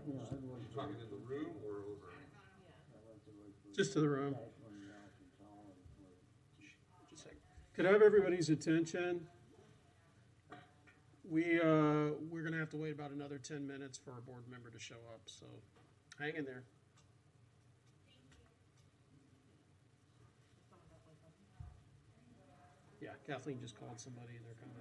Talking in the room or over? Just to the room. Just a second. Could I have everybody's attention? We're gonna have to wait about another 10 minutes for our board member to show up, so hang in there. Yeah, Kathleen just called somebody and they're coming.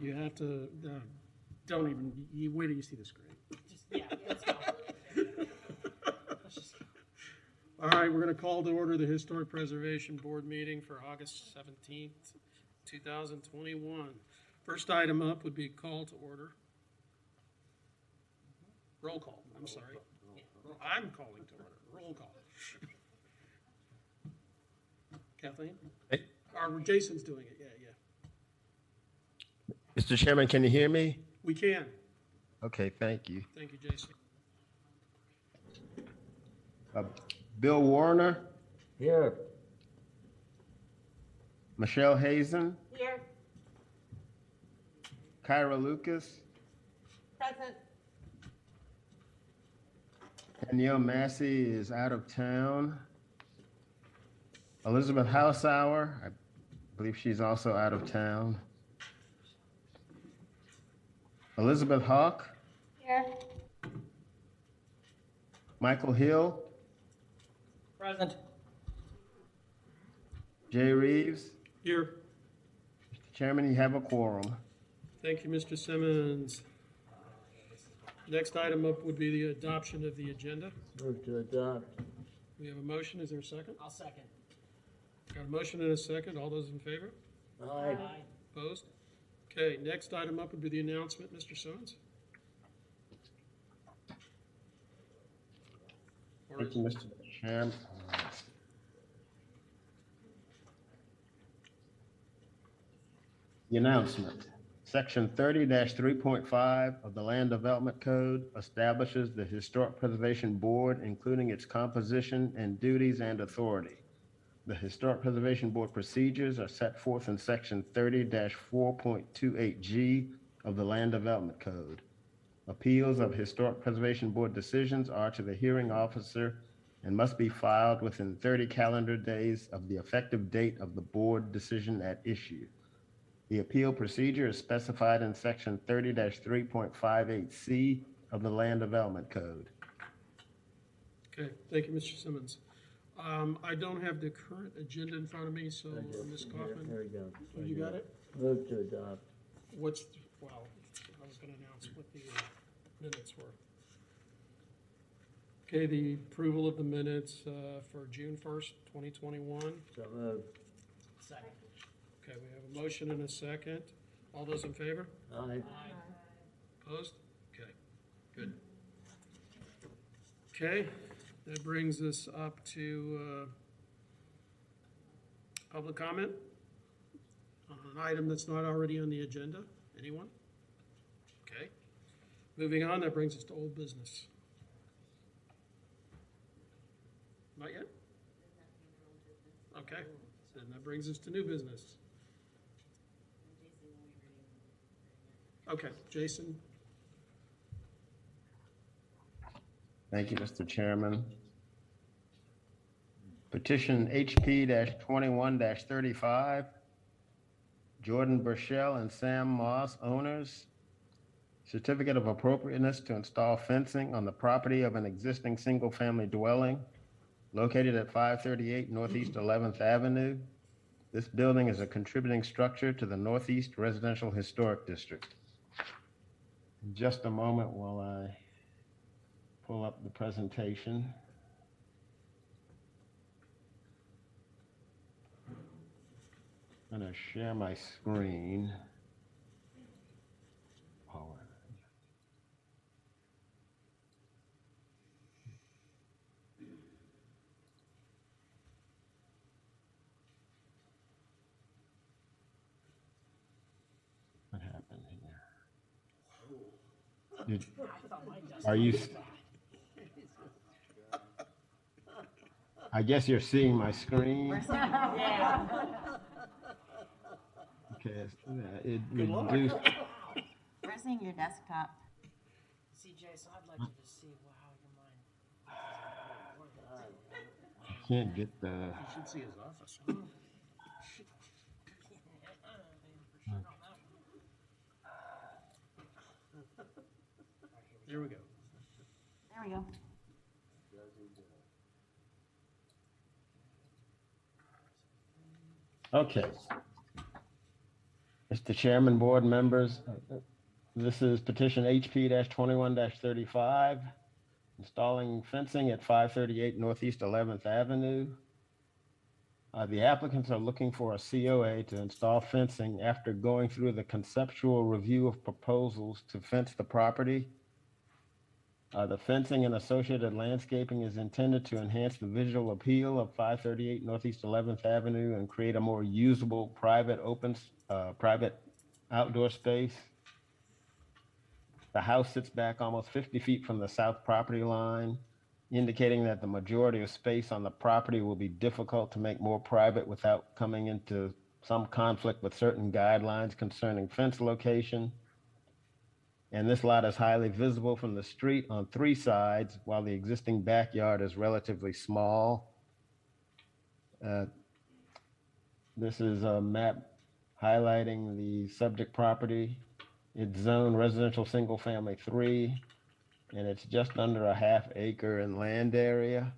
You have to, don't even, you wait till you see the screen. Let's go. Let's just go. All right, we're gonna call to order the Historic Preservation Board meeting for August 17th, 2021. First item up would be call to order. Roll call, I'm sorry. I'm calling to order, roll call. Kathleen? Hey. Or Jason's doing it, yeah. Mr. Chairman, can you hear me? We can. Okay, thank you. Thank you, Jason. Bill Warner, Here. Michelle Hazen, Here. Kyra Lucas, Present. Danielle Massey is out of town. Elizabeth Hausauer, I believe she's also out of town. Elizabeth Hawk, Here. Michael Hill, Present. Jay Reeves. Here. Mr. Chairman, you have a quorum. Thank you, Mr. Simmons. Next item up would be the adoption of the agenda. Move to adopt. We have a motion, is there a second? I'll second. Got a motion and a second, all those in favor? Aye. Opposed? Okay, next item up would be the announcement, Mr. Simmons. Or Thank you, Mr. Chairman. The announcement. Section 30-3.5 of the Land Development Code establishes the Historic Preservation Board, including its composition and duties and authority. The Historic Preservation Board procedures are set forth in Section 30-4.28G of the Land Development Code. Appeals of Historic Preservation Board decisions are to the hearing officer and must be filed within 30 calendar days of the effective date of the board decision at issue. The appeal procedure is specified in Section 30-3.58C of the Land Development Code. Okay, thank you, Mr. Simmons. I don't have the current agenda in front of me, so Ms. Kaufman, Here we go. oh, you got it? Move to adopt. What's, well, I was gonna announce what the minutes were. Okay, the approval of the minutes for June 1st, 2021. So move. Second. Okay, we have a motion and a second. All those in favor? Aye. Opposed? Okay, good. Okay, that brings us up to public comment on an item that's not already on the agenda. Anyone? Okay. Moving on, that brings us to old business. Not yet? Okay, then that brings us to new business. Okay, Jason? Thank you, Mr. Chairman. Petition HP-21-35, Jordan Burchell and Sam Moss, owners. Certificate of appropriateness to install fencing on the property of an existing single-family dwelling located at 538 Northeast 11th Avenue. This building is a contributing structure to the Northeast Residential Historic District. In just a moment while I pull up the presentation. I'm going to share my screen. What happened here? Are you? I guess you're seeing my screen. Yeah. Okay, it reduced. We're seeing your desktop. See, Jason, I'd like to just see how your mind. I can't get the. You should see his office. Here we go. There we go. Okay. Mr. Chairman, board members, this is petition HP-21-35, installing fencing at 538 Northeast 11th Avenue. The applicants are looking for a COA to install fencing after going through the conceptual review of proposals to fence the property. The fencing and associated landscaping is intended to enhance the visual appeal of 538 Northeast 11th Avenue and create a more usable private outdoor space. The house sits back almost 50 feet from the south property line, indicating that the majority of space on the property will be difficult to make more private without coming into some conflict with certain guidelines concerning fence location. And this lot is highly visible from the street on 3 sides, while the existing backyard is relatively small. This is a map highlighting the subject property. It's zoned residential single family 3, and it's just under a ½ acre in land area.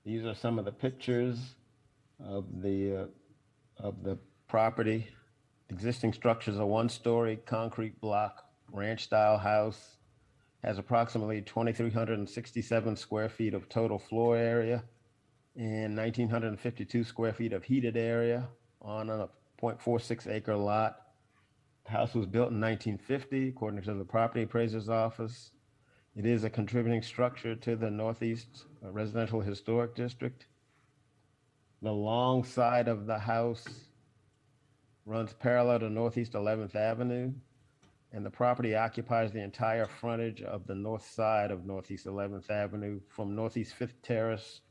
These are some of the pictures of the property. Existing structure is a 1-story concrete block ranch style house, has approximately 2,367 square feet of total floor area and 1,952 square feet of heated area on a 0.46 acre lot. The house was built in 1950, according to the property appraiser's office. It is a contributing structure to the Northeast Residential Historic District. The long side of the house runs parallel to Northeast 11th Avenue, and the property occupies the entire frontage of the north side of Northeast 11th Avenue from Northeast 5th Terrace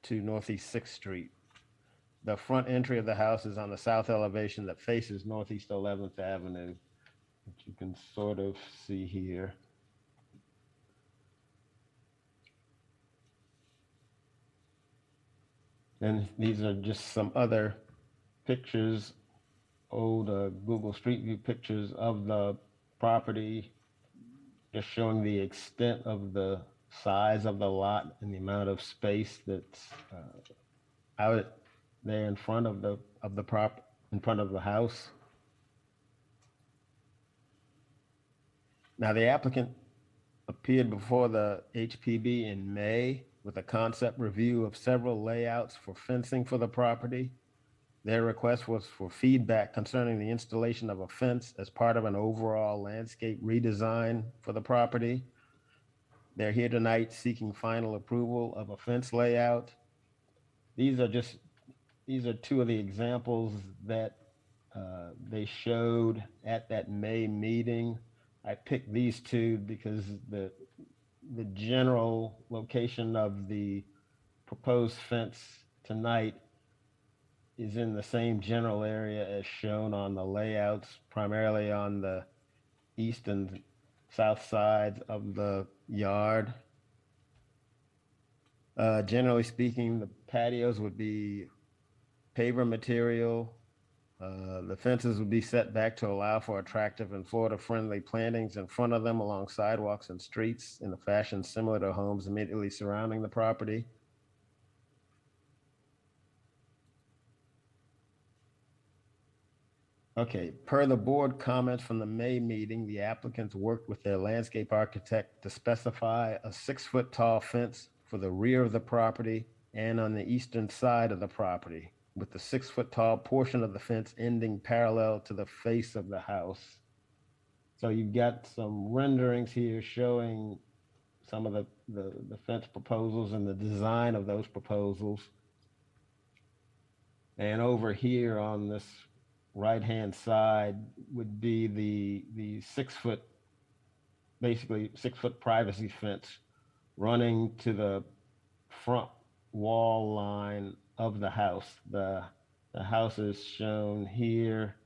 to Northeast 6th Street. The front entry of the house is on the south elevation that faces Northeast 11th Avenue, which you can sort of see here. And these are just some other pictures, old Google Street View pictures of the property, just showing the extent of the size of the lot and the amount of space that's out there in front of the house. Now, the applicant appeared before the HPB in May with a concept review of several layouts for fencing for the property. Their request was for feedback concerning the installation of a fence as part of an overall landscape redesign for the property. They're here tonight seeking final approval of a fence layout. These are 2 of the examples that they showed at that May meeting. I picked these 2 because the general location of the proposed fence tonight is in the same general area as shown on the layouts, primarily on the east and south sides of the yard. Generally speaking, the patios would be paver material. The fences would be set back to allow for attractive and Florida-friendly plantings in front of them along sidewalks and streets in a fashion similar to homes immediately surrounding the property. Okay, per the board comments from the May meeting, the applicants worked with their landscape architect to specify a 6-foot tall fence for the rear of the property and on the eastern side of the property, with the 6-foot tall portion of the fence ending parallel to the face of the house. So you've got some renderings here showing some of the fence proposals and the design of those proposals. And over here on this right-hand side would be the 6-foot, basically 6-foot privacy fence running to the front wall line of the house. The house is shown here,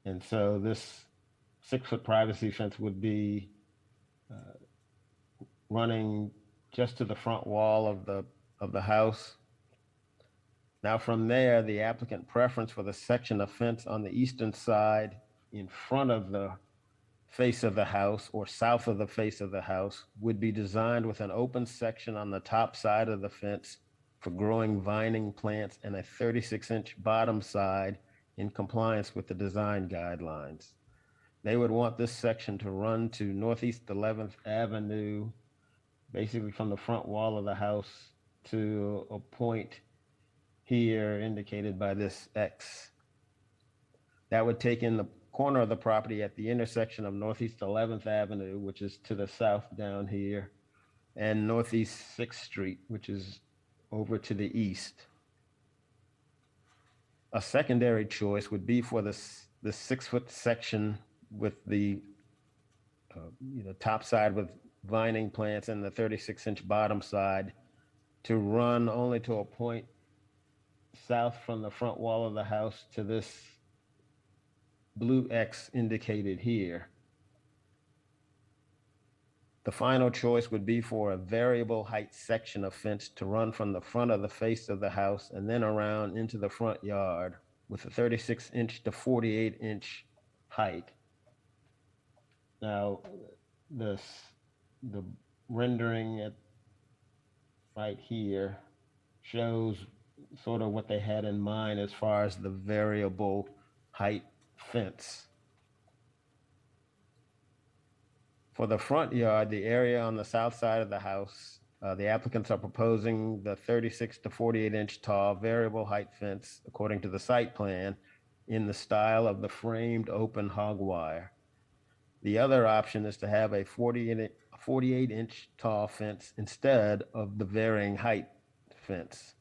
and so this 6-foot privacy fence would be running just to the front wall of the house. Now from there, the applicant preference for the section of fence on the eastern side in front of the face of the house or south of the face of the house would be designed with an open section on the top side of the fence for growing vining plants and a 36-inch bottom side in compliance with the design guidelines. They would want this section to run to Northeast 11th Avenue, basically from the front wall of the house to a point here indicated by this X. That would take in the corner of the property at the intersection of Northeast 11th Avenue, which is to the south down here, and Northeast 6th Street, which is over to the east. A secondary choice would be for this 6-foot section with the top side with vining plants and the 36-inch bottom side to run only to a point south from the front wall of the house to this blue X indicated here. The final choice would be for a variable height section of fence to run from the front of the face of the house and then around into the front yard with a 36-inch to 48-inch height. Now, the rendering right here shows sort of what they had in mind as far as the variable height fence. For the front yard, the area on the south side of the house, the applicants are proposing the 36 to 48-inch tall variable height fence according to the site plan in the style of the framed open hog wire. The other option is to have a 48-inch tall fence instead of the varying height fence.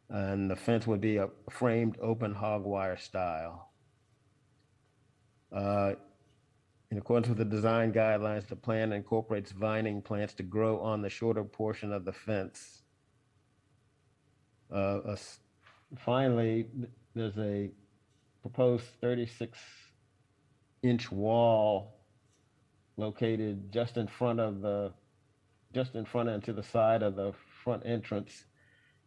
And the fence would be a framed open hog wire style. In accordance with the design guidelines, the plan incorporates vining plants to grow on the shorter portion of the fence. Finally, there's a proposed 36-inch wall located just in front and to the side of the front entrance.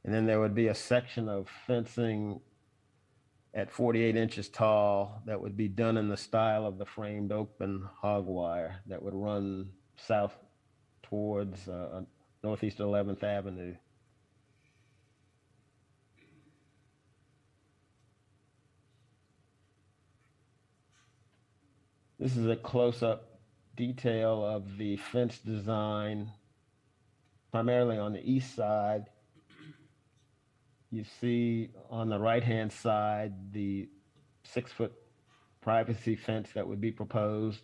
And then there would be a section of fencing at 48 inches tall that would be done in the style of the framed open hog wire that would run south towards Northeast 11th Avenue. This is a close-up detail of the fence design, primarily on the east side. You see on the right-hand side, the 6-foot privacy fence that would be proposed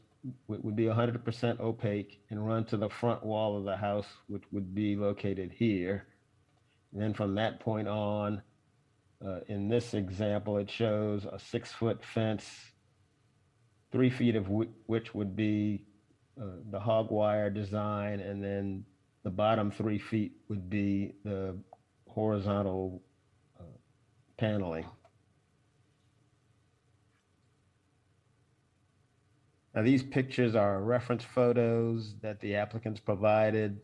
would be 100% opaque and run to the front wall of the house, which would be located here. And then from that point on, in this example, it shows a 6-foot fence, 3 feet of which would be the hog wire design, and then the bottom 3 feet would be the horizontal paneling. Now, these pictures are reference photos that the applicants provided,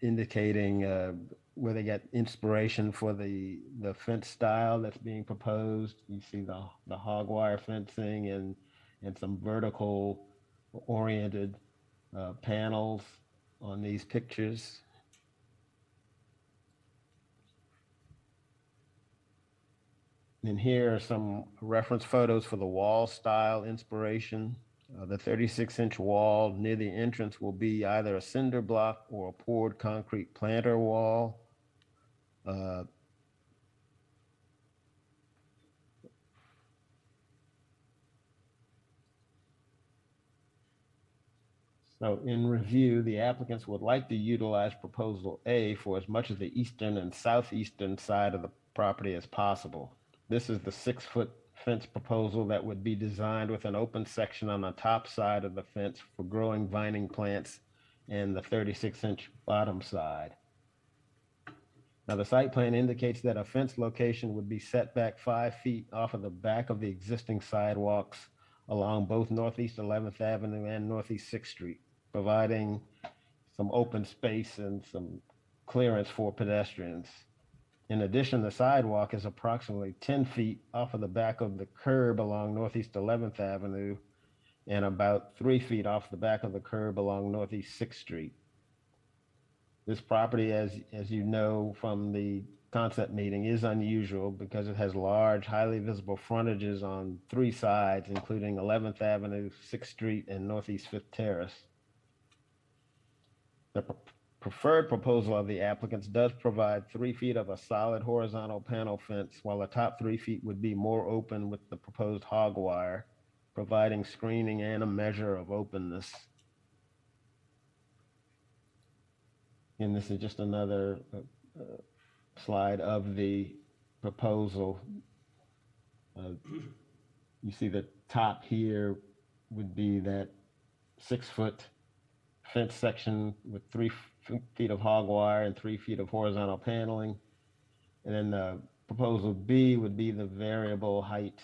indicating where they get inspiration for the fence style that's being proposed. You see the hog wire fencing and some vertical oriented panels on these pictures. And here are some reference photos for the wall style inspiration. The 36-inch wall near the entrance will be either a cinder block or a poured concrete planter wall. So in review, the applicants would like to utilize proposal A for as much of the eastern and southeastern side of the property as possible. This is the 6-foot fence proposal that would be designed with an open section on the top side of the fence for growing vining plants and the 36-inch bottom side. Now, the site plan indicates that a fence location would be set back 5 feet off of the back of the existing sidewalks along both Northeast 11th Avenue and Northeast 6th Street, providing some open space and some clearance for pedestrians. In addition, the sidewalk is approximately 10 feet off of the back of the curb along Northeast 11th Avenue and about 3 feet off the back of the curb along Northeast 6th Street. This property, as you know from the concept meeting is unusual because it has large, highly visible frontages on 3 sides, including 11th Avenue, 6th Street, and Northeast 5th Terrace. The preferred proposal of the applicants does provide 3 feet of a solid horizontal panel fence, while the top 3 feet would be more open with the proposed hog wire, providing screening and a measure of openness. And this is just another slide of the proposal. You see the top here would be that 6-foot fence section with 3 feet of hog wire and 3 feet of horizontal paneling. And then the proposal B would be the variable height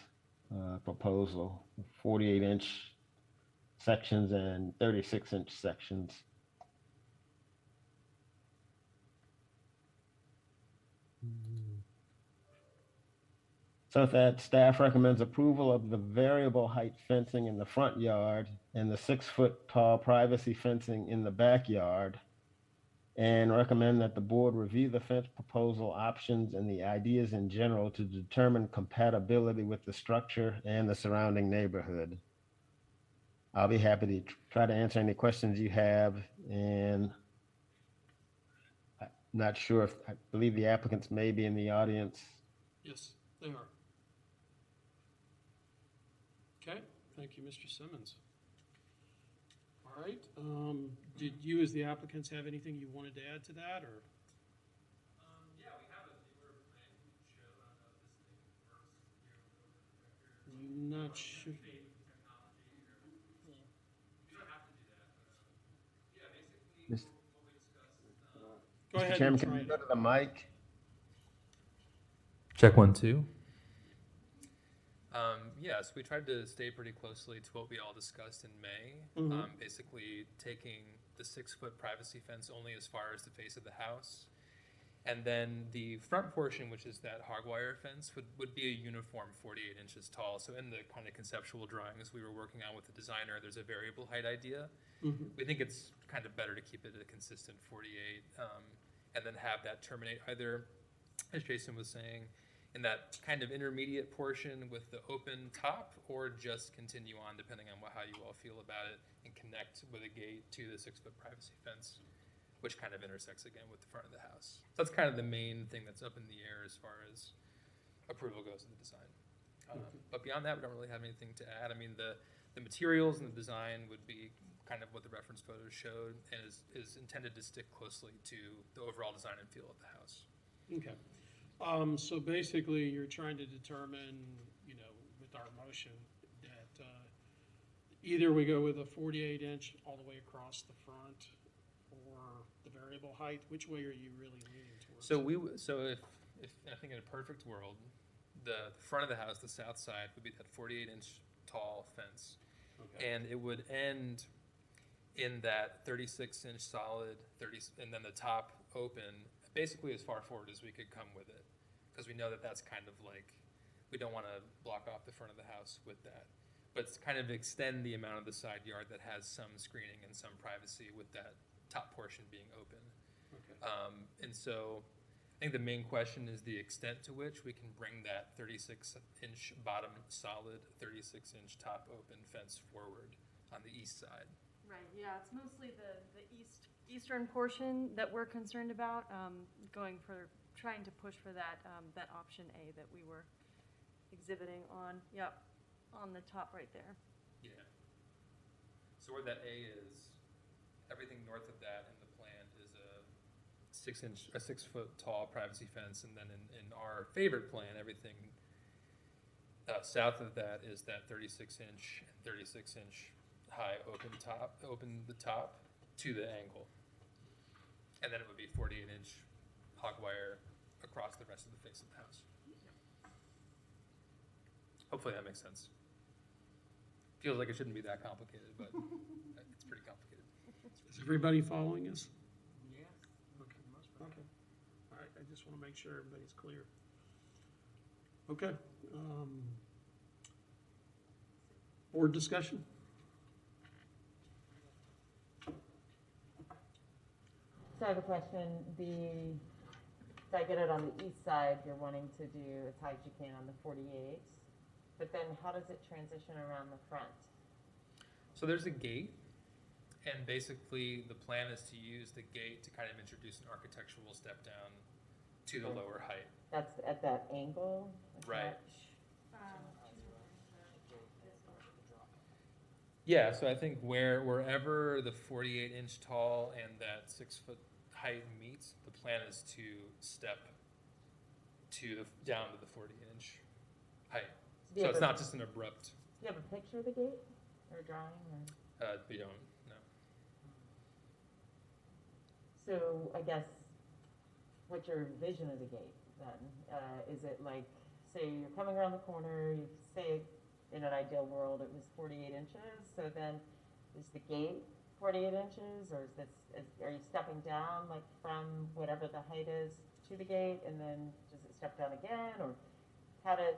proposal, 48-inch sections and 36-inch sections. So with that, staff recommends approval of the variable height fencing in the front yard and the 6-foot tall privacy fencing in the backyard, and recommend that the board review the fence proposal options and the ideas in general to determine compatibility with the structure and the surrounding neighborhood. I'll be happy to try to answer any questions you have, and I'm not sure if, I believe the applicants may be in the audience. Yes, they are. Okay, thank you, Mr. Simmons. All right, did you as the applicants have anything you wanted to add to that, or? Yeah, we have a newer plan to show. I don't know if this thing works here with the director. Not sure. Technology, or you don't have to do that. Yeah, basically Mis- what we discussed. Go ahead Mr. Chairman, and can try you it. go to the mic? Check 1, 2. Yes, we tried to stay pretty closely to what we all discussed in May. Basically taking the 6-foot privacy fence only as far as the face of the house. And then the front portion, which is that hog wire fence, would be a uniform 48 inches tall. So in the kind of conceptual drawings we were working on with the designer, there's a variable height idea. We think it's kind of better to keep it at a consistent 48, and then have that terminate either, as Jason was saying, in that kind of intermediate portion with the open top, or just continue on depending on how you all feel about it, and connect with a gate to the 6-foot privacy fence, which kind of intersects again with the front of the house. So that's kind of the main thing that's up in the air as far as approval goes of the design. But beyond that, we don't really have anything to add. I mean, the materials and the design would be kind of what the reference photos showed, and is intended to stick closely to the overall design and feel of the house. Okay. So basically, you're trying to determine, with our motion, that either we go with a 48-inch all the way across the front, or the variable height. Which way are you really leaning towards? So if I think in a perfect world, the front of the house, the south side, would be that 48-inch tall fence, Okay. and it would end in that 36-inch solid, and then the top open, basically as far forward as we could come with it, because we know that that's kind of like, we don't want to block off the front of the house with that, but it's kind of extend the amount of the side yard that has some screening and some privacy with that top portion being open. Okay. And so I think the main question is the extent to which we can bring that 36-inch bottom solid, 36-inch top open fence forward on the east side. Right, yeah, it's mostly the eastern portion that we're concerned about, trying to push for that option A that we were exhibiting on, on the top right there. Yeah. So where that A is, everything north of that in the plan is a 6-foot tall privacy fence, and then in our favorite plan, everything south of that is that 36-inch and 36-inch high open the top to the angle, and then it would be 48-inch hog wire across the rest of the face of the house. Hopefully that makes sense. Feels like it shouldn't be that complicated, but it's pretty complicated. Is everybody following us? Yeah. Okay. Okay. All right, I just want to make sure everybody's clear. Okay. Board discussion? So I have a question. if I get it on the east side, you're wanting to do as high as you can on the 48. But then how does it transition around the front? So there's a gate, and basically the plan is to use the gate to kind of introduce an architectural step down to the lower height. That's at that angle? Is Right. that- Yeah, so I think wherever the 48-inch tall and that 6-foot height meets, the plan is to step down to the 40-inch height. Do you So have it's a- not just an abrupt, Do you have a picture of the gate or a drawing? Or? we don't, no. So I guess, what's your vision of the gate then? Is it like, say you're coming around the corner, you say in an ideal world it was 48 inches, so then is the gate 48 inches, or are you stepping down like from whatever the height is to the gate, and then does it step down again, or how to?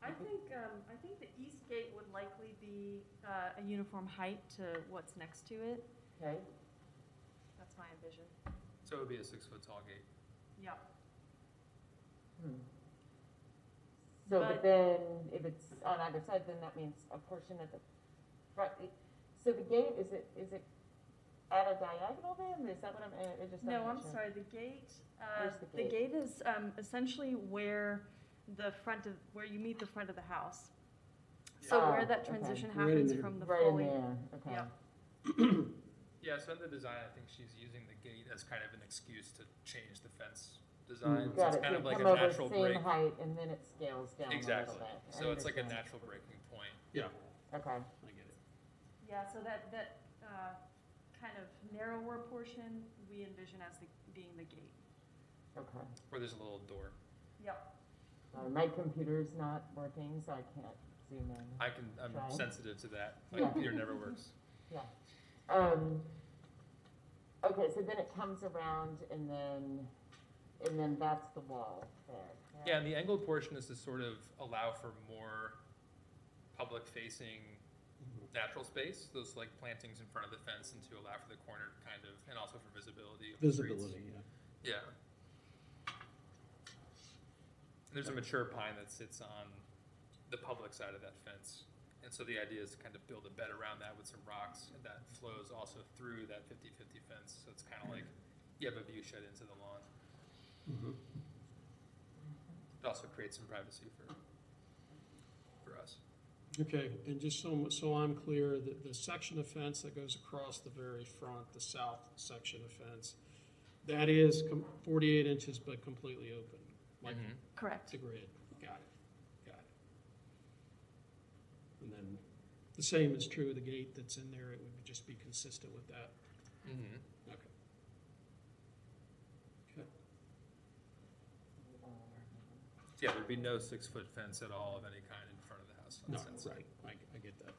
I think the east gate would likely be a uniform height to what's next to it. Okay. That's my envision. So it would be a 6-foot tall gate. Yeah. So, but But- then if it's on either side, then that means a portion of the front. So the gate, is it at a diagonal then? Is that what I just? No, wanna I'm make sure. sorry, the gate, Where's the the gate? gate is essentially where where you meet the front of the house. So Oh, where that okay. transition Right in happens there. from the Right in fully. there, okay. Yeah. Yeah, so in the design, I think she's using the gate as kind of an excuse to change the fence design. So Got it's it, kind so of like a come over natural break. same height and then it scales down a little Exactly. bit. I So it's like a understand. natural breaking point. Yeah, Okay, I get it. Yeah, so that kind of narrower portion, we envision as being the gate. okay. Where there's a little door. Yep. My computer's not working, so I can't zoom in. I'm Try. sensitive to that. My Yeah. computer never works. Yeah. Okay, so then it comes around and then that's the wall there. correct? Yeah, and the angled portion is to sort of allow for more public-facing natural space, those like plantings in front of the fence, and to allow for the corner kind of, and also for visibility of the streets. Visibility, yeah. Yeah. There's a mature pine that sits on the public side of that fence. And so the idea is to kind of build a bed around that with some rocks, and that flows also through that 50-50 fence. So it's kind of like you have a view shed into the lawn. It also creates some privacy for us. Okay, and just so I'm clear, the section of fence that goes across the very front, the south section of fence, that is 48 inches but completely open, like Correct. the grid. Got it. And then the same is true of the gate that's in there, it would just be consistent with that. Mm-hmm. Okay. Okay. Yeah, thered be no 6-foot fence at all of any kind in front of the house on No, the south side. right, I get that.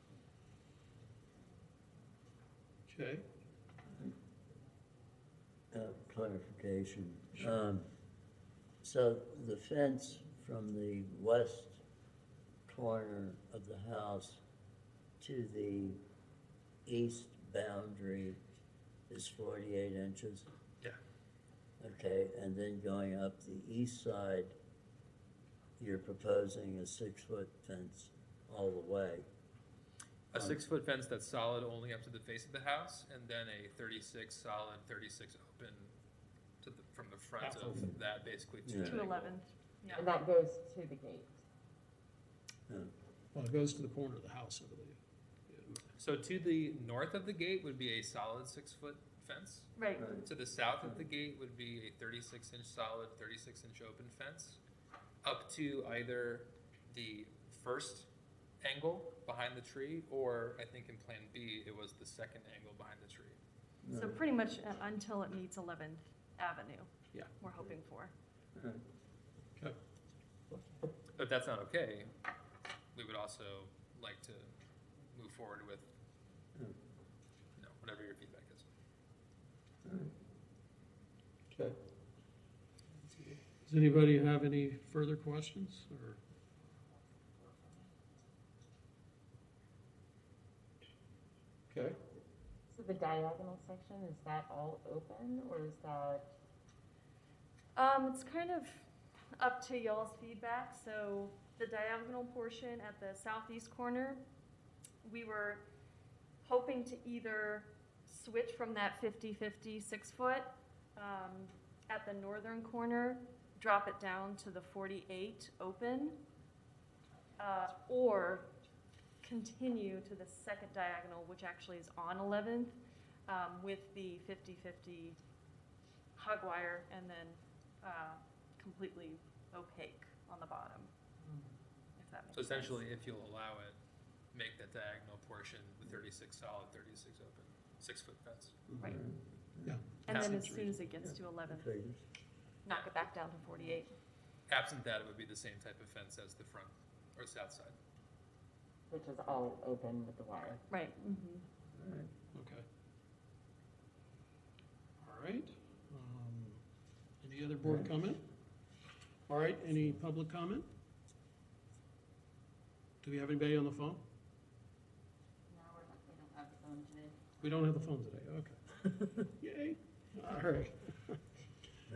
Okay, Clarification. So the fence from the west corner of the house to the east boundary is 48 inches? Yeah. Okay, and then going up the east side, you're proposing a 6-foot fence all the way. A 6-foot fence that's solid only up to the face of the house, and then a 36 solid, 36 open from the front Half of open. that basically to Yeah. the To angle. 11th. Yeah. And that goes to the gate. well, it goes to the corner of the house, I believe. So to the north of the gate would be a solid 6-foot fence. Right. To the south of the gate would be a 36-inch solid, 36-inch open fence, up to either the first angle behind the tree, or I think in Plan B, it was the second angle behind the tree. So pretty much until it meets 11th Avenue. Yeah. We're hoping for. Okay, But if that's not okay, we would also like to move forward with, whatever your feedback is. okay. Does anybody have any further questions, or? Okay, So the diagonal section, is that all open or is that? It's kind of up to y'all's feedback. So the diagonal portion at the southeast corner, we were hoping to either switch from that 50-50 6-foot at the northern corner, drop it down to the 48 open, or continue to the second diagonal, which actually is on 11th, with the 50-50 hug wire and then completely opaque on the bottom, if that makes So sense. essentially, if you'll allow it, make that diagonal portion the 36 solid, 36 open, 6-foot fence. Right. Yeah. And then as Seems soon as it gets to 11th, Figures. knock it back down to 48. Absent that, it would be the same type of fence as the front or south side. Which is all open with the wire. Right. Okay. All right. Any other board comment? All right, any public comment? Do we have anybody on the phone? No, we don't have the phone today. We don't have the phone today, okay. Yay. All right.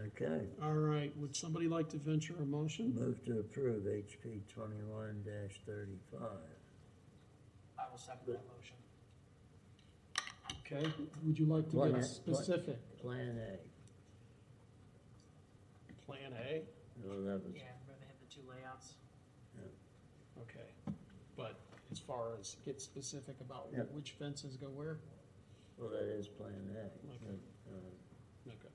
Okay, All right, would somebody like to venture a motion? move to approve HP 21-35. I will second that motion. Okay, would you like to Plan- get specific? Plan A. Plan A? Well, that was, Yeah, where they have the two layouts. Okay, but as far as get specific about Yeah. which fences go where? well, that is Plan A. Okay. Uh, Okay.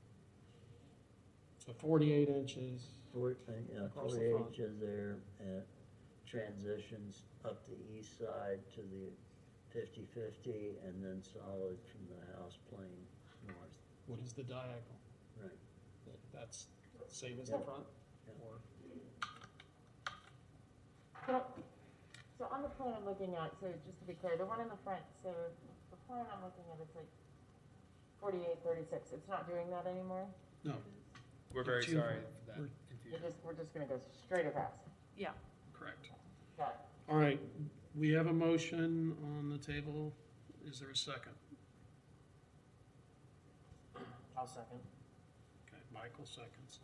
So 48 inches, Yeah, Across the 48 front. inches there, transitions up the east side to the 50-50, and then solid from the house plane north. what is the diagonal? Right. That's same as the Yeah. front? Yeah. Or, So on the plan I'm looking at, so just to be clear, the one in the front, so the plan I'm looking at, it's like 48, 36. It's not doing that anymore? no, We're very Two. sorry for that We're- confusion. We're just gonna go straight across. Yeah. correct. Got it. All right, we have a motion on the table. Is there a second? I'll second. Okay, Michael seconds.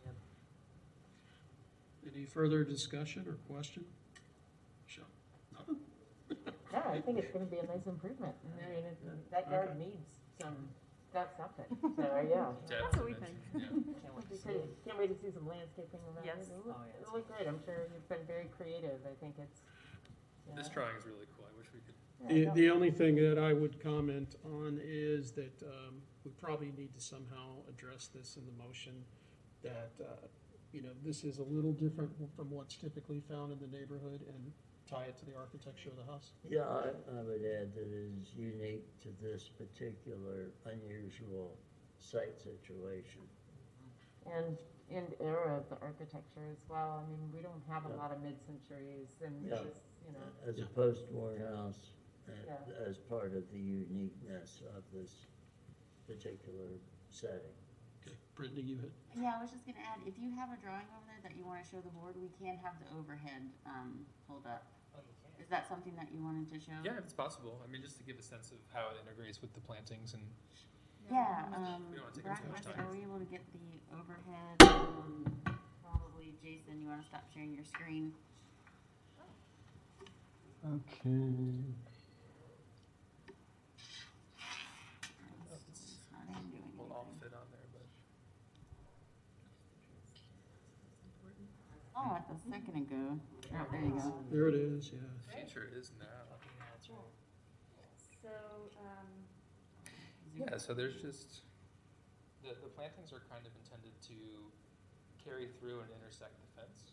Any further discussion or question? Michelle? Nothing? No, I think it's gonna be a nice improvement. I mean, that yard needs something. So, yeah. That's what we think. Yeah. Can't wait to see Pretty- it. Can't wait to see some landscaping around Yes. it. Oh, yeah, it's It'll look great. I'm sure you've been very creative. I think it's. This yeah. drawing is really cool. I wish we could. The, the only thing that I would comment on is that we probably need to somehow address this in the motion, that, you know, this is a little different from what's typically found in the neighborhood, and tie it to the architecture of the house. Yeah, I would add that it is unique to this particular unusual site situation. And era of the architecture as well. I mean, we don't have a Yeah. lot of mid-centuries and Yeah. just, you know. As Yeah. a post-war house, Yeah. as part of the uniqueness of this particular setting. Okay, Brittany, you hit. Yeah, I was just gonna add, if you have a drawing over there that you wanna show the board, we can have the overhead, pulled up. Oh, you can. Is that something that you wanted to show? Yeah, if it's possible. I mean, just to give a sense of how it integrates with the plantings and Yeah, We don't wanna take up Brian, too much was- time. are we able to get the overhead? Probably, Jason, you wanna stop sharing your screen? Okay. It's not even doing will all anything. fit on there, but Oh, it a second ago. Oh, there you go. There it is, yeah. future is now. Yeah, that's right. So, Yeah, so there's just, the plantings are kind of intended to carry through and intersect the fence.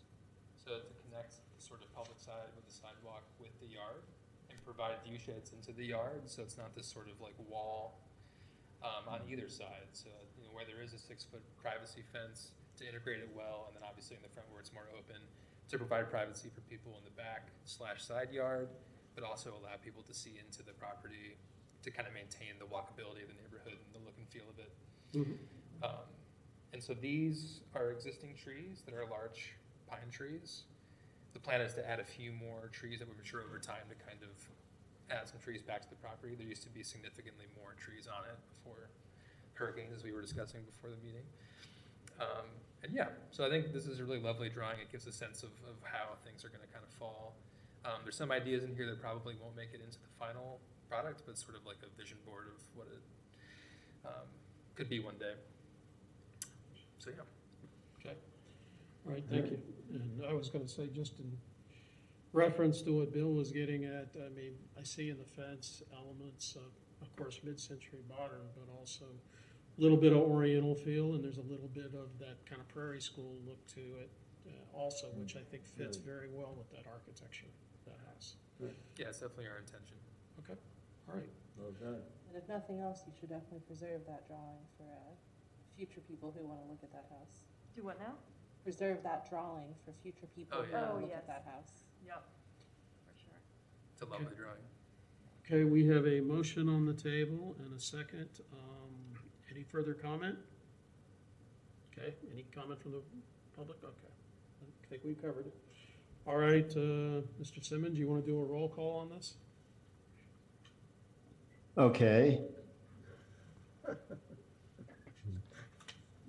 So to connect the sort of public side with the sidewalk with the yard and provide view sheds into the yard, so it's not this sort of like wall on either side. So, you know, where there is a 6-foot privacy fence, to integrate it well, and then obviously in the front where it's more open, to provide privacy for people in the back/side yard, but also allow people to see into the property to kind of maintain the walkability of the neighborhood and the look and feel of it. And so these are existing trees that are large pine trees. The plan is to add a few more trees that would mature over time to kind of add some trees back to the property. There used to be significantly more trees on it before hurricanes, as we were discussing before the meeting. And yeah, so I think this is a really lovely drawing. It gives a sense of how things are going to kind of fall. There's some ideas in here that probably won't make it into the final product, but sort of like a vision board of what it could be one day. So yeah. Okay. All right, thank you. And I was gonna say, just in reference to what Bill was getting at, I mean, I see in the fence elements of course, mid-century modern, but also a little bit of oriental feel, and there's a little bit of that kind of prairie school look to it also, which I think fits very well with that architecture, that house. Yeah, it's definitely our intention. Okay, all right. Well done. And if nothing else, you should definitely preserve that drawing for future people who want to look at that house. Do what now? Preserve that drawing for future people Oh, who yeah. want Oh, to look yes. at that house. Yep, for sure. It's a lovely drawing. Okay, we have a motion on the table and a second. Any further comment? Okay, any comment from the public? Okay, I think we covered it. All right, Mr. Simmons, you want to do a roll call on this? Okay.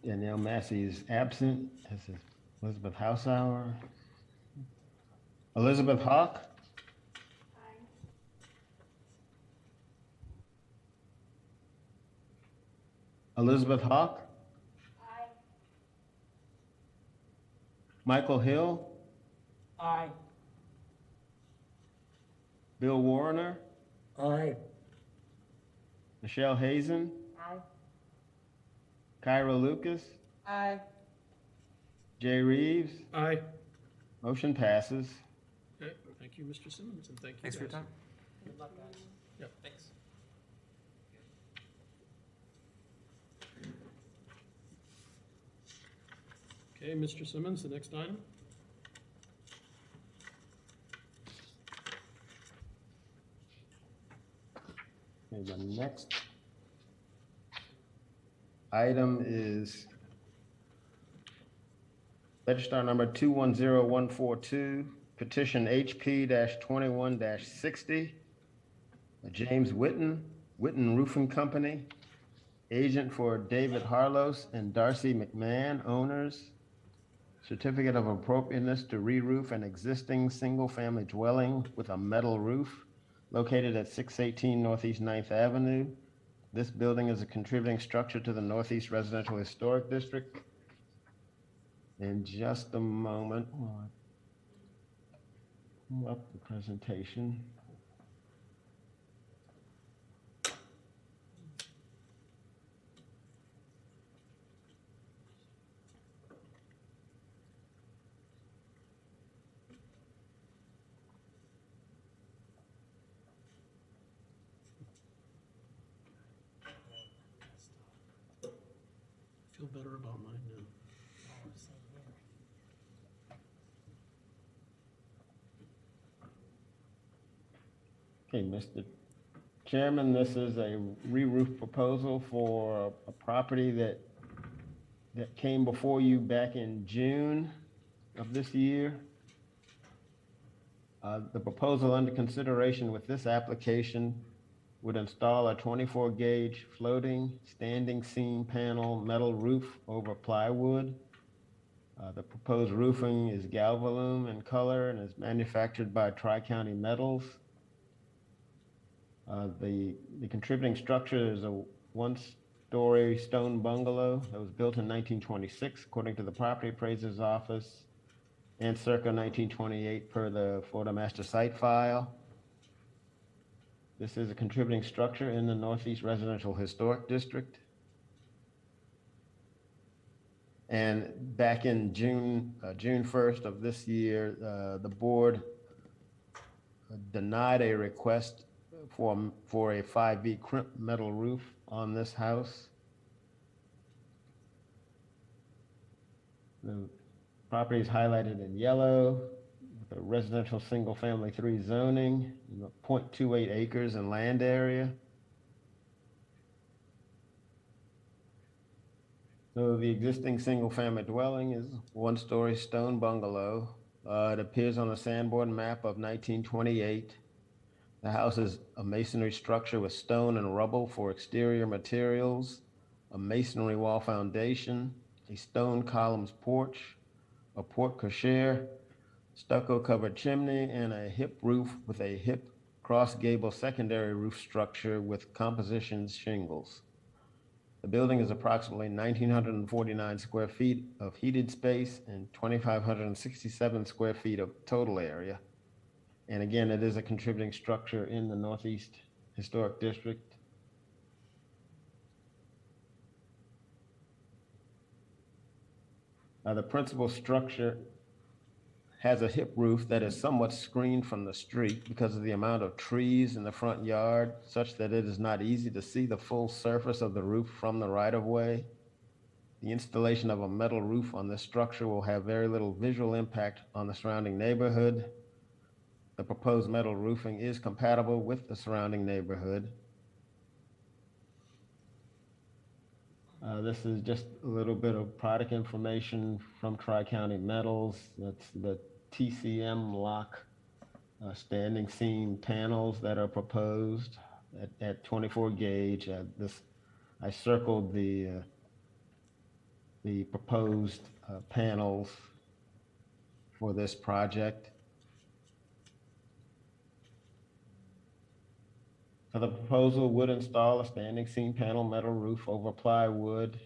Danielle Massey is absent. This is Elizabeth Hausauer. Elizabeth Hawk? Elizabeth Hawk? Aye. Michael Hill? Aye. Bill Warner? Aye. Michelle Hazen? Aye. Kyra Lucas? Aye. Jay Reeves? Aye. Motion passes. Okay, thank you, Mr. Simmons, and thank you Thanks for your guys. time. Good luck, guys. Thanks. Okay, Mr. Simmons, the next item. Okay, the next item is register number 210142, petition HP-21-60, James Witten, Witten Roofing Company, agent for David Harlos and Darcy McMahon, owners, certificate of appropriateness to re-roof an existing single-family dwelling with a metal roof located at 618 Northeast 9th Avenue. This building is a contributing structure to the Northeast Residential Historic District. In just a moment, while I pull up the presentation. Feel better about mine now. Okay, Mr. Chairman, this is a re-roof proposal for a property that came before you back in June of this year. The proposal under consideration with this application would install a 24-gauge floating standing seam panel metal roof over plywood. The proposed roofing is galvalume in color and is manufactured by Tri-County Metals. The contributing structure is a one-story stone bungalow that was built in 1926, according to the property appraiser's office, and circa 1928 per the Florida Master Site file. This is a contributing structure in the Northeast Residential Historic District. And back in June 1st of this year, the board denied a request for a 5V crimp metal roof on this house. The property is highlighted in yellow with a residential single-family 3 zoning, 0.28 acres in land area. So the existing single-family dwelling is one-story stone bungalow. It appears on the Sanborn map of 1928. The house is a masonry structure with stone and rubble for exterior materials, a masonry wall foundation, a stone columns porch, a porte cochere, stucco-covered chimney, and a hip roof with a hip cross-gable secondary roof structure with composition shingles. The building is approximately 1,949 square feet of heated space and 2,567 square feet of total area. And again, it is a contributing structure in the Northeast Historic District. The principal structure has a hip roof that is somewhat screened from the street because of the amount of trees in the front yard, such that it is not easy to see the full surface of the roof from the right-of-way. The installation of a metal roof on this structure will have very little visual impact on the surrounding neighborhood. The proposed metal roofing is compatible with the surrounding neighborhood. This is just a little bit of product information from Tri-County Metals. That's the TCM lock standing seam panels that are proposed at 24 gauge. I circled the proposed panels for this project. The proposal would install a standing seam panel metal roof over plywood,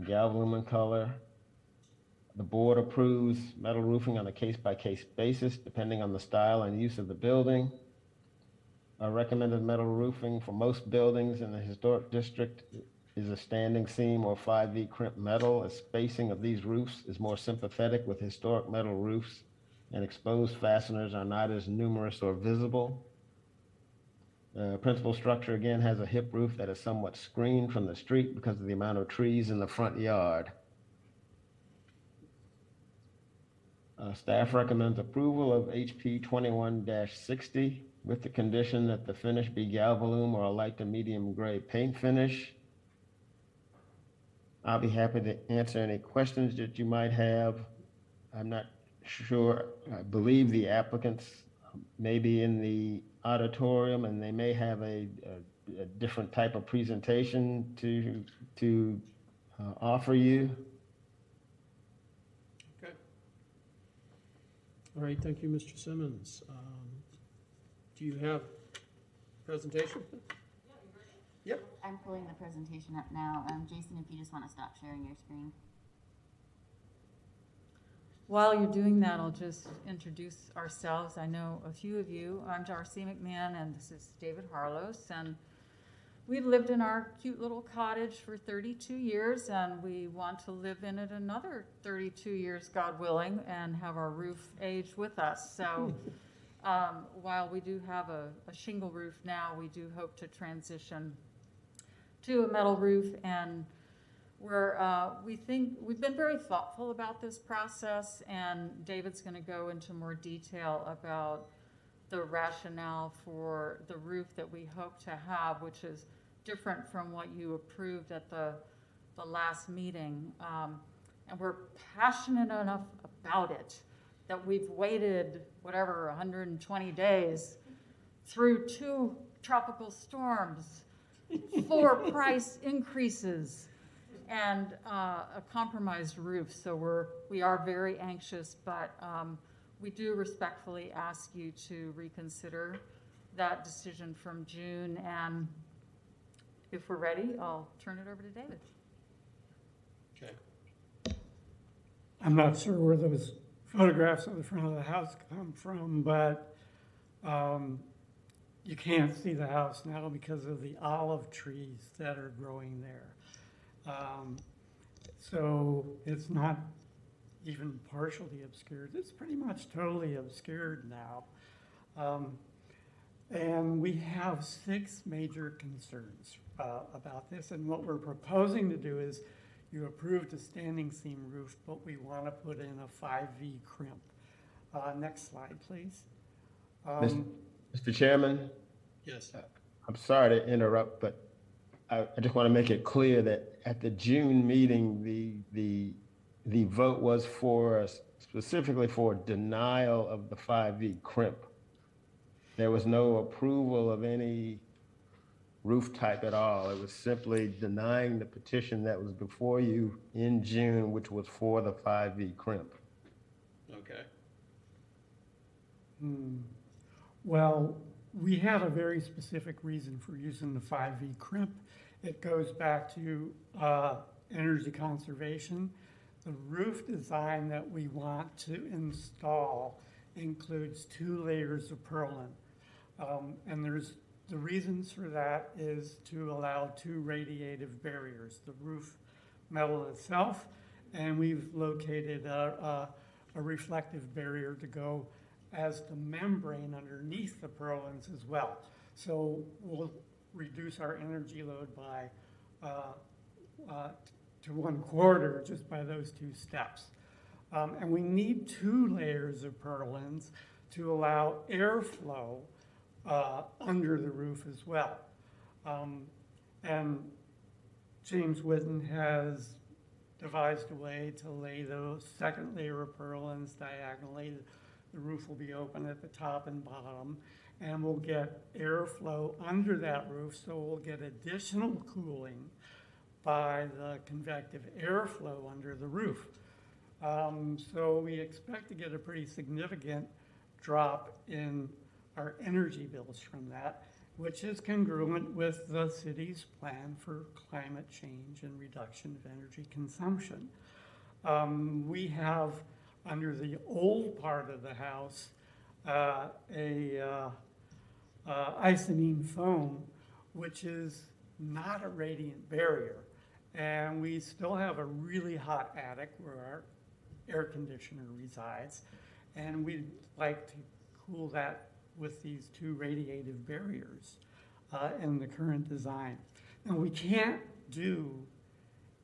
galvalume color. The board approves metal roofing on a case-by-case basis, depending on the style and use of the building. Recommended metal roofing for most buildings in the historic district is a standing seam or 5V crimp metal. The spacing of these roofs is more sympathetic with historic metal roofs, and exposed fasteners are not as numerous or visible. The principal structure again has a hip roof that is somewhat screened from the street because of the amount of trees in the front yard. Staff recommends approval of HP 21-60 with the condition that the finish be galvalume or a light to medium gray paint finish. I'll be happy to answer any questions that you might have. I'm not sure. I believe the applicants may be in the auditorium and they may have a different type of presentation to offer you. Okay. All right, thank you, Mr. Simmons. Do you have presentation? Yep. I'm pulling the presentation up now. Jason, if you just want to stop sharing your screen. While you're doing that, I'll just introduce ourselves. I know a few of you. I'm Darcy McMahon, and this is David Harlos. And we've lived in our cute little cottage for 32 years, and we want to live in it another 32 years, God willing, and have our roof age with us. So while we do have a shingle roof now, we do hope to transition to a metal roof, and we've been very thoughtful about this process, and David's going to go into more detail about the rationale for the roof that we hope to have, which is different from what you approved at the last meeting. And we're passionate enough about it that we've waited, 120 days through 2 tropical storms, 4 price increases, and a compromised roof. So we are very anxious, but we do respectfully ask you to reconsider that decision from June. And if we're ready, I'll turn it over to David. Okay. I'm not sure where those photographs of the front of the house come from, but you can't see the house now because of the olive trees that are growing there. So it's not even partially obscured. It's pretty much totally obscured now. And we have 6 major concerns about this. And what we're proposing to do is, you approved a standing seam roof, but we want to put in a 5V crimp. Next slide, please. Mr. Chairman? Yes. I'm sorry to interrupt, but I just want to make it clear that at the June meeting, the vote was specifically for denial of the 5V crimp. There was no approval of any roof type at all. It was simply denying the petition that was before you in June, which was for the 5V crimp. Okay. Well, we had a very specific reason for using the 5V crimp. It goes back to energy conservation. The roof design that we want to install includes 2 layers of purlin. And the reasons for that is to allow 2 radiative barriers, the roof metal itself, and we've located a reflective barrier to go as the membrane underneath the purlins as well. So we'll reduce our energy load by to 1/4 just by those 2 steps. And we need 2 layers of purlins to allow airflow under the roof as well. And James Whitten has devised a way to lay the 2nd layer of purlins diagonally. The roof will be open at the top and bottom, and we'll get airflow under that roof, so we'll get additional cooling by the convective airflow under the roof. So we expect to get a pretty significant drop in our energy bills from that, which is congruent with the city's plan for climate change and reduction of energy consumption. We have, under the old part of the house, isonine foam, which is not a radiant barrier. And we still have a really hot attic where our air conditioner resides. And we'd like to cool that with these 2 radiative barriers in the current design. Now, we can't do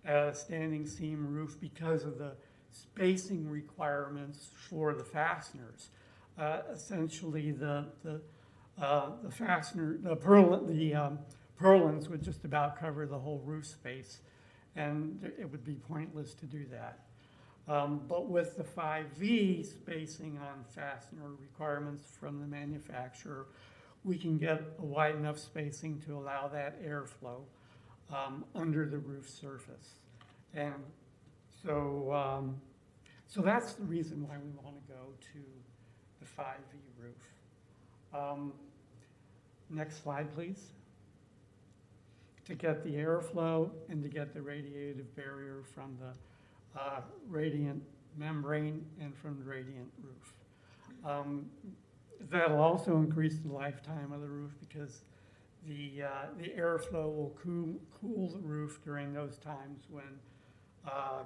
a standing seam roof because of the spacing requirements for the fasteners. Essentially, the purlins would just about cover the whole roof space, and it would be pointless to do that. But with the 5V spacing on fastener requirements from the manufacturer, we can get a wide enough spacing to allow that airflow under the roof surface. And so that's the reason why we want to go to the 5V roof. Next slide, please. To get the airflow and to get the radiative barrier from the radiant membrane and from the radiant roof. That'll also increase the lifetime of the roof because the airflow will cool the roof during those times when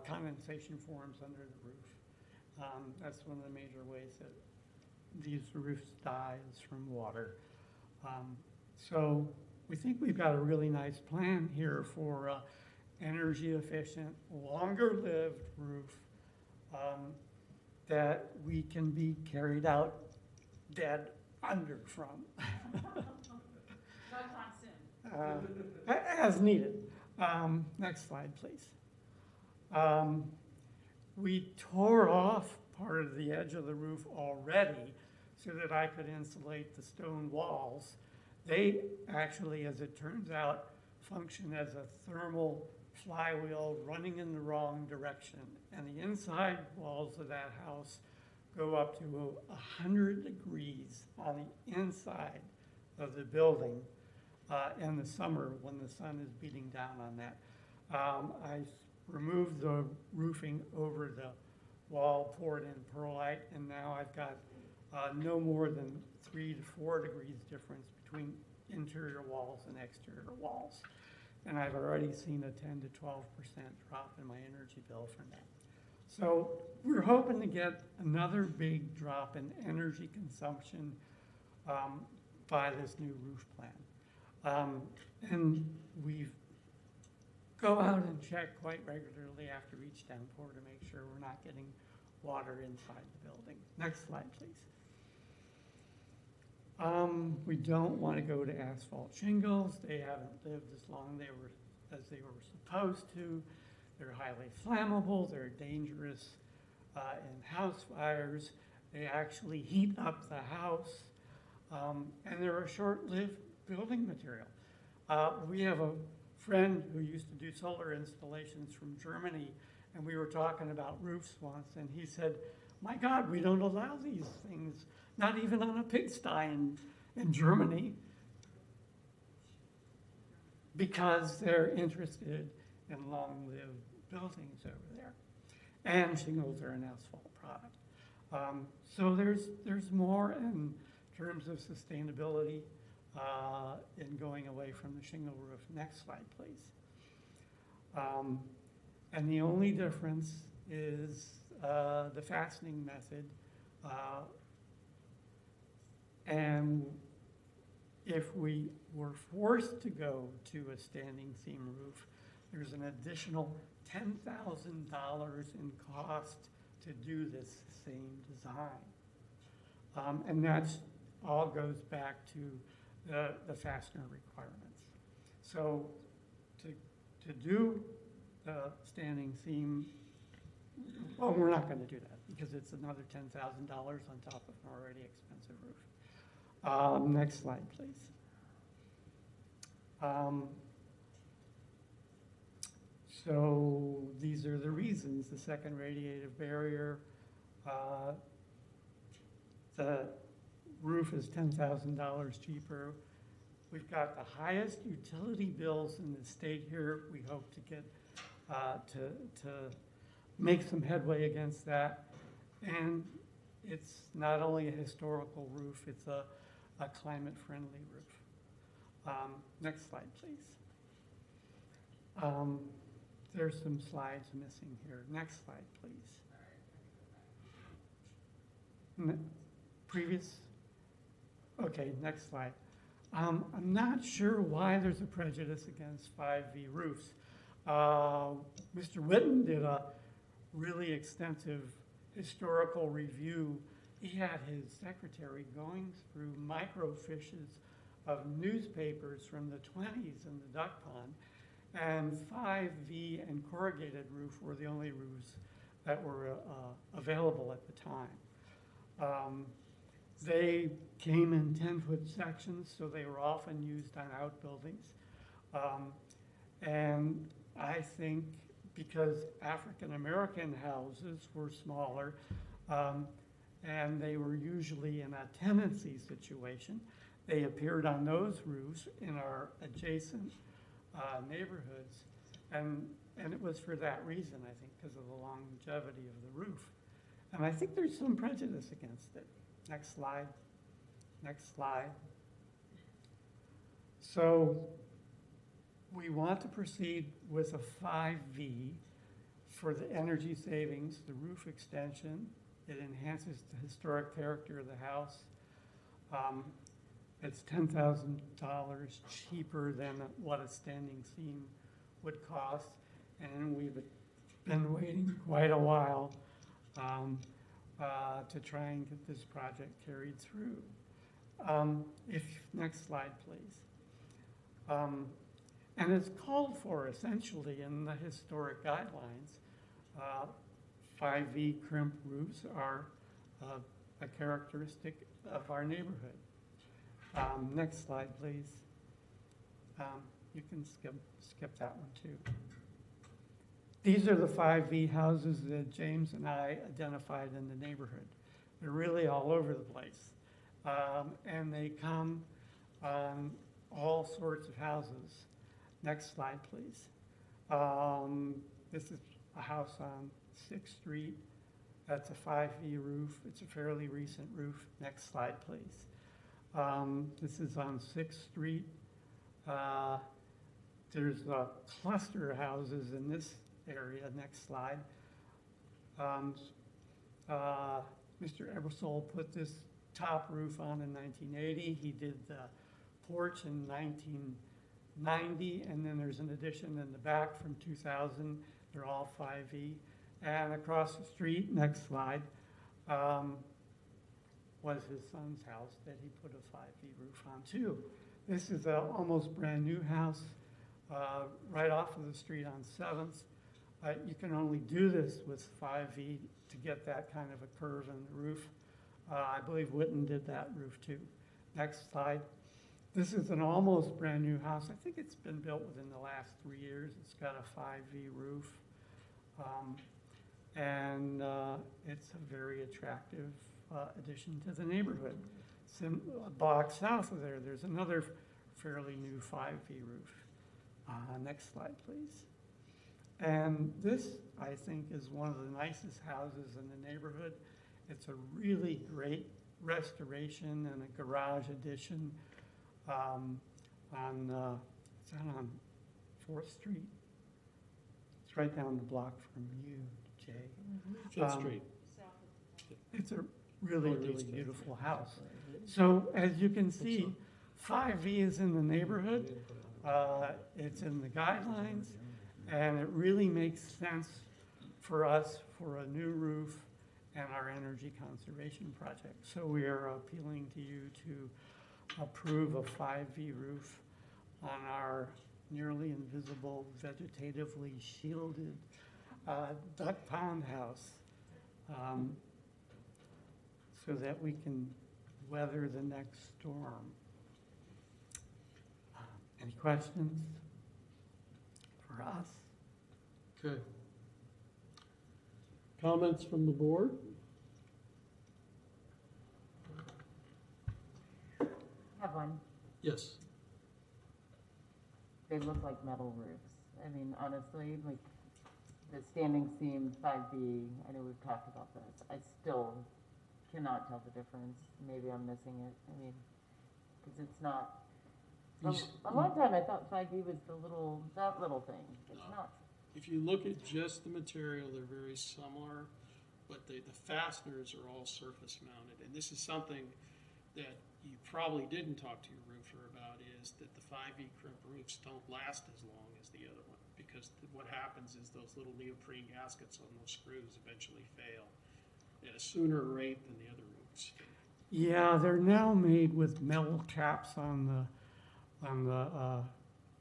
condensation forms under the roof. That's one of the major ways that these roofs die is from water. So we think we've got a really nice plan here for energy efficient, longer lived roof that we can be carried out dead under from. As needed. Next slide, please. We tore off part of the edge of the roof already so that I could insulate the stone walls. They actually, as it turns out, function as a thermal flywheel running in the wrong direction. And the inside walls of that house go up to 100 degrees on the inside of the building in the summer when the sun is beating down on that. I removed the roofing over the wall, poured in perlite, and now I've got no more than 3 to 4 degrees difference between interior walls and exterior walls. And I've already seen a 10 to 12% drop in my energy bill from that. So we're hoping to get another big drop in energy consumption by this new roof plan. And we go out and check quite regularly after each downpour to make sure we're not getting water inside the building. Next slide, please. We don't want to go to asphalt shingles. They haven't lived as long as they were supposed to. They're highly flammable. They're dangerous in house fires. They actually heat up the house. And they're a short-lived building material. We have a friend who used to do solar installations from Germany, and we were talking about roofs once, and he said, my God, we don't allow these things, not even on a pigsty in Germany, because they're interested in long-lived buildings over there. And shingles are an asphalt product. So there's more in terms of sustainability in going away from the shingle roof. Next slide, please. And the only difference is the fastening method. And if we were forced to go to a standing seam roof, there's an additional $10,000 in cost to do this same design. And that's all goes back to the fastener requirements. So to do the standing seam, well, we're not going to do that because it's another $10,000 on top of an already expensive roof. Next slide, please. So these are the reasons. The second radiative barrier, the roof is $10,000 cheaper. We've got the highest utility bills in the state here. We hope to get to make some headway against that. And it's not only a historical roof, it's a climate-friendly roof. Next slide, please. There's some slides missing here. Next slide, please. Previous? Okay, next slide. I'm not sure why there's a prejudice against 5V roofs. Mr. Whitten did a really extensive historical review. He had his secretary going through microfiches of newspapers from the 20s in the duck pond, and 5V and corrugated roof were the only roofs that were available at the time. They came in 10-foot sections, so they were often used on outbuildings. And I think because African-American houses were smaller, and they were usually in a tenancy situation, they appeared on those roofs in our adjacent neighborhoods. And it was for that reason, I think, because of the longevity of the roof. And I think there's some prejudice against it. Next slide. Next slide. So we want to proceed with a 5V for the energy savings, the roof extension. It enhances the historic character of the house. It's $10,000 cheaper than what a standing seam would cost. And we've been waiting quite a while to try and get this project carried through. Next slide, please. And it's called for essentially in the historic guidelines. 5V crimp roofs are a characteristic of our neighborhood. Next slide, please. You can skip that one too. These are the 5V houses that James and I identified in the neighborhood. They're really all over the place. And they come on all sorts of houses. Next slide, please. This is a house on 6th Street. That's a 5V roof. It's a fairly recent roof. Next slide, please. This is on 6th Street. There's a cluster of houses in this area. Next slide. Mr. Ebersole put this top roof on in 1980. He did the porch in 1990, and then there's an addition in the back from 2000. They're all 5V. And across the street, next slide, was his son's house that he put a 5V roof on too. This is an almost brand new house right off of the street on 7th. You can only do this with 5V to get that kind of a curve in the roof. I believe Whitten did that roof too. Next slide. This is an almost brand-new house. I think it's been built within the last 3 years. It's got a 5V roof. And it's a very attractive addition to the neighborhood. A block south of there, there's another fairly new 5V roof. Next slide, please. And this, I think, is one of the nicest houses in the neighborhood. It's a really great restoration and a garage addition it's out on 4th Street. It's right down the block from you, Jay. Fifth Street. It's a really, really beautiful house. So as you can see, 5V is in the neighborhood. It's in the guidelines, and it really makes sense for us for a new roof and our energy conservation project. So we are appealing to you to approve a 5V roof on our nearly invisible, vegetatively shielded duck pond house, so that we can weather the next storm. Any questions for us? Okay. Comments from the board? Have one. Yes. They look like metal roofs. I mean, honestly, like the standing seam 5B, I know we've talked about this. I still cannot tell the difference. Maybe I'm missing it. I mean, because it's not. A long time I thought 5B was that little thing. It's not. If you look at just the material, they're very similar, but the fasteners are all surface mounted. And this is something that you probably didn't talk to your roofer about, is that the 5V crimp roofs don't last as long as the other one, because what happens is those little neoprene gaskets on those screws eventually fail at a sooner rate than the other roofs. Yeah, they're now made with metal caps on the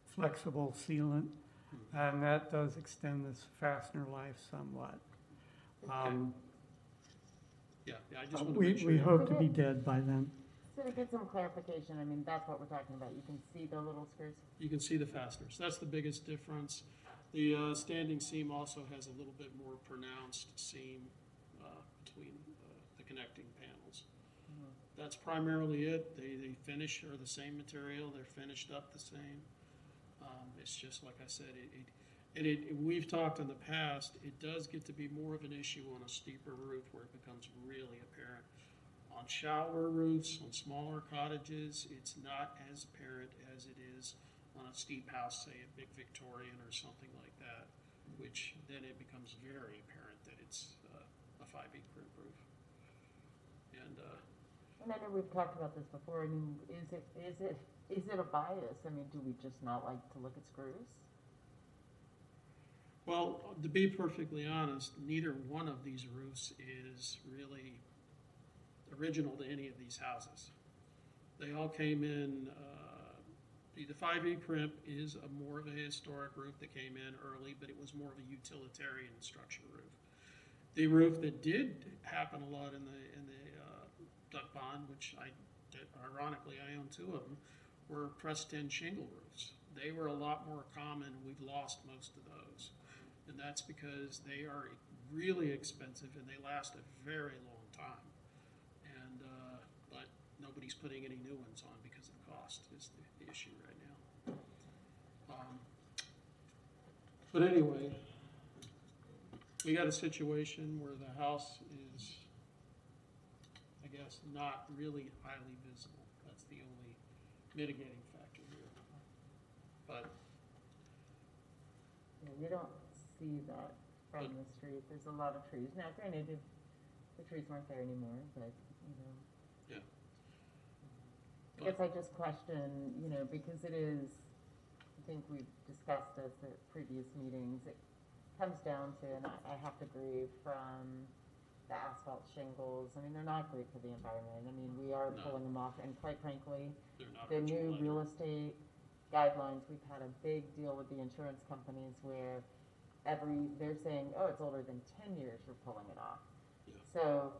flexible sealant, and that does extend this fastener life somewhat. Yeah, I just want to make sure. We hope to be dead by then. So to get some clarification, I mean, that's what we're talking about. You can see the little screws? You can see the fasteners. That's the biggest difference. The standing seam also has a little bit more pronounced seam between the connecting panels. That's primarily it. They finish are the same material. They're finished up the same. It's just like I said, we've talked in the past, it does get to be more of an issue on a steeper roof where it becomes really apparent. On shallower roofs, on smaller cottages, it's not as apparent as it is on a steep house, say a big Victorian or something like that, which then it becomes very apparent that it's a 5V crimp roof. And I know we've talked about this before. I mean, is it a bias? I mean, do we just not like to look at screws? Well, to be perfectly honest, neither one of these roofs is really original to any of these houses. They all came in, the 5V crimp is more of a historic roof that came in early, but it was more of a utilitarian structure roof. The roof that did happen a lot in the duck pond, which ironically I own 2 of them, were pressed tin shingle roofs. They were a lot more common. We've lost most of those. And that's because they are really expensive and they last a very long time. And, but nobody's putting any new ones on because of cost is the issue right now. But anyway, we got a situation where the house is, I guess, not really highly visible. That's the only mitigating factor here. But Yeah, you don't see that from the street. There's a lot of trees. Now, granted, the trees weren't there anymore, but, you know. Yeah. I guess I just question, you know, because it is, I think we've discussed this at previous meetings, it comes down to, and I have to agree, from the asphalt shingles. I mean, they're not great for the environment. I mean, we are pulling them off, and quite frankly, the new real estate guidelines, we've had a big deal with the insurance companies where they're saying, oh, it's older than 10 years, you're pulling it off. Yeah. So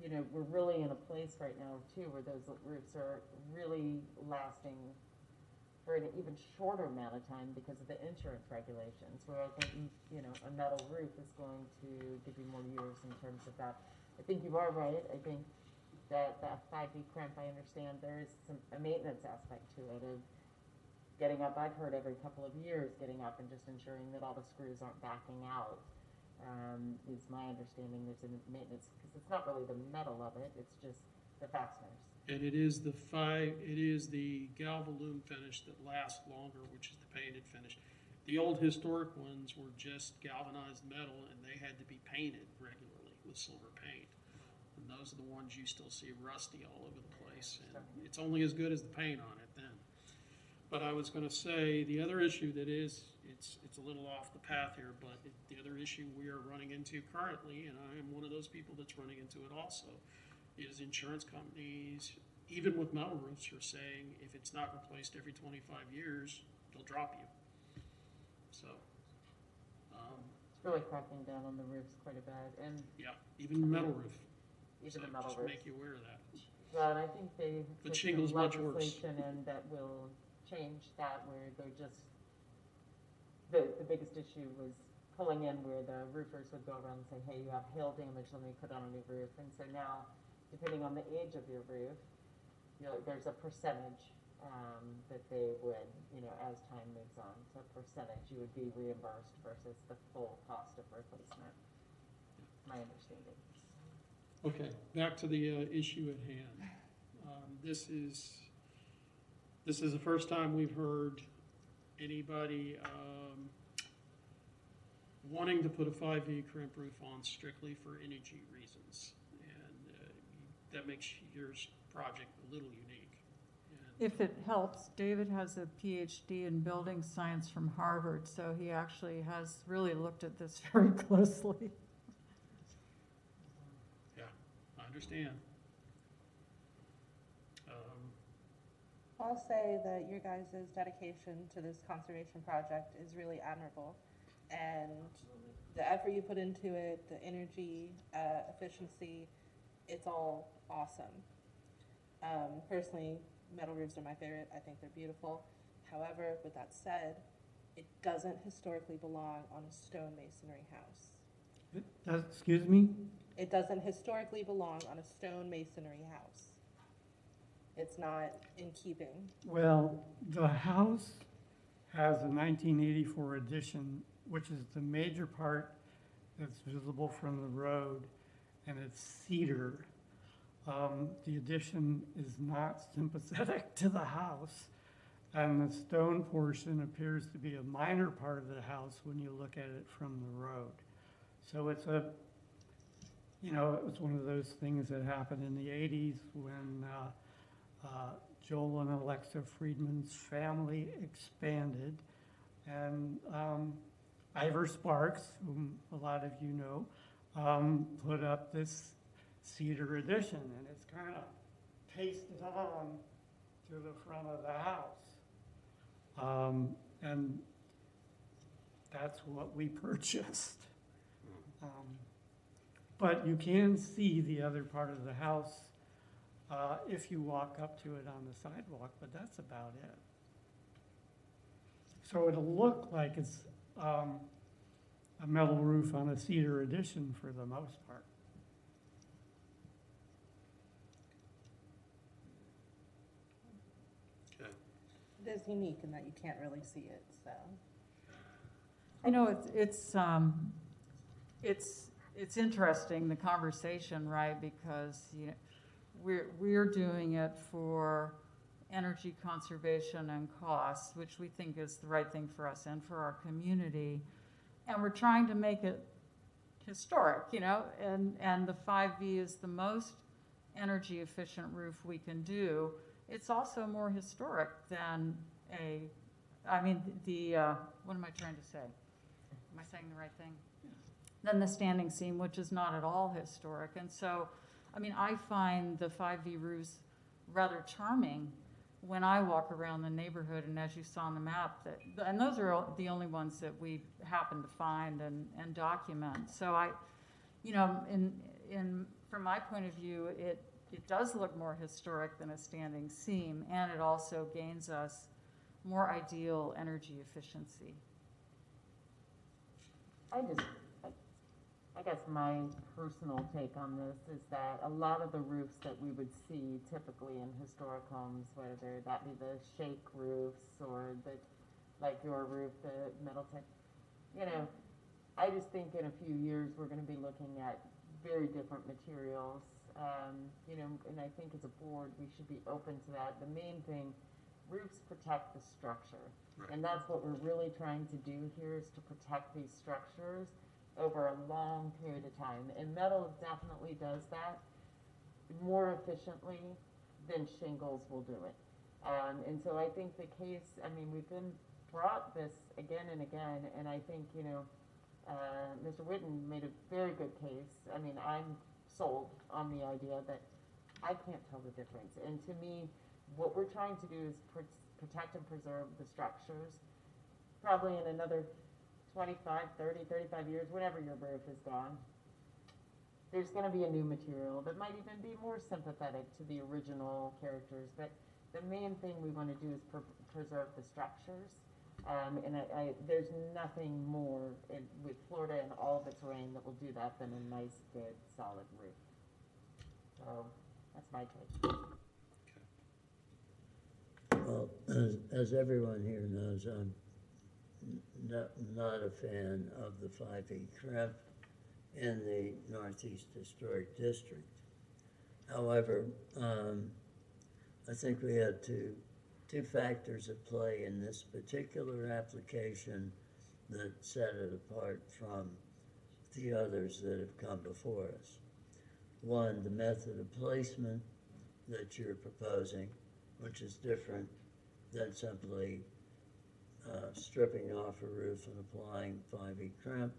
you know, we're really in a place right now too where those roofs are really lasting for an even shorter amount of time because of the insurance regulations, where I think, you know, a metal roof is going to give you more years in terms of that. I think you are right. I think that 5D crimp, I understand there is a maintenance aspect to it of getting up. I've heard every couple of years getting up and just ensuring that all the screws aren't backing out. Is my understanding. There's a maintenance, because it's not really the metal of it, it's just the fasteners. And it is the Galvalume finish that lasts longer, which is the painted finish. The old historic ones were just galvanized metal, and they had to be painted regularly with silver paint. And those are the ones you still see rusty all over the place. And it's only as good as the paint on it then. But I was going to say, the other issue that is, it's a little off the path here, but the other issue we are running into currently, and I am one of those people that's running into it also, is insurance companies, even with metal roofs, are saying if it's not replaced every 25 years, they'll drop you. So, It's really cracking down on the roofs quite a bit, and yeah, even the metal roof. even So the metal just roofs. make you aware of that. Well, and I think they But put shingle's some much worse. legislation in that will change that, where they're just, the biggest issue was pulling in where the roofers would go around and say, hey, you have hail damage, let me put on a new roof. And so now, depending on the age of your roof, you know, there's a percentage that they would, you know, as time moves on, so a percentage you would be reimbursed versus the full cost of replacement. My understanding. Okay, back to the issue at hand. This is the first time we've heard anybody wanting to put a 5V crimp roof on strictly for energy reasons. And that makes your project a little unique. And If it helps, David has a PhD in building science from Harvard, so he actually has really looked at this very closely. yeah, I understand. I'll say that your guys' dedication to this conservation project is really admirable. And the effort you put into it, the energy, efficiency, it's all awesome. Personally, metal roofs are my favorite. I think they're beautiful. However, with that said, it doesn't historically belong on a stone masonry house. Excuse me? It doesn't historically belong on a stone masonry house. It's not in keeping. Well, the house has a 1984 addition, which is the major part that's visible from the road, and it's cedar. The addition is not sympathetic to the house, and the stone portion appears to be a minor part of the house when you look at it from the road. So it's a, you know, it was one of those things that happened in the 80s when Joel and Alexa Friedman's family expanded, and Ivor Sparks, whom a lot of you know, put up this cedar addition, and it's kind of pasted on to the front of the house. And that's what we purchased. But you can see the other part of the house if you walk up to it on the sidewalk, but that's about it. So it'll look like it's a metal roof on a cedar addition for the most part. okay. It is unique in that you can't really see it, so. You know, it's interesting, the conversation, right? Because, you know, we're doing it for energy conservation and costs, which we think is the right thing for us and for our community. And we're trying to make it historic, you know, and the 5V is the most energy efficient roof we can do. It's also more historic than what am I trying to say? Am I saying the right thing? Than the standing seam, which is not at all historic. And so, I mean, I find the 5V roofs rather charming when I walk around the neighborhood, and as you saw on the map, and those are the only ones that we happen to find and document. So you know, in from my point of view, it does look more historic than a standing seam, and it also gains us more ideal energy efficiency. I guess my personal take on this is that a lot of the roofs that we would see typically in historic homes, whether that be the shake roofs or the, like your roof, the metal tech, you know, I just think in a few years we're going to be looking at very different materials, you know, and I think as a board we should be open to that. The main thing, roofs protect the structure, Right. and that's what we're really trying to do here, is to protect these structures over a long period of time. And metal definitely does that more efficiently than shingles will do it. And so I think the case, I mean, we've been brought this again and again, and I think, you know, Mr. Whitten made a very good case. I mean, I'm sold on the idea that I can't tell the difference. And to me, what we're trying to do is protect and preserve the structures. Probably in another 25, 30, 35 years, whenever your roof is gone, there's going to be a new material that might even be more sympathetic to the original characters. But the main thing we want to do is preserve the structures. And there's nothing more with Florida and all of its rain that will do that than a nice, good, solid roof. So that's my take. Well, as everyone here knows, I'm not a fan of the 5E crimp in the Northeast Historic District. However, I think we had two factors at play in this particular application that set it apart from the others that have come before us. One, the method of placement that you're proposing, which is different than simply stripping off a roof and applying 5E crimp,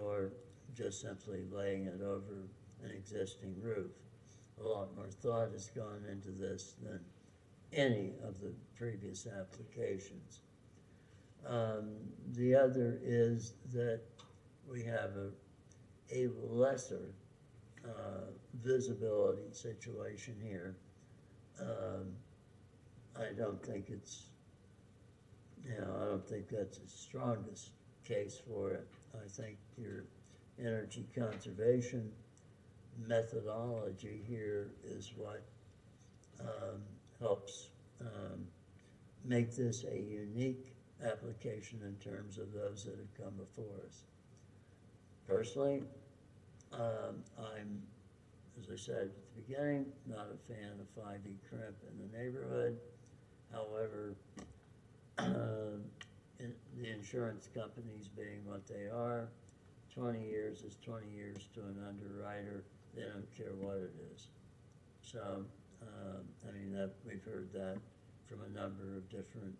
or just simply laying it over an existing roof. A lot more thought has gone into this than any of the previous applications. The other is that we have a lesser visibility situation here. I don't think it's, I don't think that's the strongest case for it. I think your energy conservation methodology here is what helps make this a unique application in terms of those that have come before us. Personally, I'm, as I said at the beginning, not a fan of 5E crimp in the neighborhood. However, the insurance companies being what they are, 20 years is 20 years to an underwriter. They don't care what it is. So, I mean, we've heard that from a number of different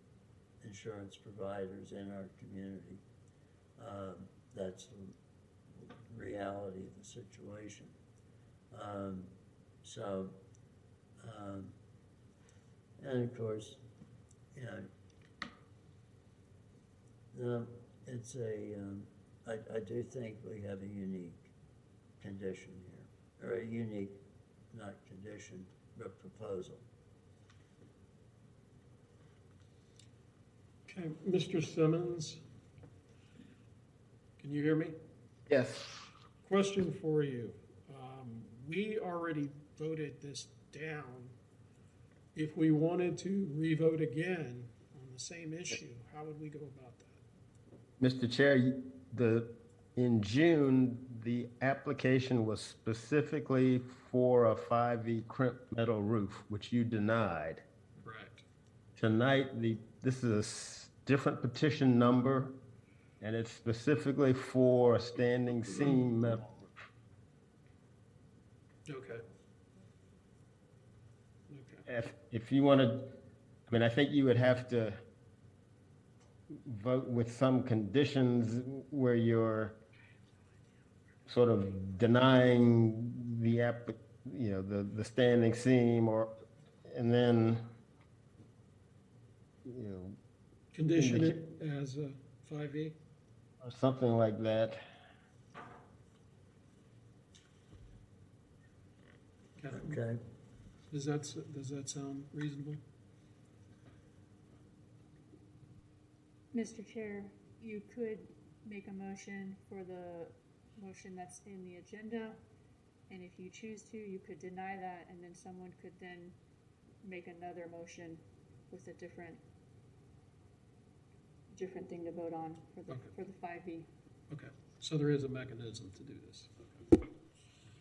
insurance providers in our community. That's the reality of the situation. And of course, it's I do think we have a unique condition here, or a unique, not condition, but proposal. Okay, Mr. Simmons, can you hear me? Yes. Question for you. We already voted this down. If we wanted to re-vote again on the same issue, how would we go about that? Mr. Chair, in June, the application was specifically for a 5E crimp metal roof, which you denied. Correct. Tonight, this is a different petition number, and it's specifically for a standing seam metal roof. Okay. If you want to, I mean, I think you would have to vote with some conditions where you're sort of denying the standing seam, and then, Condition it as a 5E? or something like that. Okay, Does that sound reasonable? Mr. Chair, you could make a motion for the motion that's in the agenda, and if you choose to, you could deny that, and then someone could then make another motion with a different thing to vote on for the, Okay. for the 5B. Okay, so there is a mechanism to do this.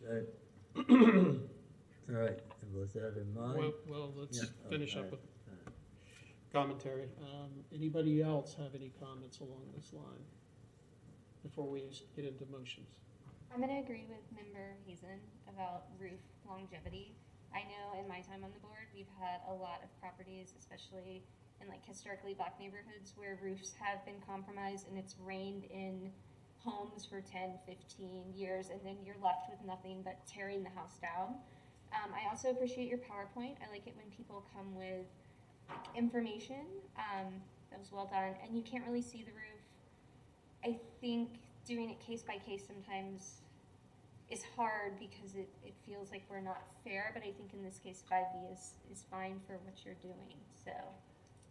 okay. All right, and with that in mind. Well, let's Yeah, finish up okay. with commentary. Anybody else have any comments along this line before we get into motions? I'm going to agree with Member Hazen about roof longevity. I know in my time on the board, we've had a lot of properties, especially in like historically black neighborhoods, where roofs have been compromised and it's rained in homes for 10, 15 years, and then you're left with nothing but tearing the house down. I also appreciate your PowerPoint. I like it when people come with information that was well done, and you can't really see the roof. I think doing it case by case sometimes is hard because it feels like we're not fair, but I think in this case 5B is fine for what you're doing. So,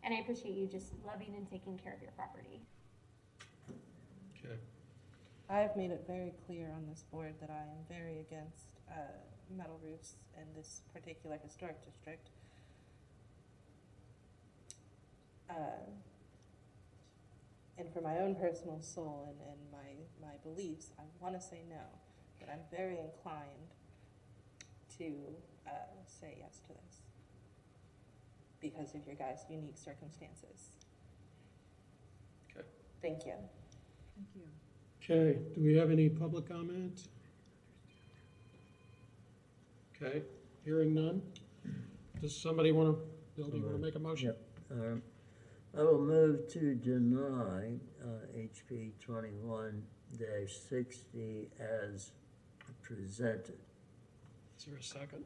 and I appreciate you just loving and taking care of your property. Okay. I have made it very clear on this board that I am very against metal roofs in this particular historic district. And for my own personal soul and my beliefs, I want to say no, but I'm very inclined to say yes to this because of your guys' unique circumstances. Okay. Thank you. Thank you. Okay, do we have any public comment? Okay, hearing none. Does somebody want to, Bill, do you want to make a motion? Yep. I will move to deny HP 21-60 as presented. Is there a second?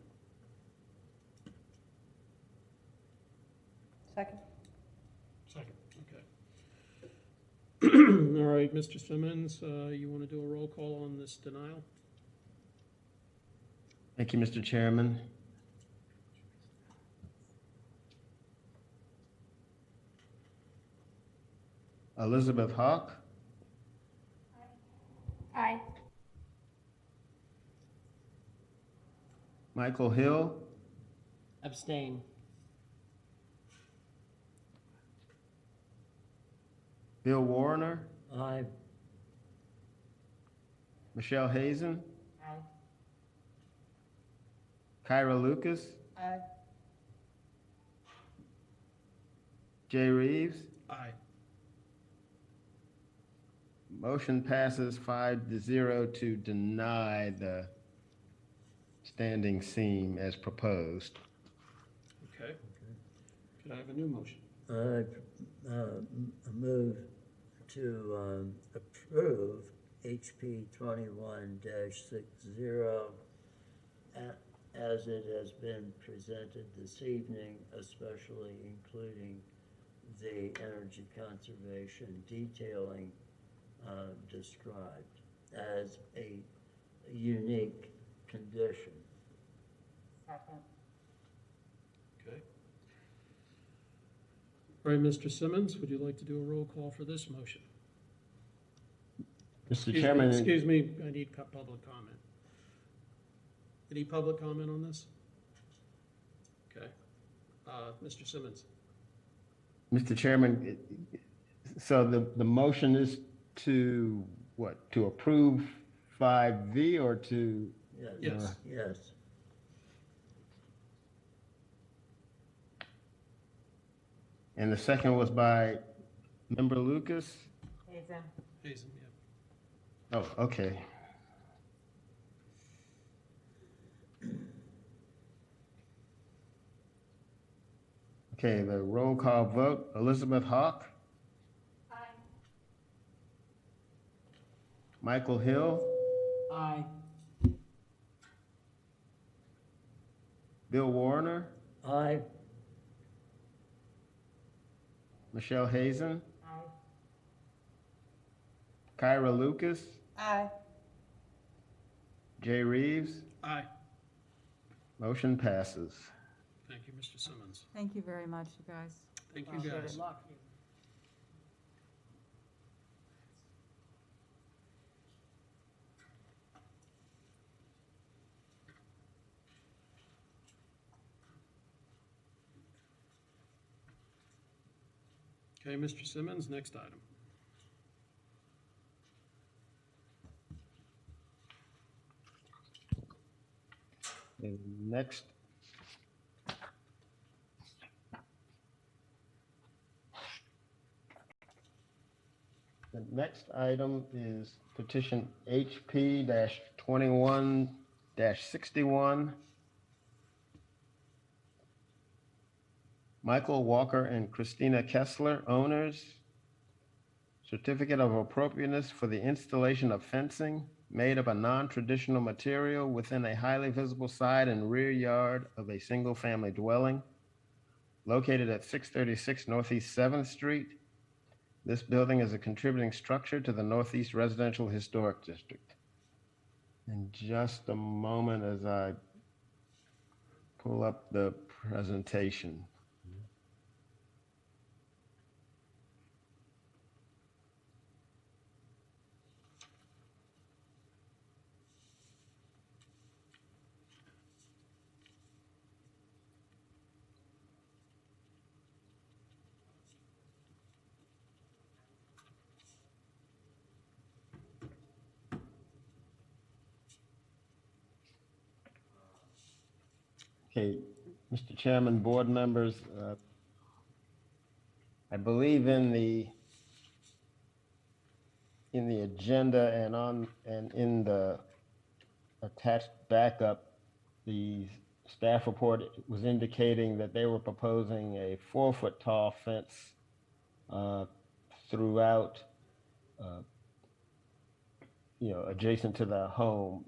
Second. Second, okay. All right, Mr. Simmons, you want to do a roll call on this denial? Thank you, Mr. Chairman. Elizabeth Hawk, Aye. Michael Hill, Abstain. Bill Warner, Aye. Michelle Hazen, Aye. Kyra Lucas, Aye. Jay Reeves. Aye. Motion passes 5-0 to deny the standing seam as proposed. Okay. Could I have a new motion? I move to approve HP 21-60 as it has been presented this evening, especially including the energy conservation detailing described as a unique condition. Second. Okay. All right, Mr. Simmons, would you like to do a roll call for this motion? Mr. Chairman. Excuse me, I need public comment. Any public comment on this? Okay. Mr. Simmons. Mr. Chairman, so the motion is to what? To approve 5V or to? Yes. Yes. And the second was by Member Lucas? Hazen. Hazen, yeah. Oh, okay. Okay, the roll call vote. Elizabeth Hawk, Aye. Michael Hill, Aye. Bill Warner, Aye. Michelle Hazen, Aye. Kyra Lucas, Aye. Jay Reeves, Aye. Motion passes. Thank you, Mr. Simmons. Thank you very much, you guys. Thank you, Appreciate it. guys. Good luck. Okay, Mr. Simmons, next item. And next, the next item is petition HP-21-61. Michael Walker and Christina Kessler, owners. Certificate of appropriateness for the installation of fencing made of a non-traditional material within a highly visible side and rear yard of a single-family dwelling located at 636 Northeast 7th Street. This building is a contributing structure to the Northeast Residential Historic District. In just a moment as I pull up the presentation. Okay, Mr. Chairman, board members, I believe in the agenda and in the attached backup, the staff report was indicating that they were proposing a 4-foot tall fence throughout, adjacent to the home.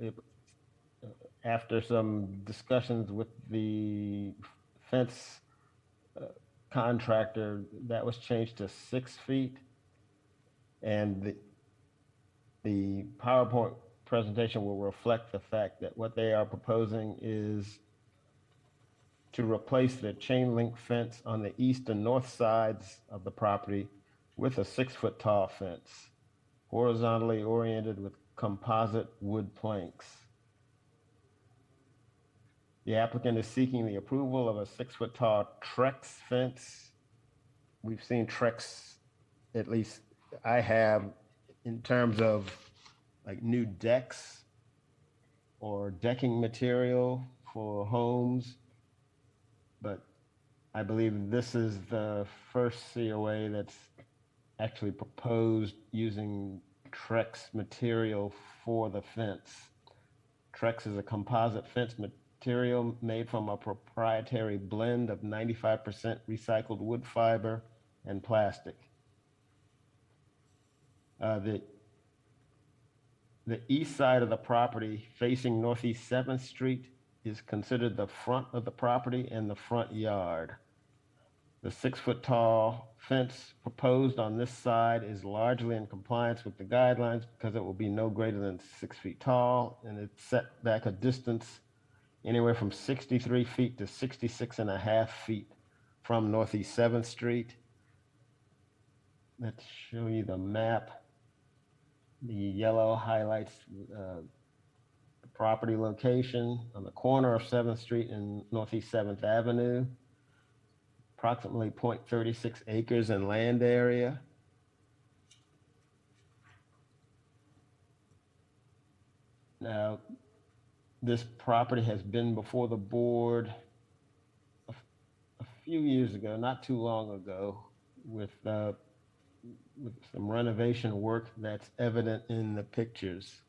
After some discussions with the fence contractor, that was changed to 6 feet. And the PowerPoint presentation will reflect the fact that what they are proposing is to replace the chain link fence on the east and north sides of the property with a 6-foot tall fence, horizontally oriented with composite wood planks. The applicant is seeking the approval of a 6-foot tall Trex fence. We've seen Trex, at least I have, in terms of like new decks or decking material for homes. But I believe this is the first COA that's actually proposed using Trex material for the fence. Trex is a composite fence material made from a proprietary blend of 95% recycled wood fiber and plastic. The east side of the property facing Northeast 7th Street is considered the front of the property and the front yard. The 6-foot tall fence proposed on this side is largely in compliance with the guidelines because it will be no greater than 6 feet tall, and it's set back a distance anywhere from 63 feet to 66.5 feet from Northeast 7th Street. Let's show you the map. The yellow highlights the property location on the corner of 7th Street and Northeast 7th Avenue. Approximately 0.36 acres in land area. Now, this property has been before the board a few years ago, not too long ago, with some renovation work that's evident in the pictures.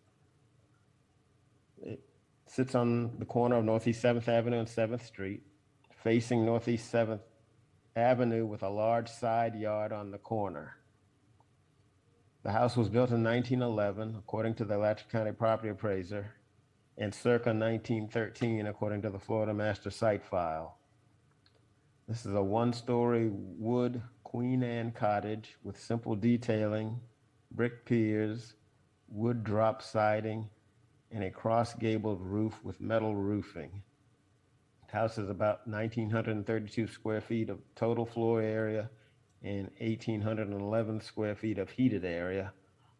It sits on the corner of Northeast 7th Avenue and 7th Street, facing Northeast 7th Avenue with a large side yard on the corner. The house was built in 1911, according to the Alachua County property appraiser, and circa 1913, according to the Florida Master Site File. This is a 1-story wood Queen Anne cottage with simple detailing, brick piers, wood drop siding, and a cross-gabled roof with metal roofing. House is about 1,932 square feet of total floor area and 1,811 square feet of heated area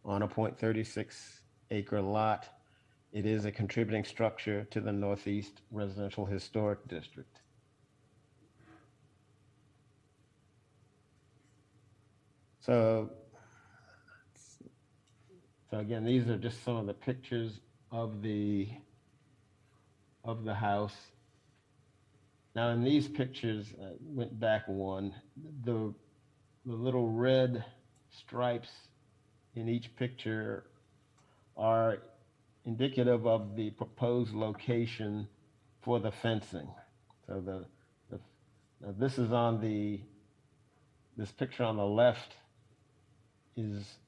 on a .36 acre lot. It is a contributing structure to the Northeast Residential Historic District. So again, these are just some of the pictures of the house. Now in these pictures, went back one, the little red stripes in each picture are indicative of the proposed location for the fencing. So now this is on this picture on the left is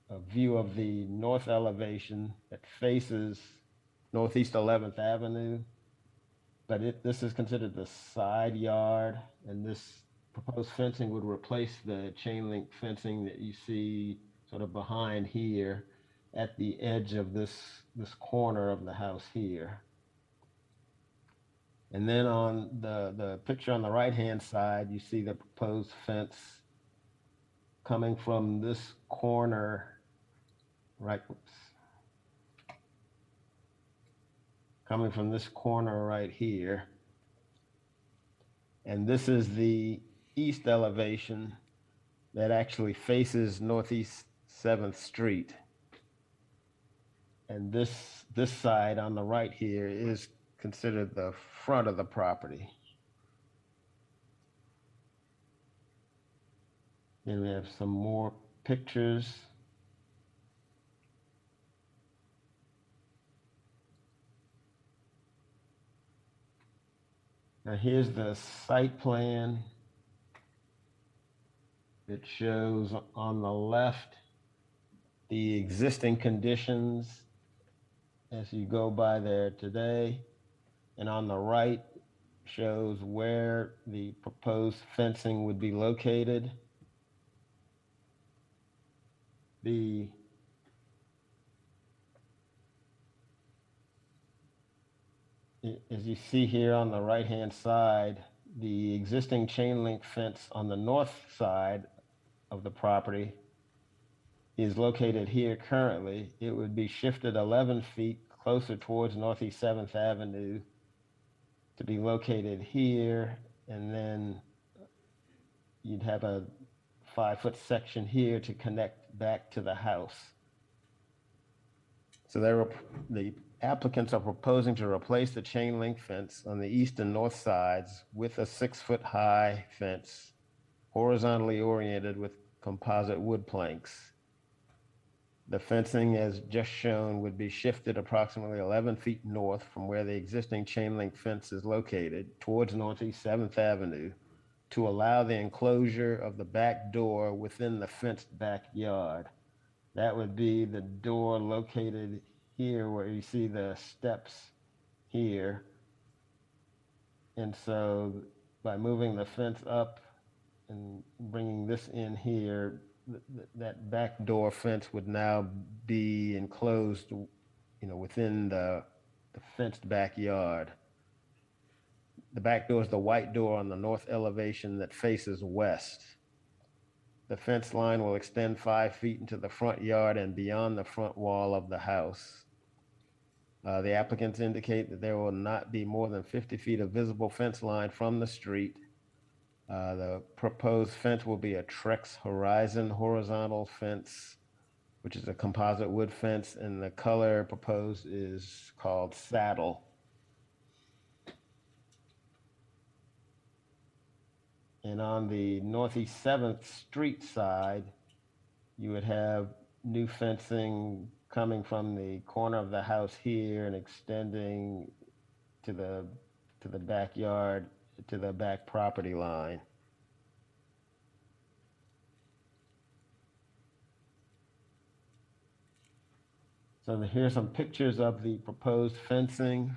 a view of the north elevation that faces Northeast 11th Avenue, but this is considered the side yard, and this proposed fencing would replace the chain link fencing that you see sort of behind here at the edge of this corner of the house here. And then on the picture on the right-hand side, you see the proposed fence coming from this corner, coming from this corner right here. And this is the east elevation that actually faces Northeast 7th Street. And this side on the right here is considered the front of the property. Then we have some more pictures. Now here's the site plan. It shows on the left the existing conditions as you go by there today, and on the right shows where the proposed fencing would be located. As you see here on the right-hand side, the existing chain link fence on the north side of the property is located here currently. It would be shifted 11 feet closer towards Northeast 7th Avenue to be located here, and then you'd have a 5-foot section here to connect back to the house. So the applicants are proposing to replace the chain link fence on the east and north sides with a 6-foot high fence, horizontally oriented with composite wood planks. The fencing, as just shown, would be shifted approximately 11 feet north from where the existing chain link fence is located towards Northeast 7th Avenue to allow the enclosure of the back door within the fenced backyard. That would be the door located here where you see the steps here. And so by moving the fence up and bringing this in here, that back door fence would now be enclosed, within the fenced backyard. The back door is the white door on the north elevation that faces west. The fence line will extend 5 feet into the front yard and beyond the front wall of the house. The applicants indicate that there will not be more than 50 feet of visible fence line from the street. The proposed fence will be a Trex Horizon horizontal fence, which is a composite wood fence, and the color proposed is called Saddle. And on the Northeast 7th Street side, you would have new fencing coming from the corner of the house here and extending to the backyard, to the back property line. So here's some pictures of the proposed fencing.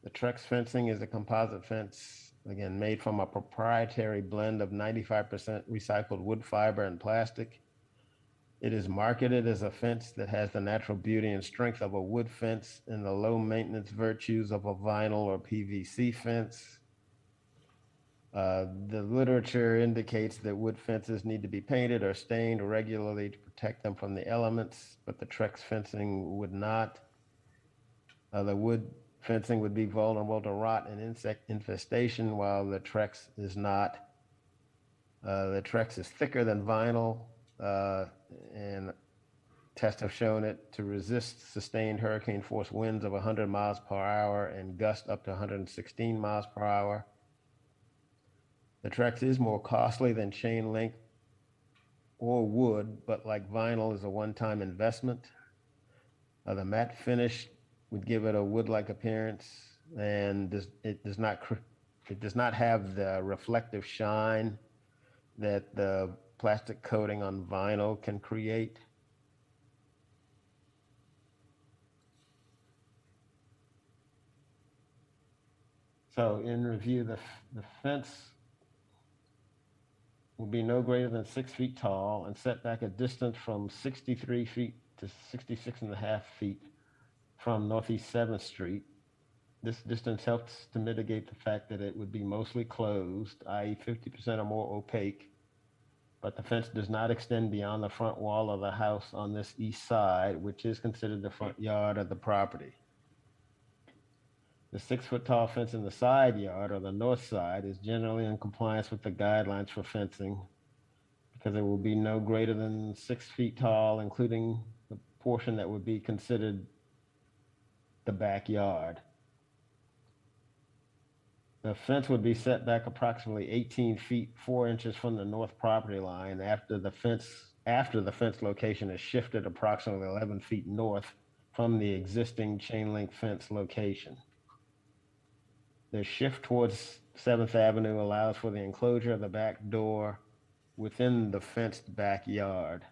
The Trex fencing is a composite fence, again, made from a proprietary blend of 95% recycled wood fiber and plastic. It is marketed as a fence that has the natural beauty and strength of a wood fence and the low maintenance virtues of a vinyl or PVC fence. The literature indicates that wood fences need to be painted or stained regularly to protect them from the elements, but the Trex fencing would not. The wood fencing would be vulnerable to rot and insect infestation, while the Trex is not. The Trex is thicker than vinyl, and tests have shown it to resist sustained hurricane force winds of 100 miles per hour and gusts up to 116 miles per hour. The Trex is more costly than chain link or wood, but like vinyl is a one-time investment. The matte finish would give it a wood-like appearance, and it does not have the reflective shine that the plastic coating on vinyl can create. So in review, the fence will be no greater than 6 feet tall and set back a distance from 63 feet to 66.5 feet from Northeast 7th Street. This distance helps to mitigate the fact that it would be mostly closed, i.e. 50% or more opaque, but the fence does not extend beyond the front wall of the house on this east side, which is considered the front yard of the property. The 6-foot tall fence in the side yard, or the north side, is generally in compliance with the guidelines for fencing because it will be no greater than 6 feet tall, including the portion that would be considered the backyard. The fence would be set back approximately 18 feet, 4 inches from the north property line after the fence location is shifted approximately 11 feet north from the existing chain link fence location. The shift towards 7th Avenue allows for the enclosure of the back door within the fenced backyard.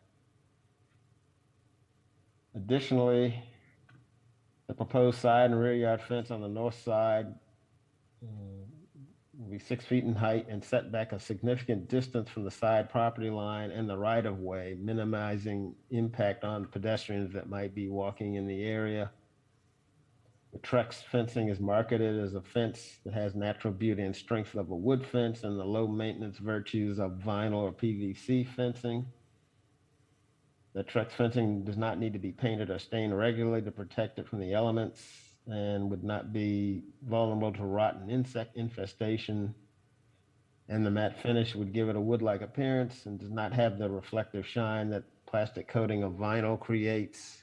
Additionally, the proposed side and rear yard fence on the north side will be 6 feet in height and set back a significant distance from the side property line and the right-of-way, minimizing impact on pedestrians that might be walking in the area. The Trex fencing is marketed as a fence that has natural beauty and strength of a wood fence and the low maintenance virtues of vinyl or PVC fencing. The Trex fencing does not need to be painted or stained regularly to protect it from the elements and would not be vulnerable to rot and insect infestation. And the matte finish would give it a wood-like appearance and does not have the reflective shine that plastic coating of vinyl creates.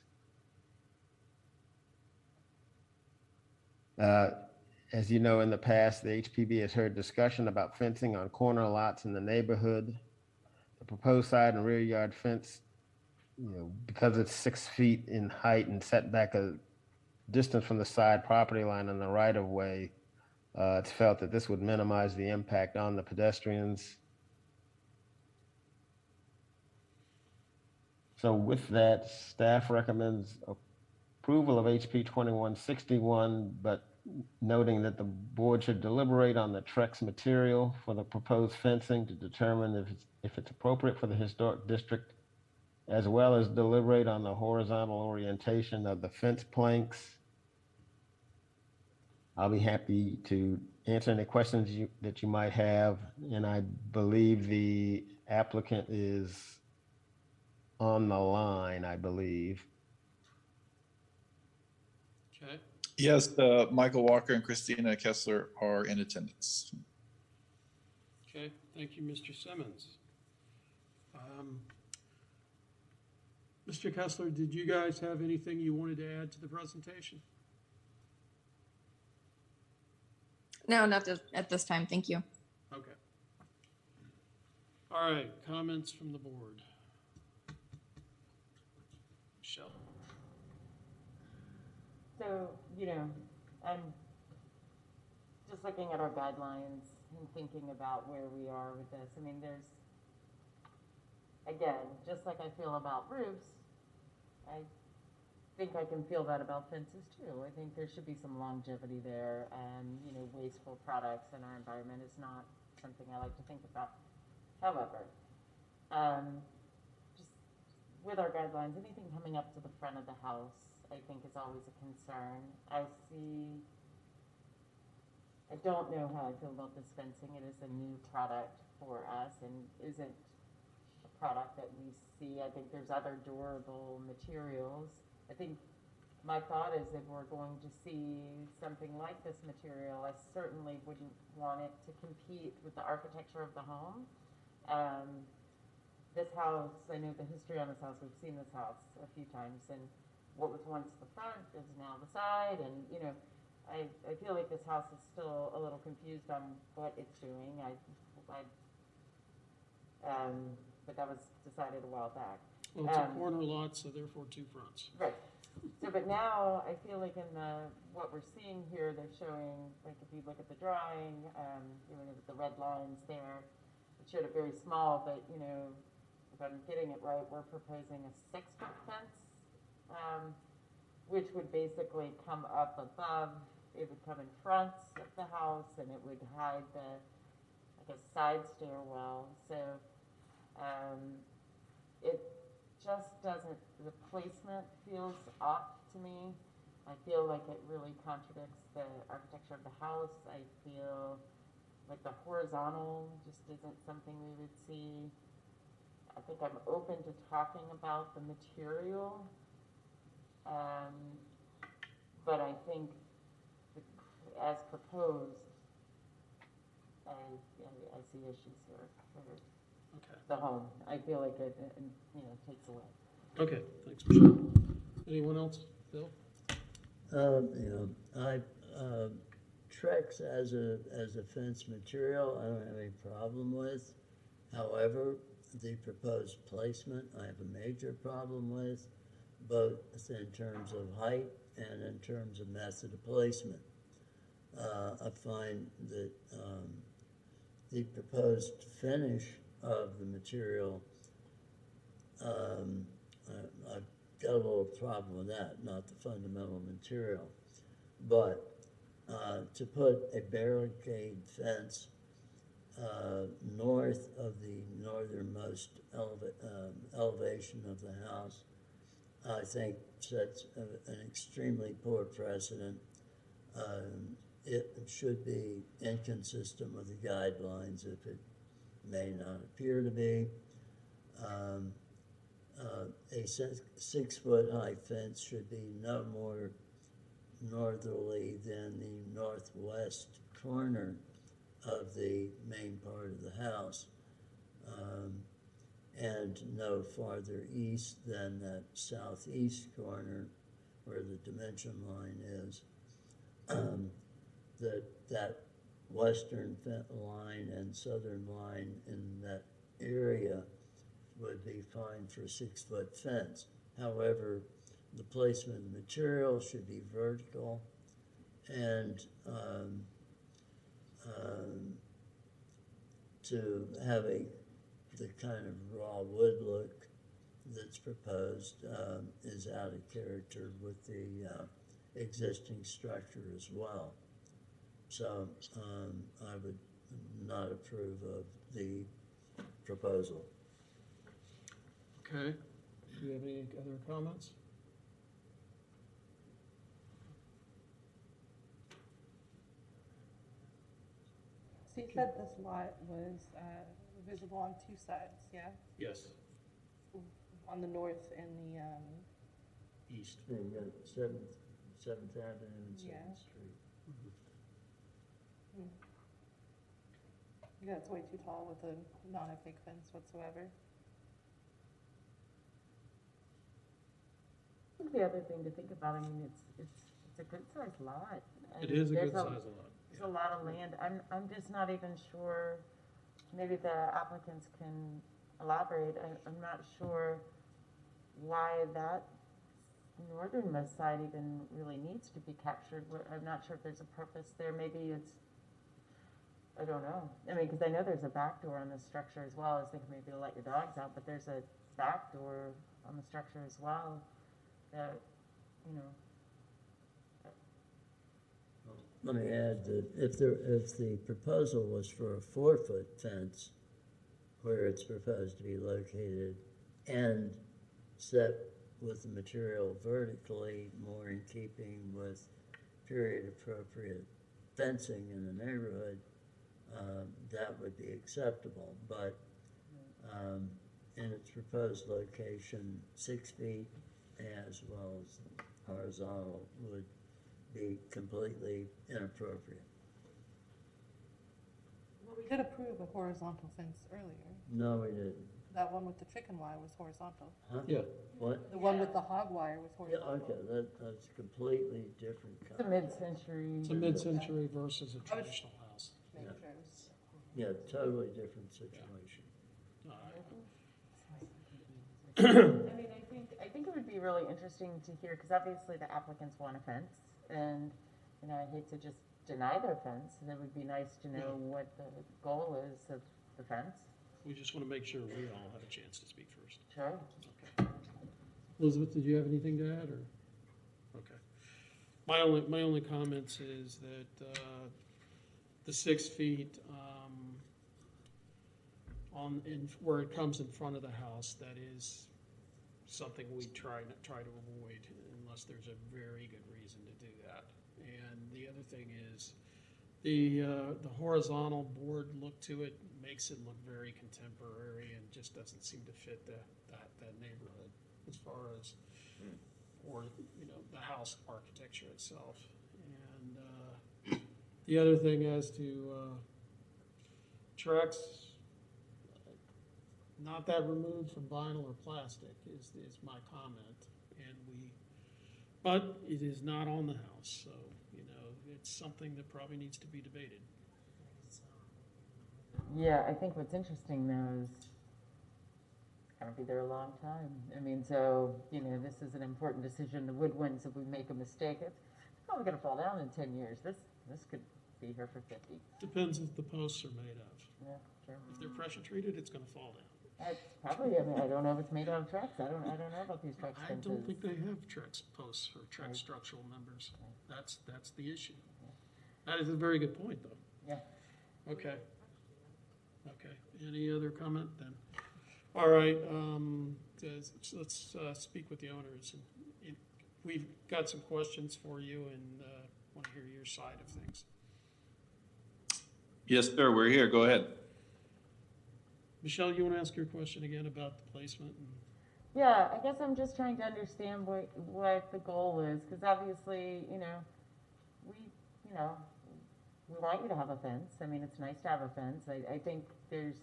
As you know, in the past, the HPB has heard discussion about fencing on corner lots in the neighborhood. The proposed side and rear yard fence, because it's 6 feet in height and set back a distance from the side property line and the right-of-way, it's felt that this would minimize the impact on the pedestrians. So with that, staff recommends approval of HP 2161, but noting that the board should deliberate on the Trex material for the proposed fencing to determine if it's appropriate for the historic district, as well as deliberate on the horizontal orientation of the fence planks. I'll be happy to answer any questions that you might have, and I believe the applicant is on the line, I believe. Okay. Yes, Michael Walker and Christina Kessler are in attendance. Okay, thank you, Mr. Simmons. Mr. Kessler, did you guys have anything you wanted to add to the presentation? No, not at this time. Thank you. Okay. All right, comments from the board. Michelle. So, I'm just looking at our guidelines and thinking about where we are with this. I mean, there's, again, just like I feel about roofs, I think I can feel that about fences too. I think there should be some longevity there, and, wasteful products in our environment is not something I like to think about. However, just with our guidelines, anything coming up to the front of the house, I think is always a concern. I don't know how I feel about this fencing. It is a new product for us and isn't a product that we see. I think there's other durable materials. I think my thought is if we're going to see something like this material, I certainly wouldn't want it to compete with the architecture of the home. This house, I know the history on this house, we've seen this house a few times, and what was once the front is now the side, and, you know, I feel like this house is still a little confused on what it's doing. But that was decided a while back. Well, it's a corner lot, so therefore two fronts. Right. So, but now I feel like in what we're seeing here, they're showing, like if you look at the drawing, you know, with the red lines there, it showed it very small, but, you know, if I'm getting it right, we're proposing a 6-foot fence, which would basically come up above. It would come in front of the house, and it would hide the, like a side stairwell. So it just doesn't, the placement feels off to me. I feel like it really contradicts the architecture of the house. I feel like the horizontal just isn't something we would see. I think I'm open to talking about the material, but I think as proposed, I see issues here for the home. I feel like it, you know, takes away. Okay, thanks, Michelle. Anyone else? Bill? Trex as a fence material, I don't have any problem with. However, the proposed placement, I have a major problem with, both in terms of height and in terms of method of placement. I find that the proposed finish of the material, I've got a little problem with that, not the fundamental material. But to put a barricade fence north of the northernmost elevation of the house, I think sets an extremely poor precedent. It should be inconsistent with the guidelines if it may not appear to be. A 6-foot high fence should be no more northerly than the northwest corner of the main part of the house, and no farther east than that southeast corner where the dimension line is. That western line and southern line in that area would be fine for a 6-foot fence. However, the placement of the material should be vertical, and to have the kind of raw wood look that's proposed is out of character with the existing structure as well. So I would not approve of the proposal. Okay. Do you have any other comments? So you said this lot was visible on two sides, yeah? Yes. On the north and the East. Yeah, you got 7th Avenue and 7th Yeah. Street. Yeah, it's way too tall with a non-opaque fence whatsoever. I think the other thing to think about, I mean, it's a good sized lot. It is a good size lot. There's a lot of land. I'm just not even sure, maybe the applicants can elaborate. I'm not sure why that northernmost side even really needs to be captured. I'm not sure if there's a purpose there. Maybe it's, I don't know. I mean, because I know there's a back door on this structure as well. I was thinking maybe to let your dogs out, but there's a back door on the structure as well that, you know. Let me add that if the proposal was for a 4-foot fence where it's proposed to be located and set with the material vertically, more in keeping with period appropriate fencing in the neighborhood, that would be acceptable. But in its proposed location, 6 feet as well as horizontal would be completely inappropriate. Well, we did approve a horizontal fence earlier. No, we didn't. That one with the chicken wire was horizontal. Huh? Yeah. What? The one with the hog wire was Yeah, horizontal. okay, that's completely different. It's a mid-century. It's a mid-century versus a traditional house. Make Yeah. sure. Yeah, totally different situation. All right. I mean, I think it would be really interesting to hear, because obviously the applicants want a fence, and, you know, I hate to just deny their fence, and it would be nice to know what the goal is of the fence. We just want to make sure we all have a chance to speak first. Sure. Okay. Elizabeth, did you have anything to add, or? Okay. My only comments is that the 6 feet where it comes in front of the house, that is something we try to avoid unless there's a very good reason to do that. And the other thing is the horizontal board look to it makes it look very contemporary and just doesn't seem to fit that neighborhood as far as or the house architecture itself. And the other thing as to Trex, not that removed from vinyl or plastic is my comment, but it is not on the house, so it's something that probably needs to be debated. Yeah, I think what's interesting though is it's gonna be there a long time. I mean, so, this is an important decision. The woodwinds, if we make a mistake, it's probably gonna fall down in 10 years. This could be here for 50. Depends if the posts are made of. Yeah, sure. If they're pressure treated, it's gonna fall down. It's probably, I don't know if it's made out of Trex. I don't know about these Trex I fences. don't think they have Trex posts or Trex structural members. That's the issue. That is a very good point, though. Yeah. Okay. Any other comment then? All right, let's speak with the owners. We've got some questions for you and want to hear your side of things. Yes, sir, we're here. Go ahead. Michelle, you want to ask your question again about the placement? Yeah, I guess I'm just trying to understand what the goal is, because obviously, we want you to have a fence. I mean, it's nice to have a fence. I think there's,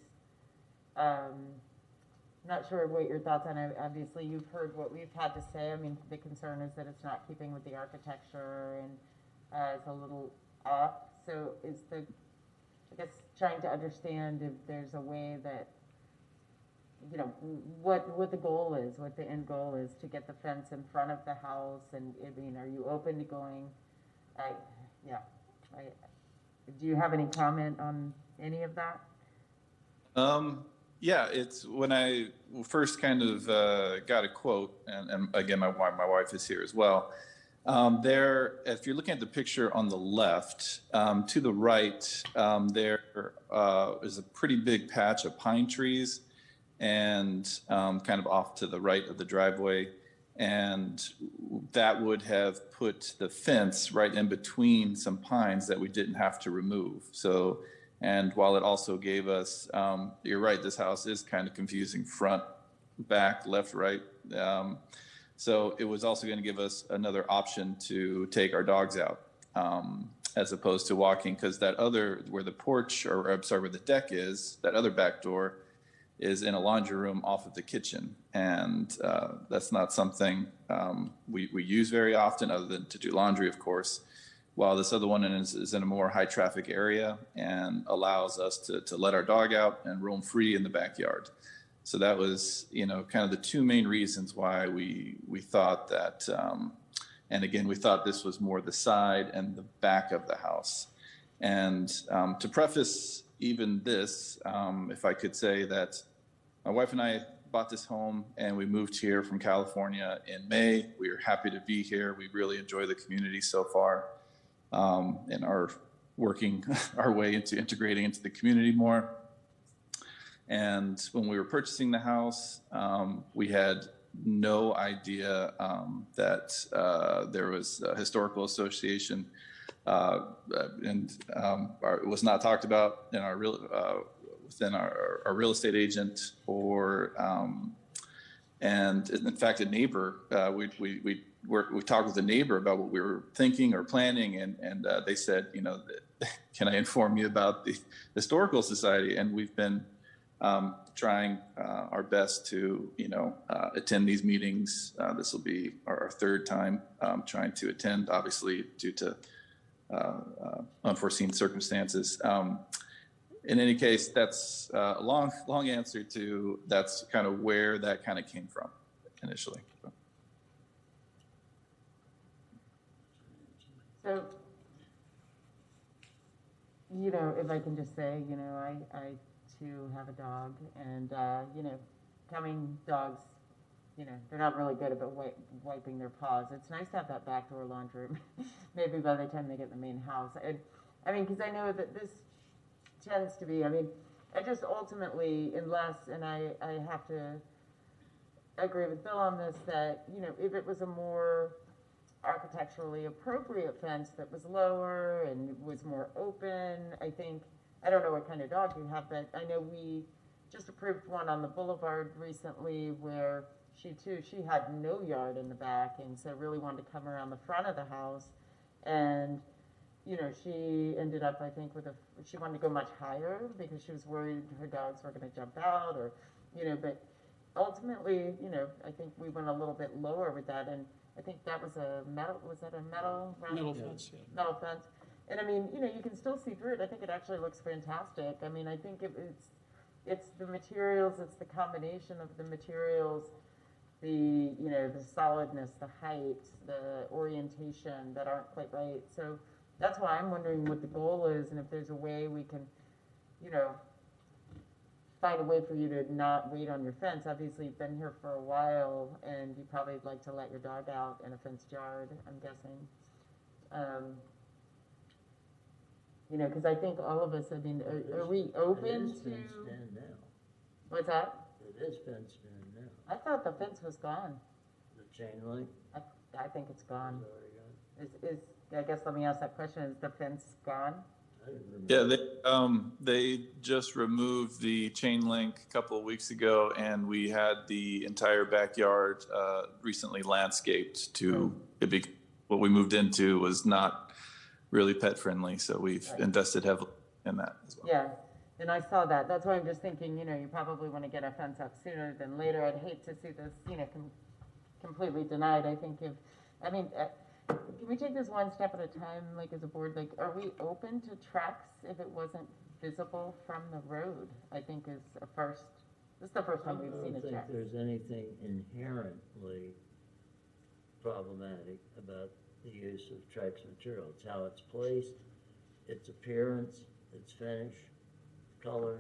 not sure what your thoughts on it. Obviously, you've heard what we've had to say. I mean, the concern is that it's not keeping with the architecture and it's a little off. So I guess trying to understand if there's a way that, what the goal is, what the end goal is to get the fence in front of the house. And I mean, are you open to going, do you have any comment on any of that? Yeah, it's when I first kind of got a quote, and again, my wife is here as well. There, if you're looking at the picture on the left, to the right, there is a pretty big patch of pine trees, and kind of off to the right of the driveway, and that would have put the fence right in between some pines that we didn't have to remove. So, and while it also gave us, you're right, this house is kind of confusing, front, back, left, right. So it was also going to give us another option to take our dogs out, as opposed to walking, because that other, where the porch, or I'm sorry, where the deck is, that other back door is in a laundry room off of the kitchen. And that's not something we use very often, other than to do laundry, of course, while this other one is in a more high traffic area and allows us to let our dog out and roam free in the backyard. So that was, kind of the two main reasons why we thought that, and again, we thought this was more the side and the back of the house. And to preface even this, if I could say that my wife and I bought this home and we moved here from California in May. We are happy to be here. We really enjoy the community so far, and are working our way into integrating into the community more. And when we were purchasing the house, we had no idea that there was a historical association, and it was not talked about in our within our real estate agent, or and in fact, a neighbor. We talked with a neighbor about what we were thinking or planning, and they said, can I inform you about the historical society? And we've been trying our best to, attend these meetings. This will be our third time trying to attend, obviously due to unforeseen circumstances. In any case, that's a long answer to that's kind of where that kind of came from initially. So, if I can just say, I too have a dog, and, coming dogs, they're not really good about wiping their paws. It's nice to have that backdoor laundry room, maybe by the time they get in the main house. Because I know that this tends to be, I just ultimately, unless, and I have to agree with Bill on this, that, if it was a more architecturally appropriate fence that was lower and was more open, I don't know what kind of dog you have, but I know we just approved one on the boulevard recently where she had no yard in the back, and so really wanted to come around the front of the house, and she ended up, I think, she wanted to go much higher because she was worried her dogs were going to jump out, or, but ultimately, I think we went a little bit lower with that, and I think that was was that a metal? Metal fence, yeah. Metal fence. And you can still see through it. I think it actually looks fantastic. I think it's the materials, it's the combination of the materials, the solidness, the height, the orientation that aren't quite right. So that's why I'm wondering what the goal is, and if there's a way we can, find a way for you to not wait on your fence. Obviously, you've been here for a while, and you probably like to let your dog out in a fenced yard, I'm guessing. Because I think all of us, are we open It is to? fenced in now. What's that? It is fenced in now. I thought the fence was gone. The chain link I think it's gone. is already gone. I guess let me ask that question, is the fence gone? I didn't remember. Yeah, they just removed the chain link a couple of weeks ago, and we had the entire backyard recently landscaped to what we moved into was not really pet friendly, so we've invested heavily in that as well. Yeah, and I saw that. That's why I'm just thinking, you probably want to get a fence up sooner than later. I'd hate to see this, completely denied. I think can we take this one step at a time, as a board? Are we open to trucks if it wasn't visible from the road? I think is a first. This is the first time we've seen a truck. I don't think there's anything inherently problematic about the use of Trex material. It's how it's placed, its appearance, its finish, color.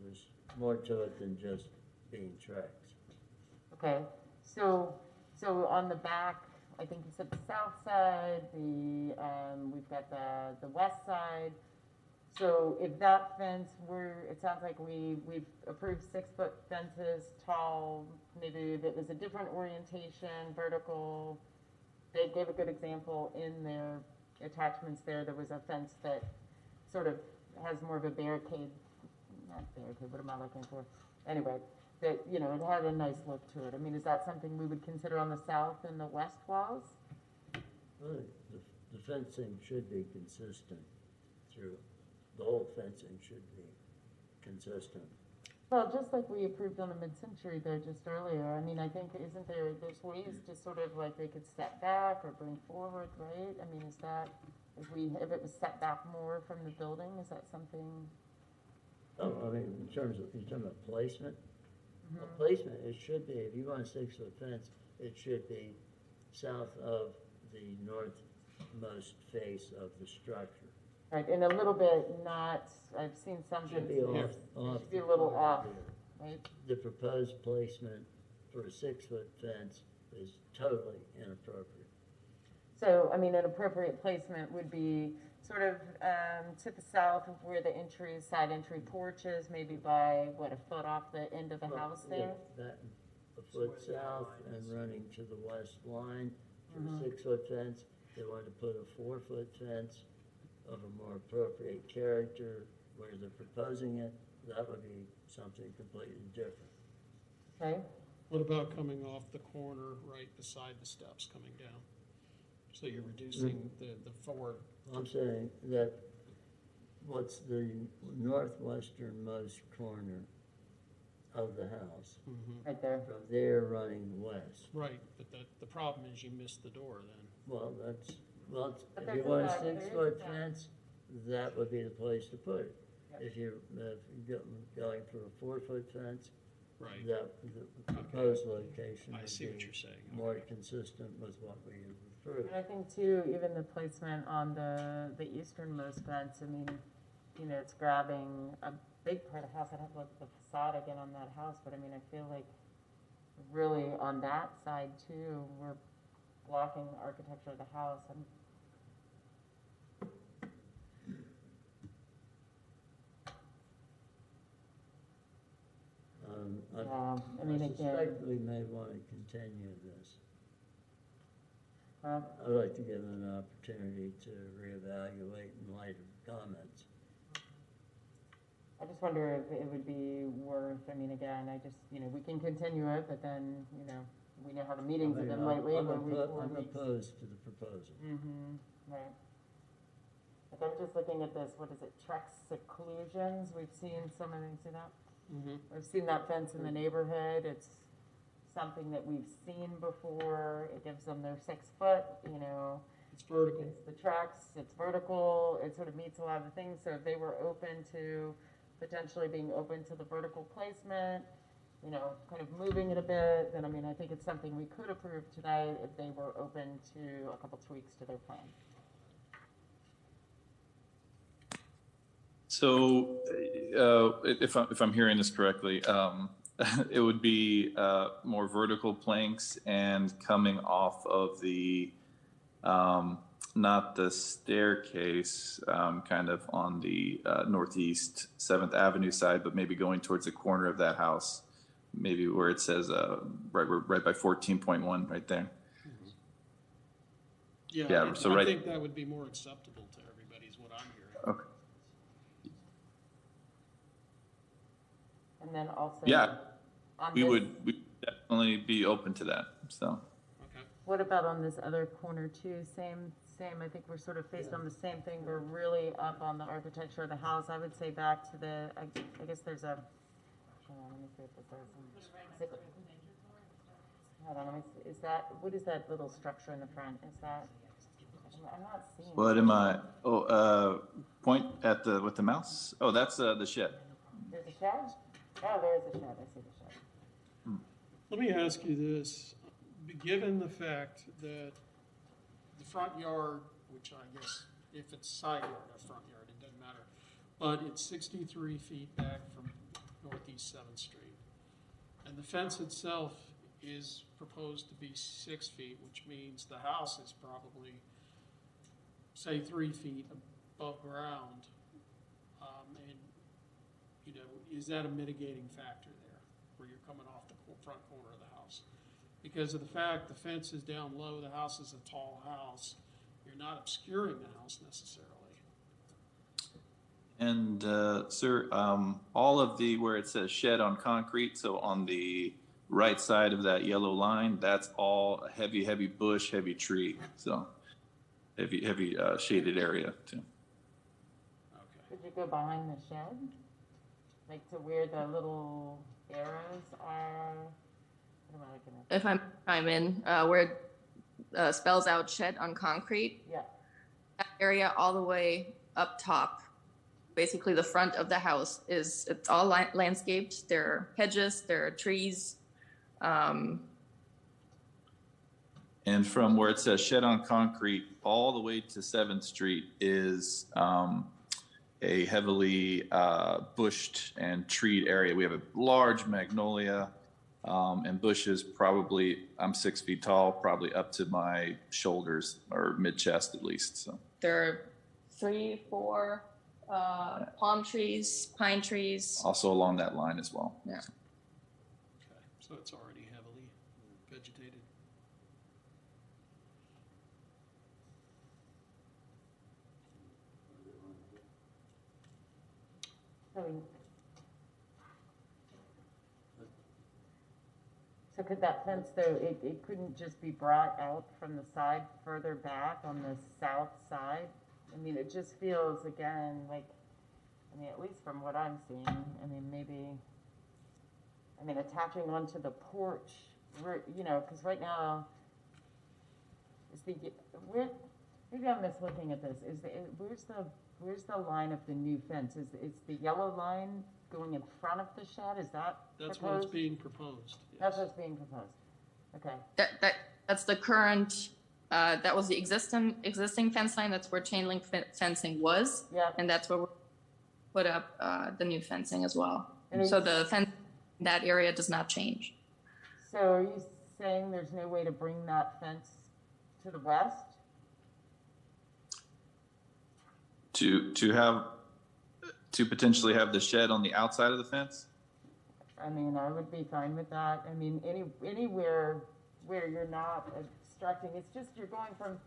There's more to it than just being Trex. Okay, so on the back, I think you said the south side, we've got the west side. So if that fence it sounds like we've approved 6-foot fences, tall, maybe if it was a different orientation, vertical. They gave a good example in their attachments there. There was a fence that sort of has more of a barricade, not barricade, what am I looking for? Anyway, that, it had a nice look to it. Is that something we would consider on the south and the west walls? Well, the fencing should be consistent through, the whole fencing should be consistent. Well, just like we approved on the mid-century there just earlier, I think, there's ways to sort of they could step back or bring forward, right? Is that, if it was set back more from the building, is that something? Oh, in terms of, you're talking about placement? Well, placement, it should be, if you want a 6-foot fence, it should be south of the northmost face of the structure. Right, and a little bit I've seen some Should fences, be it off. should be a little off, right? The proposed placement for a 6-foot fence is totally inappropriate. So, an appropriate placement would be sort of to the south of where the side entry porch is, maybe by, a foot off the end of the house there? Yeah, a foot south and running to the west line for a Mhm. 6-foot fence. They wanted to put a 4-foot fence of a more appropriate character where they're proposing it. That would be something completely different. Okay, What about coming off the corner right beside the steps coming down? So you're reducing the forward. I'm saying that what's the northwesternmost corner of the house, right there. from there running west. Right, but the problem is you missed the door then. Well, it's- But if there's you a want a back- there is a 6-foot back. fence, that would be the place to put it. If you're going for a 4-foot fence, Right. the proposed location I would see what be you're saying. more consistent with what we have approved. And I think too, even the placement on the easternmost fence, I mean, you know, it's grabbing a big part of the house. I'd have to look at the facade again on that house, but I mean, I feel like really on that side too, we're blocking the architecture of the house. I mean, again. suspect we may want to continue this. Huh? I'd like to give them an opportunity to reevaluate in light of comments. I just wonder if it would be worth, I mean, again, I just, you know, we can continue it, but then, you know, we know how the meetings have been lately. I'm where we 4 weeks. opposed to the proposal. Right. Like I'm just looking at this, what is it, Trex seclusions? We've seen some of them, see that? We've seen that fence in the neighborhood. It's something that we've seen before. It gives them their 6 foot, you know. It's vertical. It's the Trex, it's vertical, it sort of meets a lot of the things. So if they were open to potentially being open to the vertical placement, you know, kind of moving it a bit, then I mean, I think it's something we could approve tonight if they were open to a couple tweaks to their plan. So, if I'm hearing this correctly, it would be more vertical planks and coming off of the, not the staircase, kind of on the northeast 7th Avenue side, but maybe going towards the corner of that house, maybe where it says right by 14.1 right there. Yeah, so I right. think that would be more acceptable to everybody is what I'm hearing. Okay. And then also. Yeah, on we this- would definitely be open to that. So. What about on this other corner too? Same, I think we're sort of faced on the same thing. We're really up on the architecture of the house. I would say back to the, I guess there's a, hold on, let me see if this is. Hold on, let me see, is that, what is that little structure in the front? Is that, I'm not seeing. What am I? Oh, point at with the mouse. Oh, that's the shed. There's a shed? Oh, there's a shed. I see the shed. Let me ask you this, given the fact that the front yard, which I guess if it's side yard or front yard, it doesn't matter, but it's 63 feet back from Northeast 7th Street. And the fence itself is proposed to be 6 feet, which means the house is probably, say, 3 feet above ground. And, you know, is that a mitigating factor there, where you're coming off the front corner of the house? Because of the fact the fence is down low, the house is a tall house, you're not obscuring the house necessarily. And sir, all of the where it says shed on concrete, so on the right side of that yellow line, that's all a heavy bush, heavy tree. So heavy shaded area too. Could you go behind the shed? Like to where the little arrows are? What am I looking at? If I'm in, where it spells out shed on concrete. Yeah. That area all the way up top, basically the front of the house it's all landscaped. There are hedges, there are trees. And from where it says shed on concrete all the way to 7th Street is a heavily bushed and treed area. We have a large magnolia and bushes. Probably, I'm 6 feet tall, probably up to my shoulders or mid chest at least. So There are 3, 4 palm trees, pine trees. also along that line as well. Yeah. So So it's already heavily vegetated. So could that fence, though, it couldn't just be brought out from the side further back on the south side? I mean, it just feels, again, like, I mean, at least from what I'm seeing, I mean, maybe, I mean, attaching onto the porch, you know, because right now, is the, maybe I'm mislooking at this, where's the line of the new fence? Is the yellow line going in front of the shed? Is that That's proposed? what's being proposed. That's what's being proposed. Okay. That's the current, that was the existing fence line. That's where chain link fencing was. Yeah. And that's where we put up the new fencing as well. And So the fence in that area does not change. So are you saying there's no way to bring that fence to the west? To potentially have the shed on the outside of the fence? I mean, I would be fine with that. I mean, anywhere where you're not obstructing, it's just you're going from,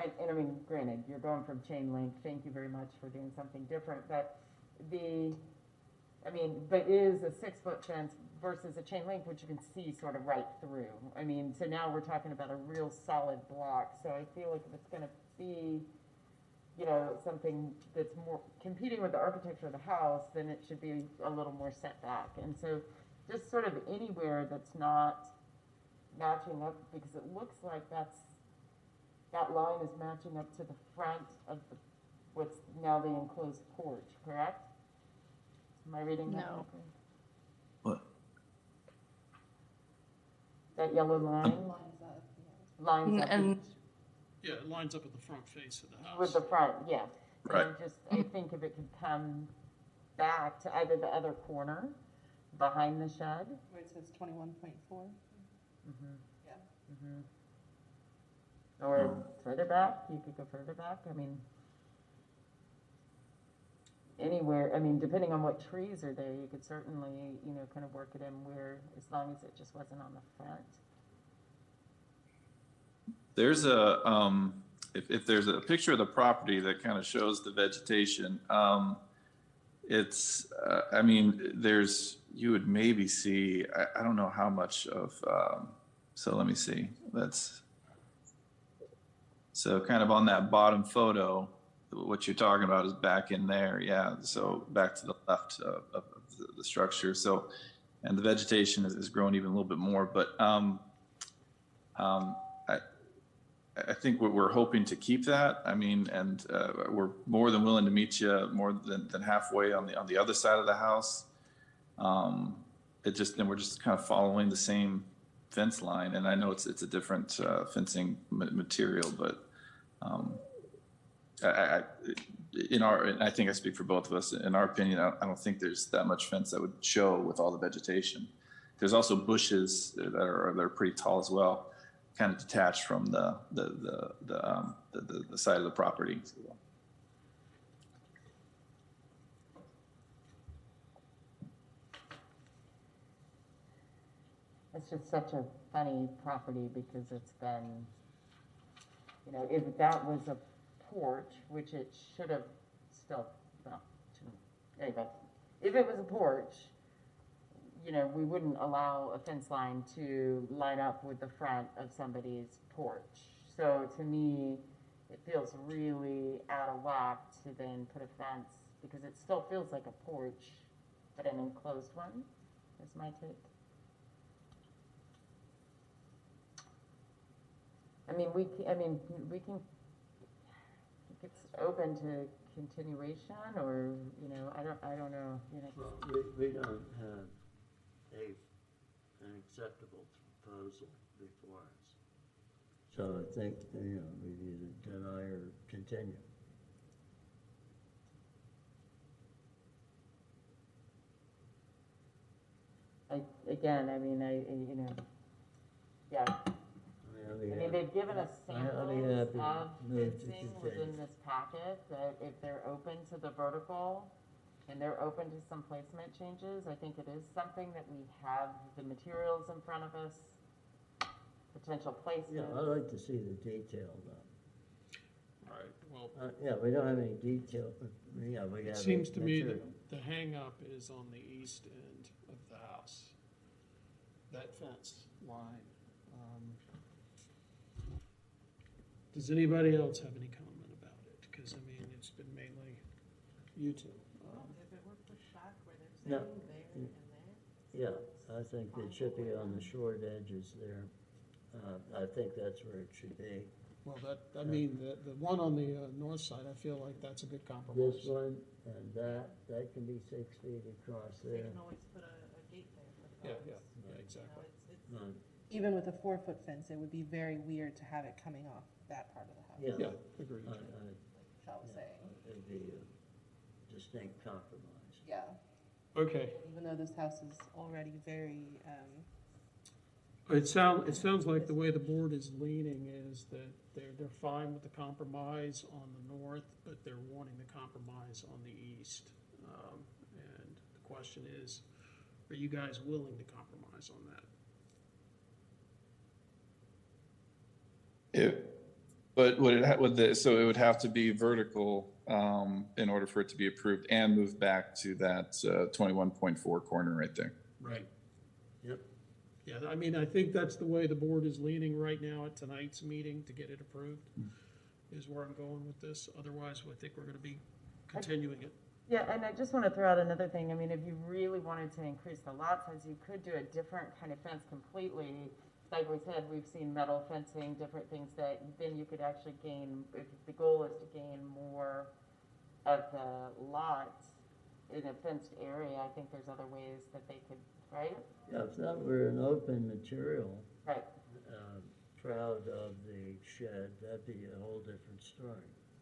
and I mean, granted, you're going from chain link. Thank you very much for doing something different. But but it is a 6-foot fence versus a chain link, which you can see sort of right through. I mean, so now we're talking about a real solid block. So I feel like if it's going to be, you know, something that's more competing with the architecture of the house, then it should be a little more set back. And so just sort of anywhere that's not matching up, because it looks like that line is matching up to the front of what's now the enclosed porch, correct? Am I reading that correctly? What? That yellow line? Lines up. Yeah, it lines up with the front face of the house. With the front, yeah. Right. And I think if it could come back to either the other corner behind the shed. Where it says 21.4. Yeah. Or further back, you could go further back. I mean, anywhere, I mean, depending on what trees are there, you could certainly, you know, kind of work it in where, as long as it just wasn't on the front. There's if there's a picture of the property that kind of shows the vegetation, it's, I mean, you would maybe see, I don't know how much of, so let me see, so kind of on that bottom photo, what you're talking about is back in there, yeah, so back to the left of the structure, so, and the vegetation is growing even a little bit more, but I think we're hoping to keep that. I mean, and we're more than willing to meet you more than halfway on the other side of the house. Then we're just kind of following the same fence line. And I know it's a different fencing material, but I think I speak for both of us. In our opinion, I don't think there's that much fence that would show with all the vegetation. There's also bushes that are pretty tall as well, kind of detached from the side of the property. It's just such a funny property because it's been, you know, if that was a porch, which it should have still, well, anyway, if it was a porch, you know, we wouldn't allow a fence line to line up with the front of somebody's porch. So to me, it feels really out of whack to then put a fence, because it still feels like a porch, but an enclosed one, is my take. I mean, we can, it's open to continuation, or, you know, I don't know, you know. Well, we don't have an acceptable proposal before us. So I think, you know, we either deny or continue. Again, I mean, you know, yeah. I mean, they've given us samples of fencing within this packet, that if they're open to the vertical, and they're open to some placement changes. I think it is something that we have the materials in front of us, potential Yeah, placements. I'd like to see the detail though. All right, well, Yeah, we don't have any detail, but, yeah, we it have. seems to me that material. the hang-up is on the east end of the house, that fence line. Does anybody else have any comment about it? Because, I mean, it's been mainly you two. If it were pushed back where they're No. saying there and there. Yeah, I think it should be on the short edges there. I think that's where it should be. Well, I mean, the one on the north side, I feel like that's a good compromise. This one and that can be 6 feet across They there. can always put a gate there for the Yeah, dogs. yeah, exactly. You know, it's Even with a 4-foot fence, it would be very weird to have it coming off that part of the house. Yeah. Yeah, agreed. Shall we say? It'd be a distinct compromise. Yeah. Okay. Even though this house is already very, It sounds like the way the board is leaning is that they're fine with the compromise on the north, but they're wanting the compromise on the east. And the question is, are you guys willing to compromise on that? But so it would have to be vertical in order for it to be approved and move back to that 21.4 corner right there. Right. Yep. Yeah, I mean, I think that's the way the board is leaning right now at tonight's meeting to get it approved, is where I'm going with this. Otherwise, I think we're gonna be continuing it. Yeah, and I just want to throw out another thing. I mean, if you really wanted to increase the lot size, you could do a different kind of fence completely. Like we said, we've seen metal fencing, different things that then you could actually gain, if the goal is to gain more of the lot in a fenced area, I think there's other ways that they could, right? Yeah, if that were an open material, Right. proud of the shed, that'd be a whole different story.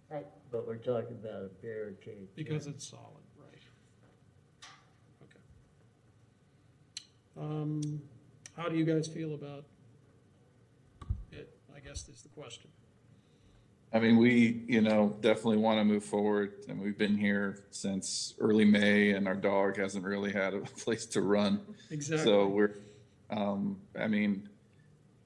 Right. But we're talking about a barricade. Because fence. it's solid, right. Okay. How do you guys feel about it, I guess is the question. I mean, we, definitely want to move forward, and we've been here since early May, and our dog hasn't really had a place to run. Exactly. So we're, I mean,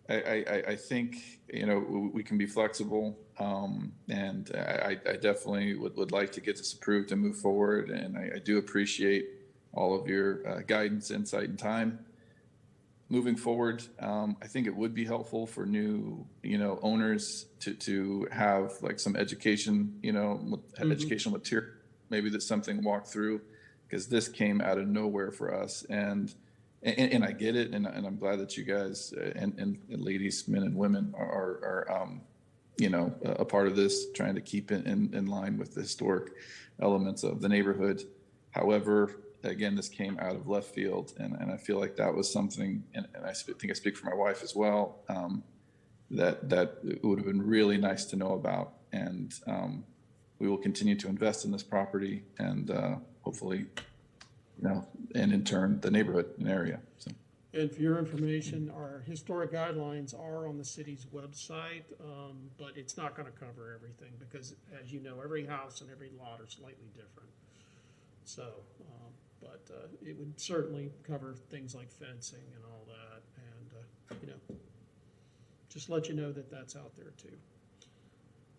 I think, we can be flexible, and I definitely would like to get this approved and move forward, and I do appreciate all of your guidance, insight, and time. Moving forward, I think it would be helpful for new, owners to have like some education, educational material, maybe that's something to walk through, because this came out of nowhere for us. And I get it, and I'm glad that you guys and ladies, men and women are a part of this, trying to keep it in line with the historic elements of the neighborhood. However, again, this came out of left field, and I feel like that was something, and I think I speak for my wife as well, that it would have been really nice to know about. And we will continue to invest in this property, and hopefully, and in turn, the neighborhood and area. So. And for your information, our historic guidelines are on the city's website, but it's not gonna cover everything, because as you know, every house and every lot are slightly different. So, but it would certainly cover things like fencing and all that, and, just let you know that that's out there too.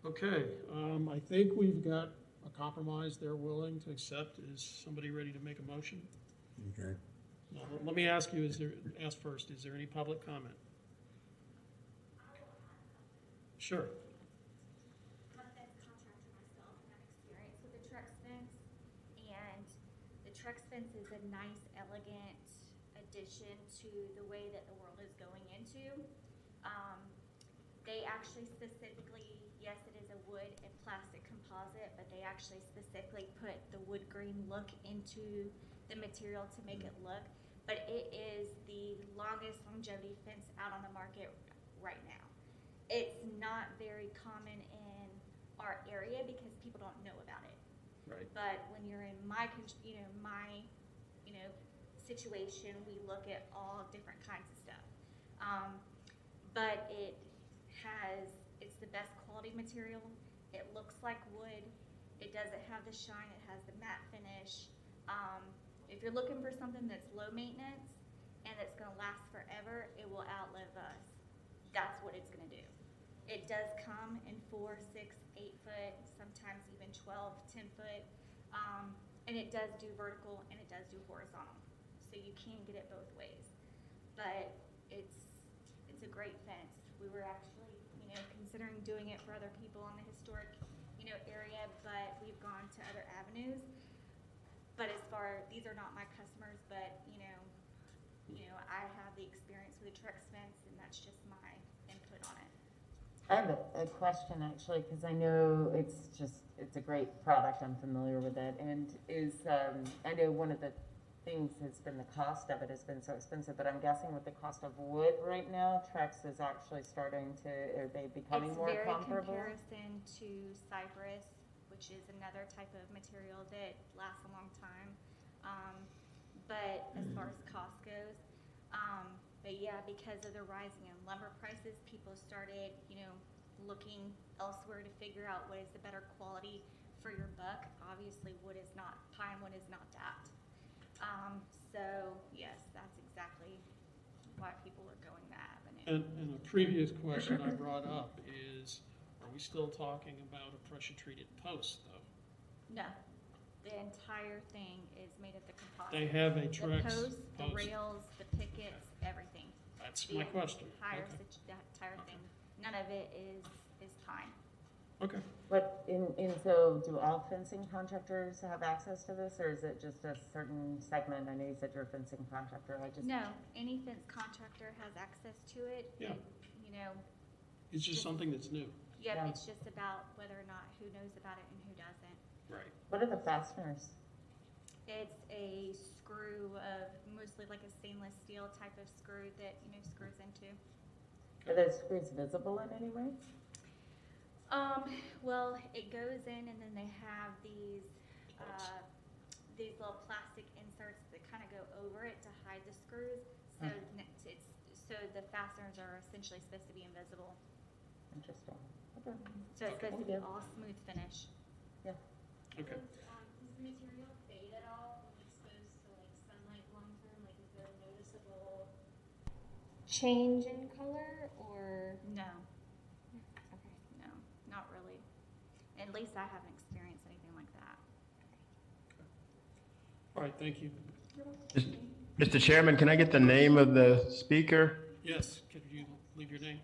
Okay, I think we've got a compromise they're willing to accept. Is somebody ready to make a motion? Okay. Well, let me ask you, ask first, is there any public comment? Sure. I'm a fence contractor myself, and I've experienced with the Trex fence. And the Trex fence is a nice, elegant addition to the way that the world is going into. They actually specifically, yes, it is a wood and plastic composite, but they actually specifically put the wood grain look into the material to make it look. But it is the longest longevity fence out on the market right now. It's not very common in our area because people don't know about it. Right. But when you're in my situation, we look at all different kinds of stuff. But it's the best quality material. It looks like wood. It doesn't have the shine. It has the matte finish. If you're looking for something that's low maintenance and that's gonna last forever, it will outlive us. That's what it's gonna do. It does come in 4, 6, 8 foot, sometimes even 12, 10 foot. And it does do vertical and it does do horizontal. So you can get it both ways. But it's a great fence. We were actually, considering doing it for other people in the historic, area, but we've gone to other avenues. But these are not my customers, but, I have the experience with the Trex fence, and that's just my input on it. I have a question actually, because I know it's a great product, I'm familiar with it, and I know one of the things has been the cost of it has been so expensive, but I'm guessing with the cost of wood right now, Trex is actually are they becoming more comparable? It's very comparison to cypress, which is another type of material that lasts a long time. But as far as cost goes, but yeah, because of the rising in lumber prices, people started, looking elsewhere to figure out what is the better quality for your buck. Obviously, pine wood is not that. So yes, that's exactly why people are going that avenue. And a previous question I brought up is, are we still talking about a pressure-treated post, though? No, the entire thing is made of the composite. They have a Trex The posts, the post. rails, the pickets, everything. That's my question. The entire thing. None of it is pine. Okay. But so do all fencing contractors have access to this, or is it just a certain segment? I know you said you're a fencing contractor. No, any fence contractor has access to it. Yeah. It, It's just something that's new. Yep, Yeah. it's just about whether or not who knows about it and who doesn't. Right. What are the fasteners? It's a screw of mostly like a stainless steel type of screw that screws into. Are those screws visible in any way? Well, it goes in, and then they have these little plastic inserts that kind of go over it to hide the screws. So so the fasteners are essentially supposed to be invisible. Interesting. Okay. So it's supposed to be all smooth finish. Yeah. Okay. Does the material fade at all when exposed to sunlight long term? Is there a noticeable change in color or no? Okay, no, not really. At least I haven't experienced anything like that. All right, thank you. Mr. Chairman, can I get the name of the speaker? Yes, could you leave your name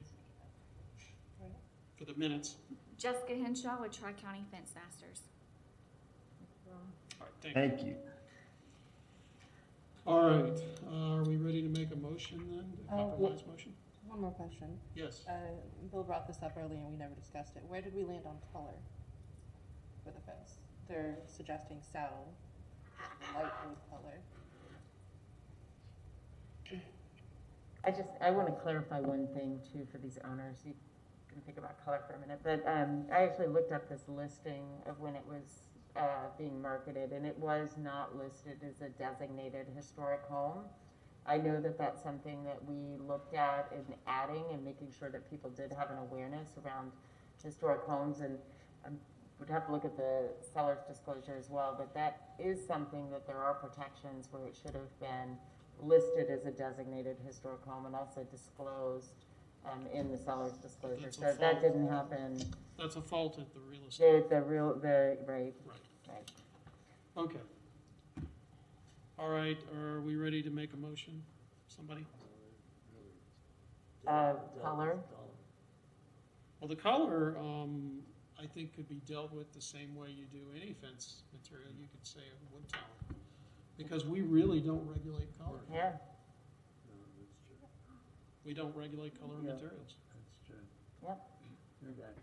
for the minutes? Jessica Henshaw with Tri-County Fence Masters. All right, Thank you. All right, are we ready to make a motion then? A compromise motion? One more question. Yes. Bill brought this up earlier and we never discussed it. Where did we land on color for the fence? They're suggesting saddle, light wood color. I want to clarify one thing too for these owners. You can think about color for a minute, but I actually looked up this listing of when it was being marketed, and it was not listed as a designated historic home. I know that that's something that we looked at in adding and making sure that people did have an awareness around historic homes, and would have to look at the seller's disclosure as well, but that is something that there are protections where it should have been listed as a designated historic home and also disclosed in the seller's disclosure. That's a So that fault. didn't happen. That's a fault at the real estate. Right. Okay. All right, are we ready to make a motion? Somebody? Color? Well, the color, I think could be dealt with the same way you do any fence material. You could say a wood tone, because we really don't regulate color. Yeah. We don't regulate color of materials. That's true. Yep. Okay.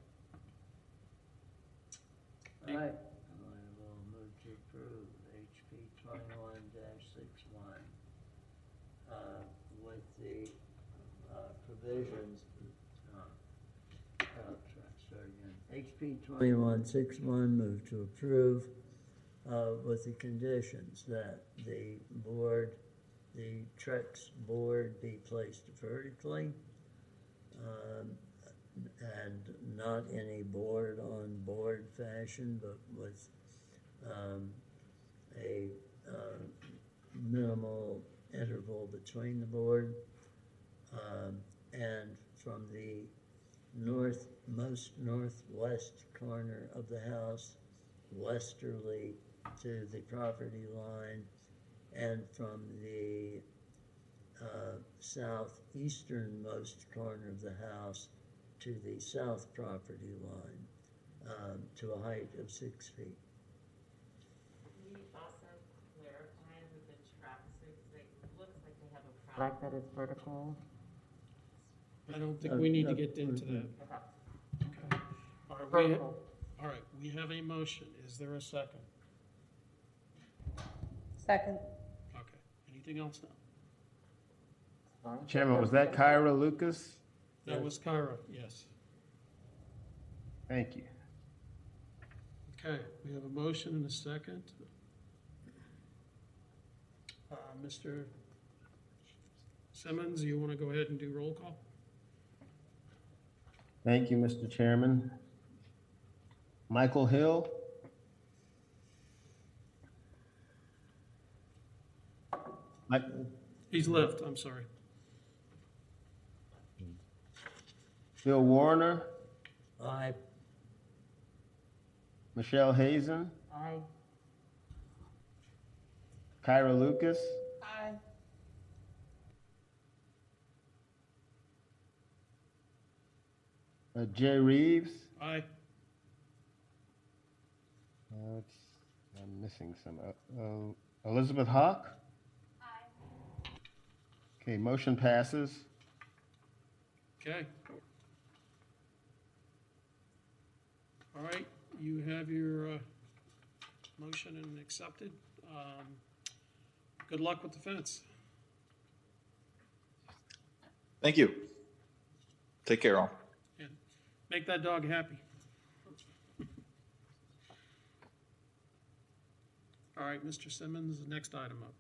Hey. All right, I will move to approve HP 21-61 with the provisions. Start again. HP 21-61, move to approve with the conditions that the Trex board be placed vertically and not in a board-on-board fashion, but with a minimal interval between the board. And from the most northwest corner of the house, westerly to the property line, and from the southeasternmost corner of the house to the south property line, to a height of 6 feet. Can you also clarify with the track six, it looks like they have a product that is vertical? I don't think we need to get into that. Okay. All right, we have a motion. Is there a second? Second. Okay. Anything else now? Chairman, was that Kyra Lucas? That was Kyra, yes. Thank you. Okay, we have a motion and a second. Mr. Simmons, you want to go ahead and do roll call? Thank you, Mr. Chairman. Michael Hill? He's left, I'm sorry. Bill Warner? Aye. Michelle Hazen? Aye. Kyra Lucas? Aye. Jay Reeves? Aye. I'm missing some. Elizabeth Hawk? Aye. Okay, motion passes. Okay. All right, you have your motion and accepted. Good luck with the fence. Thank you. Take care, all. And make that dog happy. All right, Mr. Simmons, the next item up.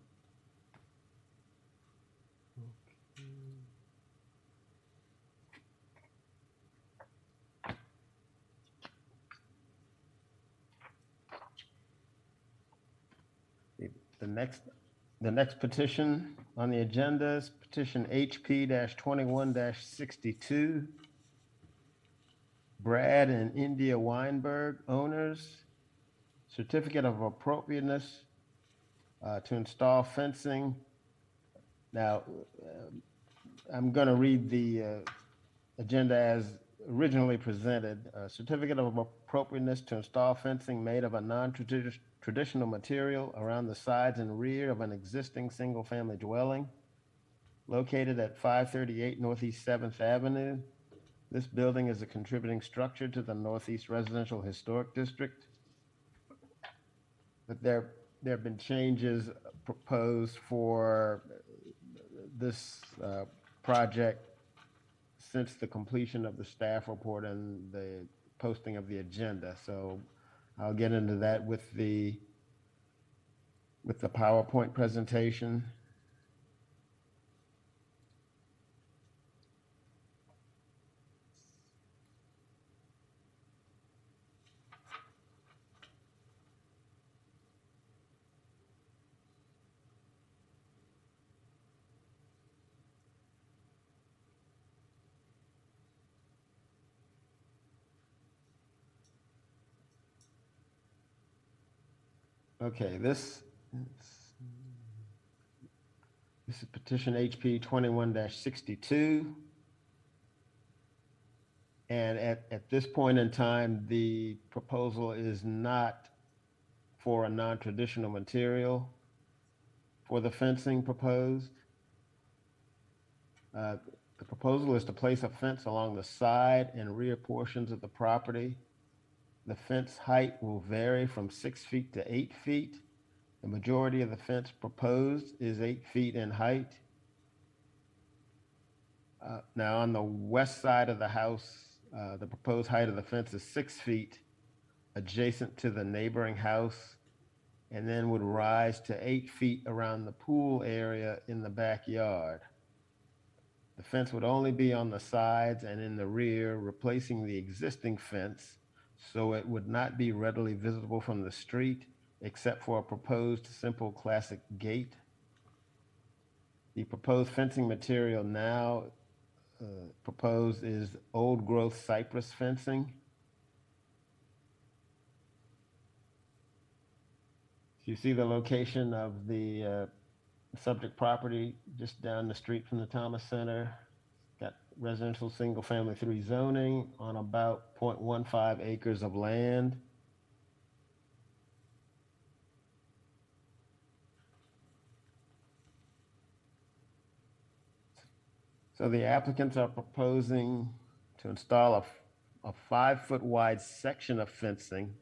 The next petition on the agenda is petition HP-21-62. Brad and India Weinberg, owners. Certificate of appropriateness to install fencing. Now, I'm going to read the agenda as originally presented. Certificate of appropriateness to install fencing made of a non-traditional material around the sides and rear of an existing single-family dwelling located at 538 Northeast 7th Avenue. This building is a contributing structure to the Northeast Residential Historic District. But there have been changes proposed for this project since the completion of the staff report and the posting of the agenda. So I'll get into that with the PowerPoint presentation. Okay, this is petition HP 21-62. And at this point in time, the proposal is not for a non-traditional material for the fencing proposed. The proposal is to place a fence along the side and rear portions of the property. The fence height will vary from 6 feet to 8 feet. The majority of the fence proposed is 8 feet in height. Now on the west side of the house, the proposed height of the fence is 6 feet adjacent to the neighboring house, and then would rise to 8 feet around the pool area in the backyard. The fence would only be on the sides and in the rear, replacing the existing fence, so it would not be readily visible from the street except for a proposed simple classic gate. The proposed fencing material now proposed is old growth cypress fencing. You see the location of the subject property just down the street from the Thomas Center. Got residential single family 3 zoning on about 0.15 acres of land. So the applicants are proposing to install a 5-foot wide section of fencing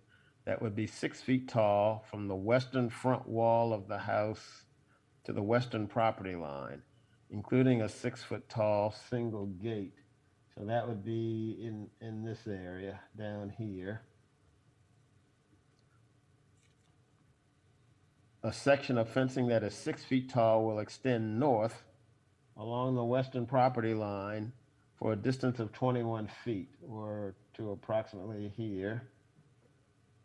that would be 6 feet tall from the western front wall of the house to the western property line, including a 6-foot tall single gate. So that would be in this area down here. A section of fencing that is 6 feet tall will extend north along the western property line for a distance of 21 feet, or to approximately here.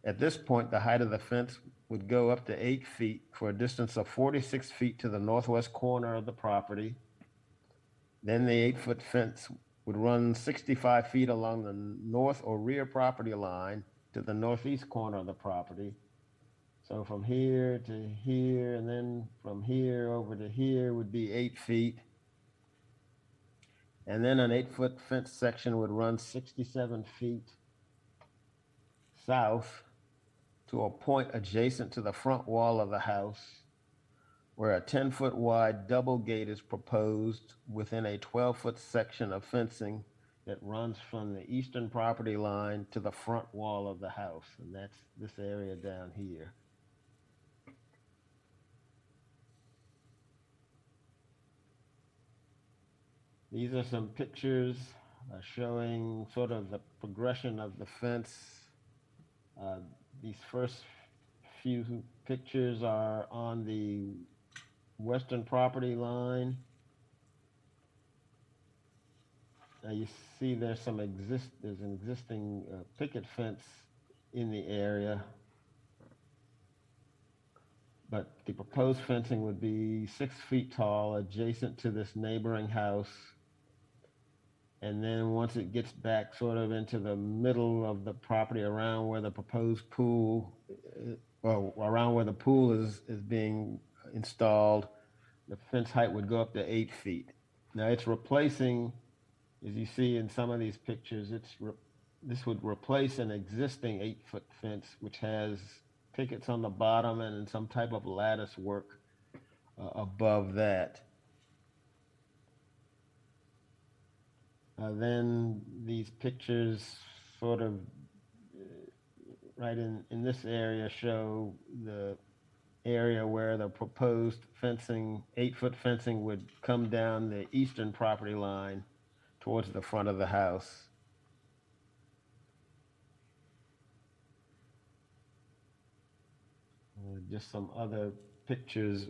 At this point, the height of the fence would go up to 8 feet for a distance of 46 feet to the northwest corner of the property. Then the 8-foot fence would run 65 feet along the north or rear property line to the northeast corner of the property. So from here to here, and then from here over to here would be 8 feet. And then an 8-foot fence section would run 67 feet south to a point adjacent to the front wall of the house, where a 10-foot wide double gate is proposed within a 12-foot section of fencing that runs from the eastern property line to the front wall of the house. And that's this area down here. These are some pictures showing sort of the progression of the fence. These first few pictures are on the western property line. You see there's an existing picket fence in the area, but the proposed fencing would be 6 feet tall adjacent to this neighboring house. And then once it gets back sort of into the middle of the property around where the proposed pool, around where the pool is being installed, the fence height would go up to 8 feet. Now it's replacing, as you see in some of these pictures, this would replace an existing 8-foot fence, which has pickets on the bottom and some type of lattice work above that. Then these pictures sort of right in this area show the area where the proposed fencing, 8-foot fencing, would come down the eastern property line towards the front of the house. Just some other pictures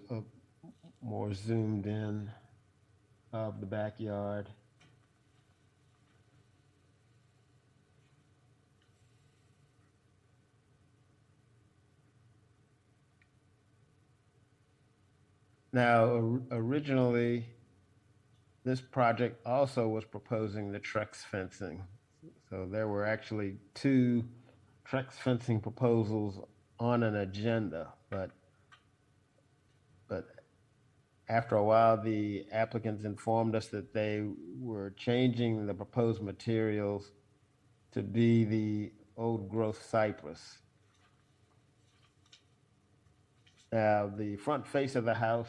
more zoomed in of the backyard. Now, originally, this project also was proposing the Trex fencing. So there were actually 2 Trex fencing proposals on an agenda, but after a while, the applicants informed us that they were changing the proposed materials to be the old growth cypress. Now, the front face of the house,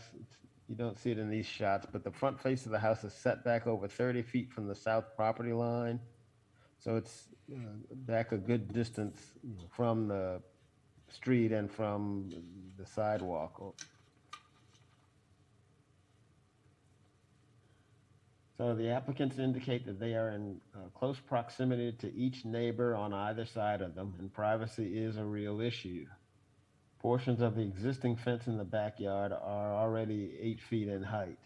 you don't see it in these shots, but the front face of the house is set back over 30 feet from the south property line. So it's back a good distance from the street and from the sidewalk. So the applicants indicate that they are in close proximity to each neighbor on either side of them, and privacy is a real issue. Portions of the existing fence in the backyard are already 8 feet in height.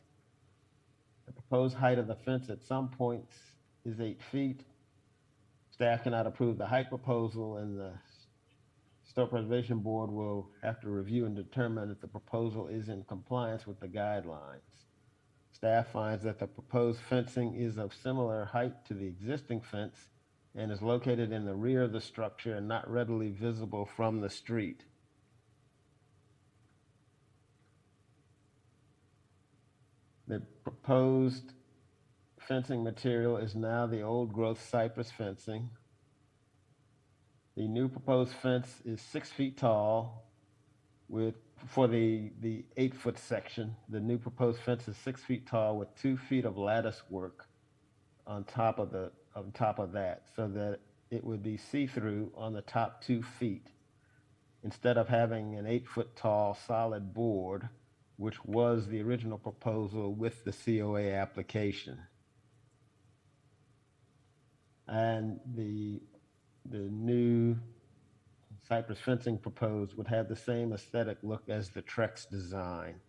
The proposed height of the fence at some points is 8 feet. Staff cannot approve the height proposal, and the Historic Preservation Board will have to review and determine if the proposal is in compliance with the guidelines. Staff finds that the proposed fencing is of similar height to the existing fence and is located in the rear of the structure and not readily visible from the street. The proposed fencing material is now the old growth cypress fencing. The new proposed fence is 6 feet tall for the 8-foot section. The new proposed fence is 6 feet tall with 2 feet of lattice work on top of that, so that it would be see-through on the top 2 feet instead of having an 8-foot tall solid board, which was the original proposal with the COA application. And the new cypress fencing proposed would have the same aesthetic look as the Trex design.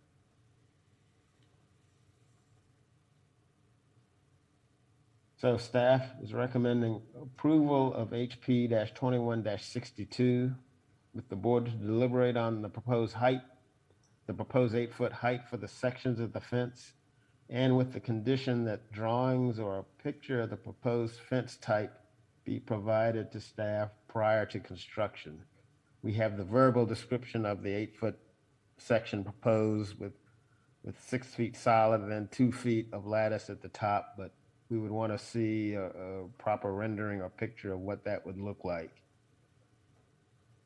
So staff is recommending approval of HP-21-62 with the board to deliberate on the proposed height, the proposed 8-foot height for the sections of the fence, and with the condition that drawings or a picture of the proposed fence type be provided to staff prior to construction. We have the verbal description of the 8-foot section proposed with 6 feet solid and then 2 feet of lattice at the top, but we would want to see a proper rendering or picture of what that would look like.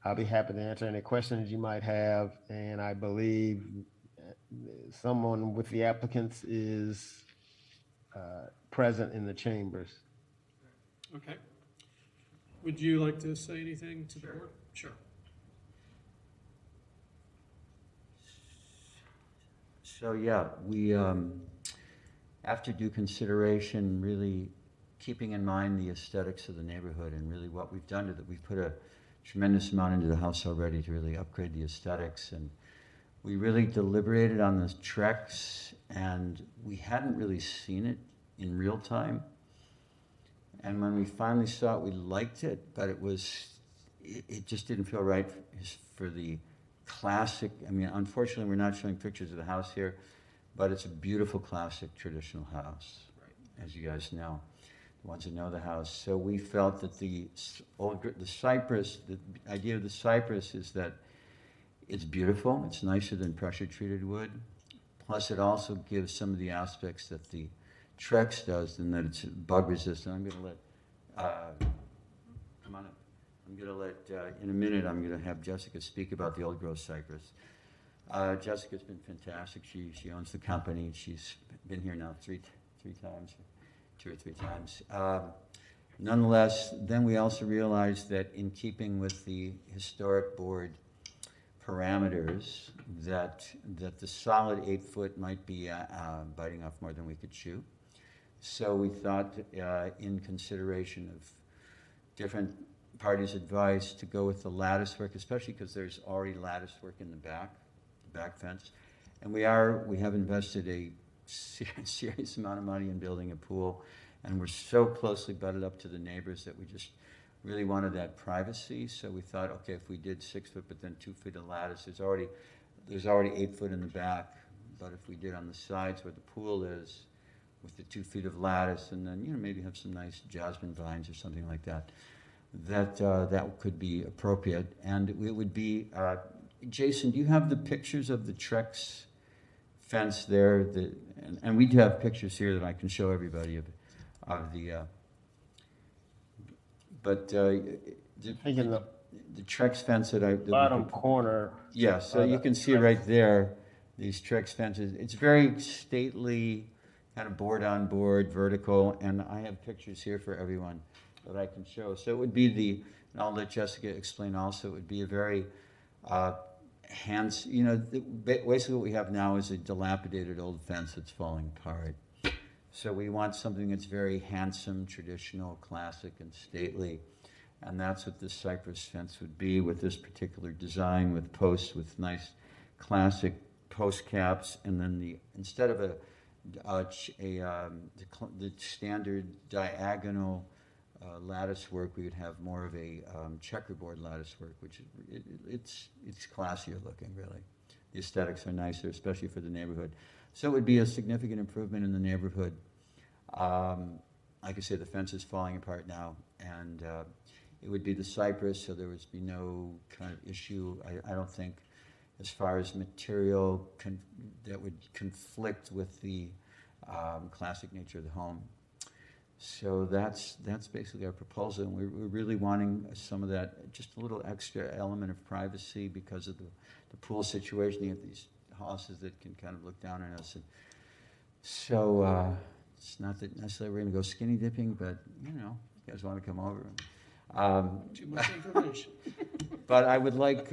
I'll be happy to answer any questions you might have, and I believe someone with the applicants is present in the chambers. Okay. Would you like to say anything to the board? Sure. So yeah, we, after due consideration, really keeping in mind the aesthetics of the neighborhood and really what we've done to that, we've put a tremendous amount into the house already to really upgrade the aesthetics, and we really deliberated on the Trex, and we hadn't really seen it in real time. And when we finally saw it, we liked it, but it just didn't feel right for the classic. I mean, unfortunately, we're not showing pictures of the house here, but it's a beautiful classic traditional house, right, as you guys know, the ones that know the house. So we felt that the cypress, the idea of the cypress is that it's beautiful. It's nicer than pressure-treated wood. Plus, it also gives some of the aspects that the Trex does, in that it's bug resistant. I'm going to let, come on up. I'm going to let, in a minute, I'm going to have Jessica speak about the old growth cypress. Jessica's been fantastic. She owns the company. She's been here now three times, 2 or 3 times. Nonetheless, then we also realized that in keeping with the historic board parameters, that the solid 8-foot might be biting off more than we could chew. So we thought, in consideration of different parties' advice, to go with the lattice work, especially because there's already lattice work in the back fence. And we have invested a serious amount of money in building a pool, and we're so closely butted up to the neighbors that we just really wanted that privacy. So we thought, okay, if we did 6 foot, but then 2 feet of lattice, there's already 8 foot in the back. But if we did on the sides where the pool is, with the 2 feet of lattice, and then maybe have some nice jasmine vines or something like that, that could be appropriate. And it would be, Jason, do you have the pictures of the Trex fence there? And we do have pictures here that I can show everybody of the. But the Trex fence that bottom corner. Yeah, so you can see right there, these Trex fences. It's very stately, kind of board on board, vertical, and I have pictures here for everyone that I can show. So it would be and I'll let Jessica explain also, it would be a very basically what we have now is a dilapidated old fence that's falling apart. So we want something that's very handsome, traditional, classic, and stately. And that's what this cypress fence would be, with this particular design, with posts, with nice classic post caps. And then instead of the standard diagonal lattice work, we would have more of a checkerboard lattice work, which it's classier looking, really. The aesthetics are nicer, especially for the neighborhood. So it would be a significant improvement in the neighborhood. Like I say, the fence is falling apart now, and it would be the cypress, so there would be no kind of issue, I don't think, as far as material that would conflict with the classic nature of the home. So that's basically our proposal, and we're really wanting some of that, just a little extra element of privacy because of the pool situation. You have these houses that can kind of look down on us. And so it's not that necessarily we're going to go skinny dipping, but, you know, you guys want to come over. Too much information. But I would like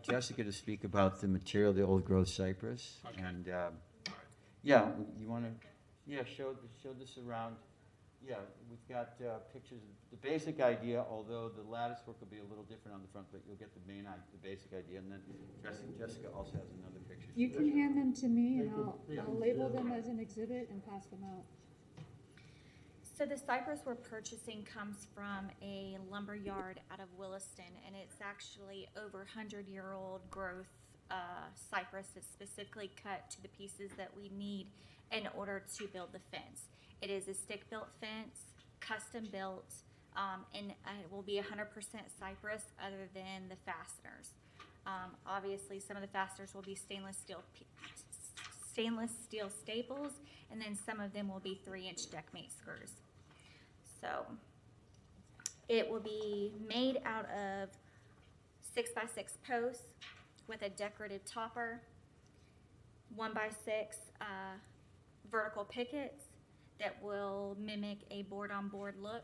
Jessica to speak about the material, the old growth cypress. Okay. And yeah, you want to, yeah, show this around. Yeah, we've got pictures. The basic idea, although the lattice work will be a little different on the front, but you'll get the basic idea. And then Jessica also has another picture. You can hand them to me and I'll label them as an exhibit and pass them out. So the cypress we're purchasing comes from a lumber yard out of Williston, and it's actually over 100-year-old growth cypress that's specifically cut to the pieces that we need in order to build the fence. It is a stick-built fence, custom built, and it will be 100% cypress other than the fasteners. Obviously, some of the fasteners will be stainless steel staples, and then some of them will be 3-inch deckmate screws. So it will be made out of 6x6 posts with a decorative topper, 1x6 vertical pickets that will mimic a board-on-board look,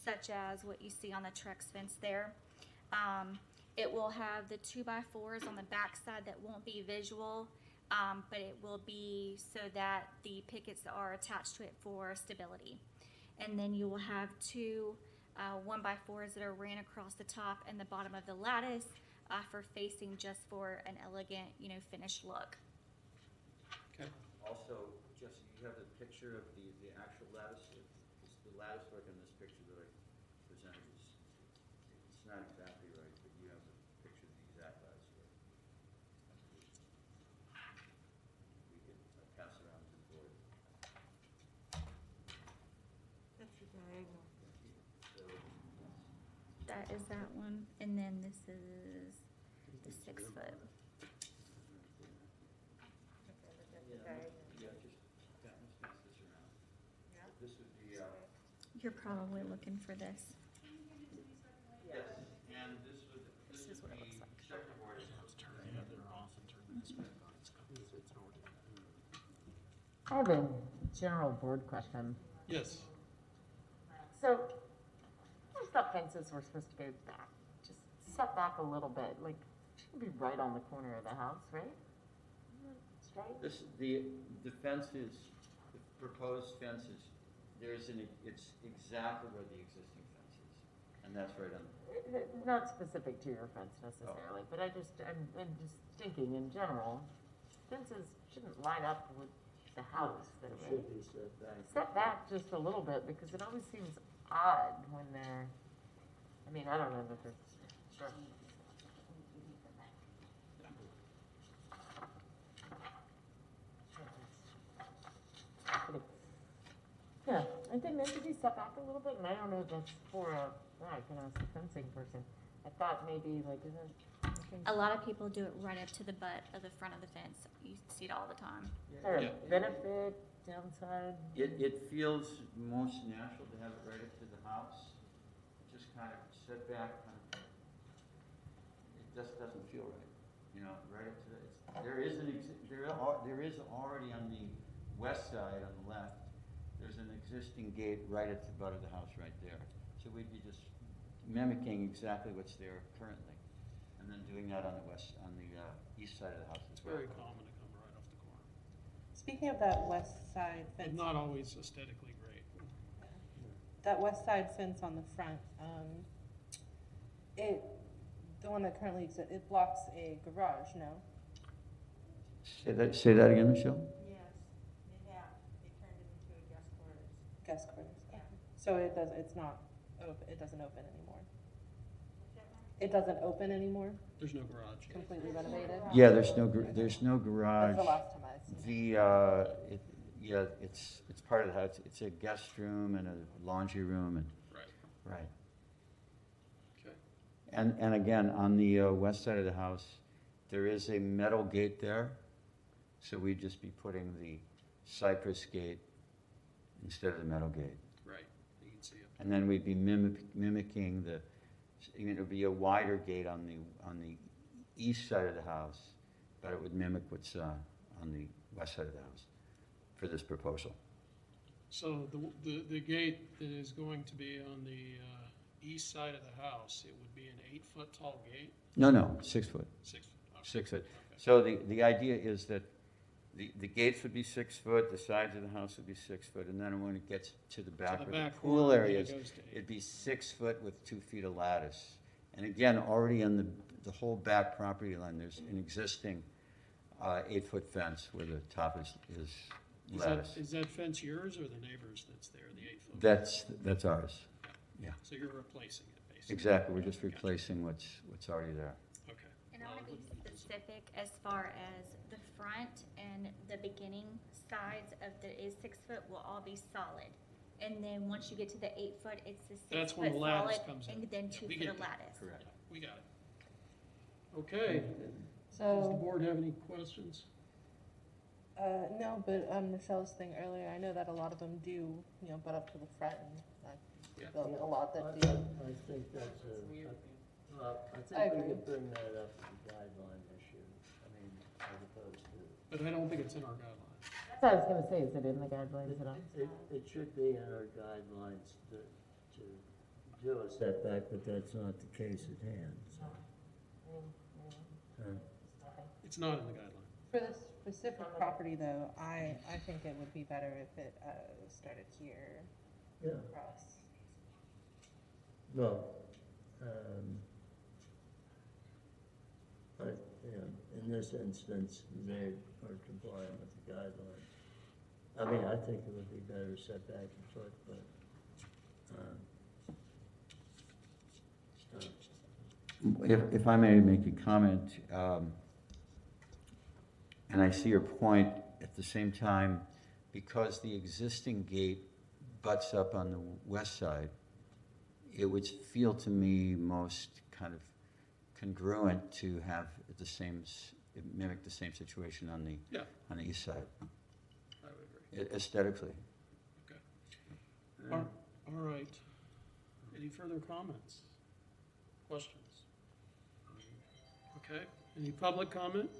such as what you see on the Trex fence there. It will have the 2x4s on the back side that won't be visual, but it will be so that the pickets are attached to it for stability. And then you will have two 1x4s that are ran across the top and the bottom of the lattice for facing, just for an elegant, finished look. Okay. Also, Jessica, you have the picture of the actual lattice. The lattice work in this picture that I presented it's not exactly right, but you have the picture of the exact lattice work. We can pass it around to the board. That's the diagonal. That is that one, and then this is the 6 foot. This would be, You're probably looking for this. yes, and this is what it looks like. Checkerboard. I have a general board question. Yes. So, I thought fences were supposed to go back, just set back a little bit, like, should be right on the corner of the house, right? Straight? The fence is, the proposed fence is, it's exactly where the existing fence is, and that's right on. Not specific to your fence necessarily, but I'm just thinking in general, fences shouldn't line up with the house. Should be set back. Set back just a little bit, because it always seems odd when they're, I mean, I don't know if it's, sure. Yeah, I think maybe we set back a little bit, and I don't know if that's for I can ask the fencing person. I thought maybe like, isn't A lot of people do it right up to the butt of the front of the fence. You see it all the time. there a benefit, downside? It feels most natural to have it right up to the house, just kind of set back, it just doesn't feel right, right up to the, there is already on the west side, on the left, there's an existing gate right at the butt of the house right there. So we'd be just mimicking exactly what's there currently, and then doing that on the east side of the house as It's well. very common to come right off the corner. Speaking of that west side But fence, not always aesthetically great. that west side fence on the front, the one that currently exists, it blocks a garage, no? Say that again, Michelle? Yes, they turned it into a guest quarters. Guest quarters. Yeah. So it's not open, it doesn't open anymore? It doesn't open anymore? There's no garage. Completely renovated? Yeah, there's no garage. That's the last time I've seen it. Yeah, it's part of the house. It's a guest room and a laundry room and. Right. Right. Okay. And again, on the west side of the house, there is a metal gate there. So we'd just be putting the cypress gate instead of the metal gate. Right, you can see it. And then we'd be mimicking it would be a wider gate on the east side of the house, but it would mimic what's on the west side of the house for this proposal. So the gate that is going to be on the east side of the house, it would be an 8-foot tall gate? No, 6 foot. 6 foot. Okay. 6 foot. So the idea is that the gates would be 6 foot, the sides of the house would be 6 foot, and then when it gets to the back the where the back pool corner, areas, it goes to 8. it'd be 6 foot with 2 feet of lattice. And again, already on the whole back property line, there's an existing 8-foot fence where the top is lattice. Is that fence yours or the neighbor's that's there, the 8-foot? That's ours. Yeah. So you're replacing it, basically? Exactly, we're just replacing what's already there. Okay. And I want to be specific as far as the front and the beginning sides of the 6 foot will all be solid. And then once you get to the 8 foot, it's the 6 That's foot when the lattice solid, comes in. and then 2 We foot get of that. lattice. Correct. We got it. Okay. Does the So, board have any questions? no, but on Michelle's thing earlier, I know that a lot of them do, butt up to the front and build a lot that do. I think that's I think we could bring that up as a guideline issue, as opposed to. But I don't think it's in our guidelines. That's what I was gonna say, is it in the guidelines at all? It should be in our guidelines to do a setback, but that's not the case at hand, so. It's It's not in the guideline. For this specific property, though, I think it would be better if it started here. Yeah. Across. Well, in this instance, they are compliant with the guidelines. I think it would be better setback a foot, but, If I may make a comment, and I see your point, at the same time, because the existing gate butts up on the west side, it would feel to me most kind of congruent to have mimic the same situation on the east side. I would agree. Aesthetically. Okay. All right. Any further comments? Questions? Okay. Any public comment?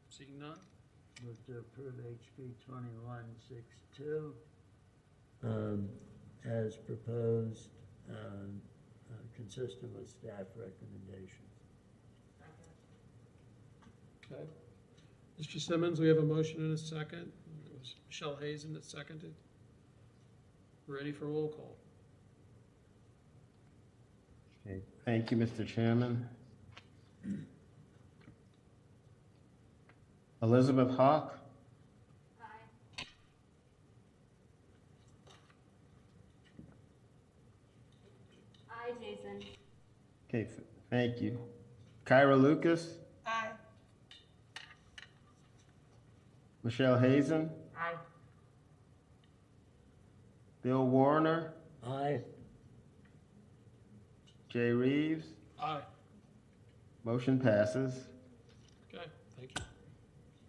Seeing none? move to approve HB 2162, as proposed, consistent with staff recommendations. Okay. Mr. Simmons, we have a motion and a second. It was Michelle Hazen that seconded. Ready for roll call. Okay, thank you, Mr. Chairman. Elizabeth Hawk? Aye, Jason. Okay, thank you. Kyra Lucas? Aye. Michelle Hazen? Aye. Bill Warner? Aye. Jay Reeves? Aye. Motion passes. Okay, thank you.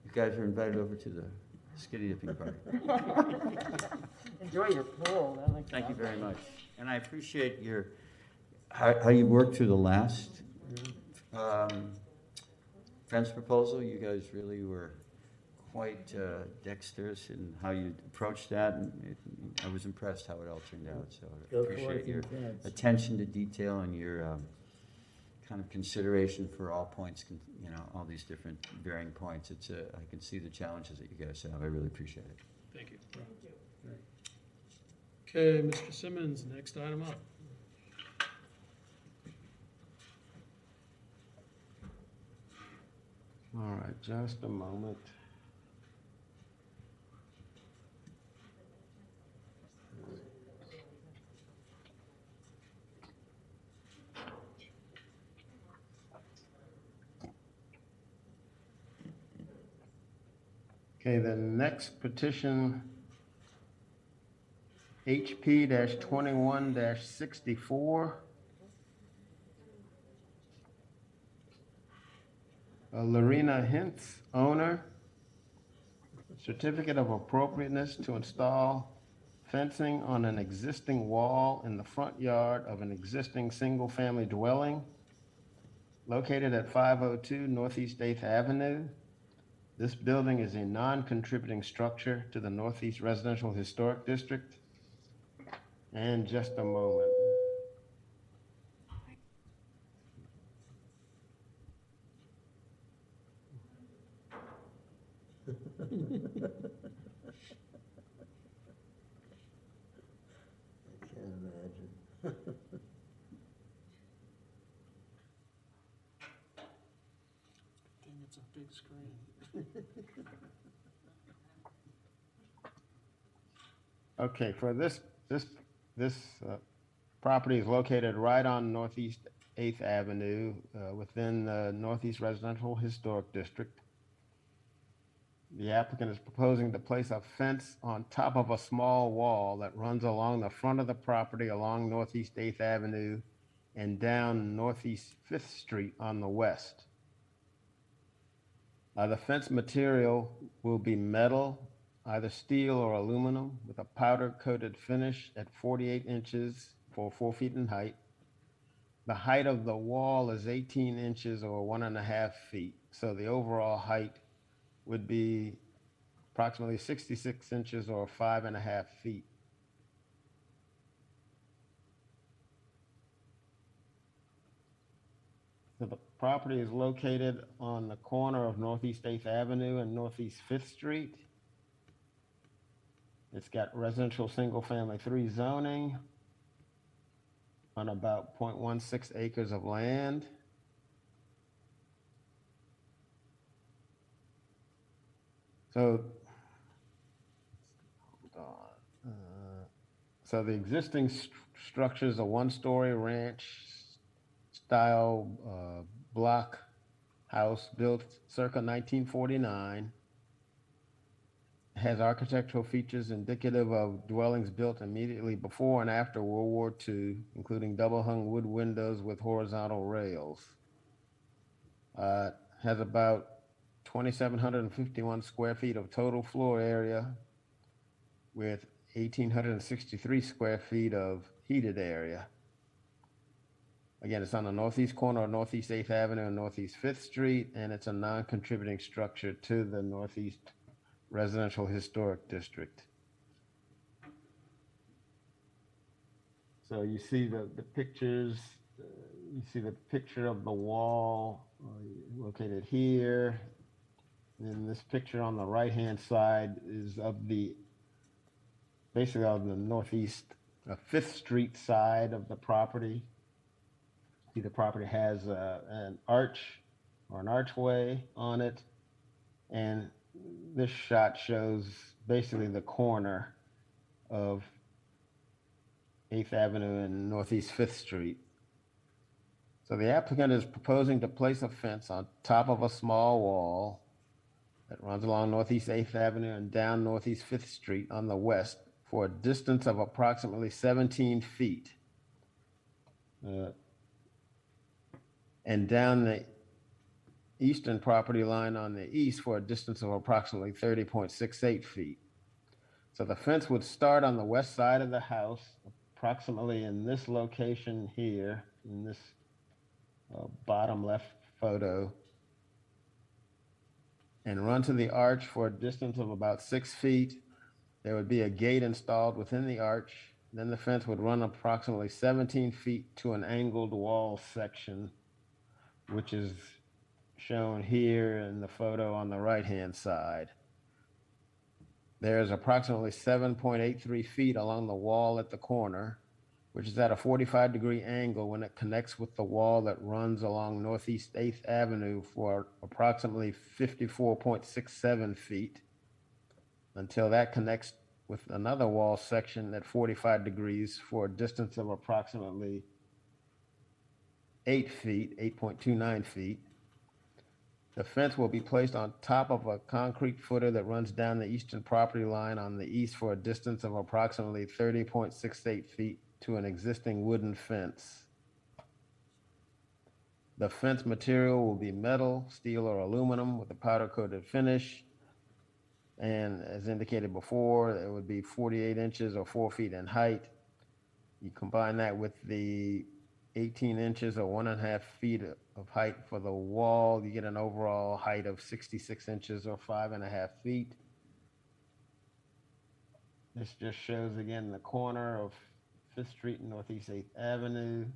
You guys are invited over to the skiddy dipping party. Enjoy your pool. That looks Thank you awesome. very much. And I appreciate how you worked through the last fence proposal. You guys really were quite dexterous in how you approached that, and I was impressed how it all turned out. So I Go appreciate forth your and fence. attention to detail and your kind of consideration for all points, all these different varying points. I can see the challenges that you guys have. I really appreciate it. Thank you. Okay, Mr. Simmons, next item up. All right, just a moment. Okay, the next petition, HP-21-64. Lorena Hintz, owner. Certificate of appropriateness to install fencing on an existing wall in the front yard of an existing single-family dwelling located at 502 Northeast 8th Avenue. This building is a non-contributing structure to the Northeast Residential Historic District. And just a moment. I can't imagine. Dang, it's a big screen. Okay, for this property is located right on Northeast 8th Avenue within the Northeast Residential Historic District. The applicant is proposing to place a fence on top of a small wall that runs along the front of the property along Northeast 8th Avenue and down Northeast 5th Street on the west. The fence material will be metal, either steel or aluminum, with a powder-coated finish at 48 inches for 4 feet in height. The height of the wall is 18 inches or 1.5 feet, so the overall height would be approximately 66 inches or 5.5 feet. So the property is located on the corner of Northeast 8th Avenue and Northeast 5th Street. It's got residential single-family 3 zoning on about 0.16 acres of land. So, so the existing structure is a 1-story ranch style block house built circa 1949. Has architectural features indicative of dwellings built immediately before and after World War II, including double-hung wood windows with horizontal rails. Has about 2,751 square feet of total floor area with 1,863 square feet of heated area. Again, it's on the northeast corner of Northeast 8th Avenue and Northeast 5th Street, and it's a non-contributing structure to the Northeast Residential Historic District. So you see the pictures, you see the picture of the wall located here. And this picture on the right-hand side is of the, basically on the Northeast 5th Street side of the property. See, the property has an arch or an archway on it, and this shot shows basically the corner of 8th Avenue and Northeast 5th Street. So the applicant is proposing to place a fence on top of a small wall that runs along Northeast 8th Avenue and down Northeast 5th Street on the west for a distance of approximately 17 feet. And down the eastern property line on the east for a distance of approximately 30.68 feet. So the fence would start on the west side of the house, approximately in this location here, in this bottom left photo, and run to the arch for a distance of about 6 feet. There would be a gate installed within the arch. Then the fence would run approximately 17 feet to an angled wall section, which is shown here in the photo on the right-hand side. There's approximately 7.83 feet along the wall at the corner, which is at a 45-degree angle when it connects with the wall that runs along Northeast 8th Avenue for approximately 54.67 feet until that connects with another wall section at 45 degrees for a distance of approximately 8 feet, 8.29 feet. The fence will be placed on top of a concrete footer that runs down the eastern property line on the east for a distance of approximately 30.68 feet to an existing wooden fence. The fence material will be metal, steel, or aluminum with a powder-coated finish. And as indicated before, it would be 48 inches or 4 feet in height. You combine that with the 18 inches or 1.5 feet of height for the wall, you get an overall height of 66 inches or 5.5 feet. This just shows again the corner of 5th Street and Northeast 8th Avenue.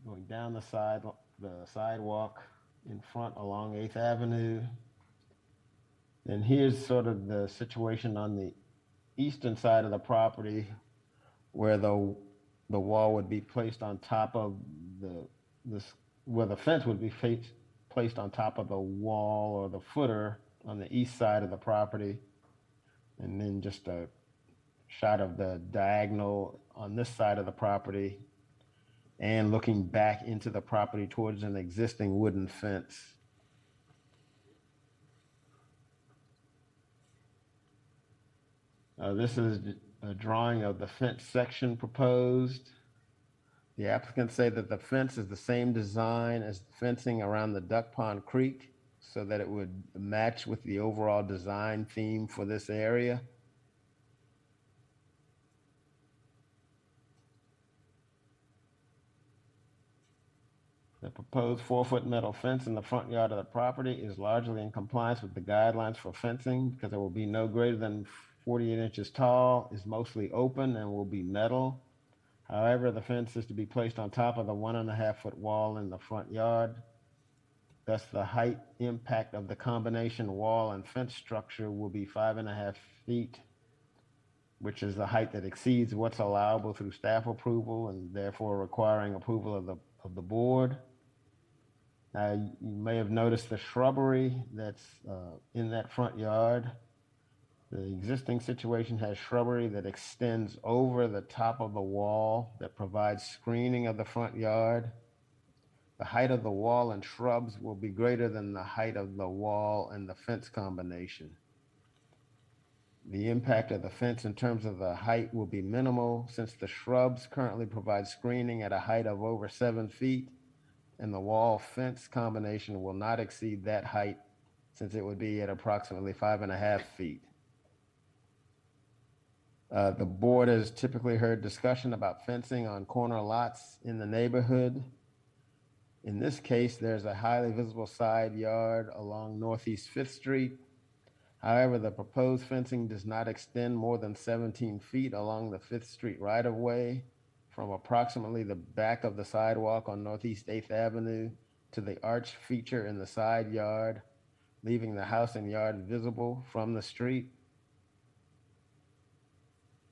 Going down the sidewalk in front along 8th Avenue. And here's sort of the situation on the eastern side of the property where the wall would be placed on top of where the fence would be placed on top of the wall or the footer on the east side of the property. And then just a shot of the diagonal on this side of the property and looking back into the property towards an existing wooden fence. This is a drawing of the fence section proposed. The applicants say that the fence is the same design as the fencing around the Duck Pond Creek so that it would match with the overall design theme for this area. The proposed 4-foot metal fence in the front yard of the property is largely in compliance with the guidelines for fencing because it will be no greater than 48 inches tall, is mostly open, and will be metal. However, the fence is to be placed on top of the 1.5-foot wall in the front yard. Thus, the height impact of the combination wall and fence structure will be 5.5 feet, which is the height that exceeds what's allowable through staff approval and therefore requiring approval of the board. Now, you may have noticed the shrubbery that's in that front yard. The existing situation has shrubbery that extends over the top of the wall that provides screening of the front yard. The height of the wall and shrubs will be greater than the height of the wall and the fence combination. The impact of the fence in terms of the height will be minimal since the shrubs currently provide screening at a height of over 7 feet, and the wall fence combination will not exceed that height since it would be at approximately 5.5 feet. The board has typically heard discussion about fencing on corner lots in the neighborhood. In this case, there's a highly visible side yard along Northeast 5th Street. However, the proposed fencing does not extend more than 17 feet along the 5th Street right-of-way from approximately the back of the sidewalk on Northeast 8th Avenue to the arch feature in the side yard, leaving the house and yard visible from the street.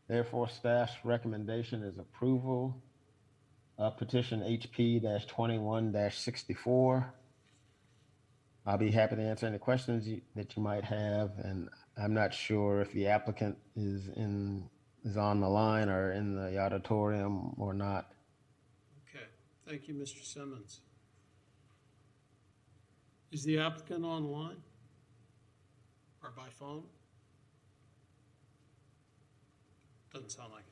Therefore, staff's recommendation is approval of petition HP-21-64. I'll be happy to answer any questions that you might have, and I'm not sure if the applicant is on the line or in the auditorium or not. Okay, thank you, Mr. Simmons. Is the applicant online or by phone? Doesn't sound like it.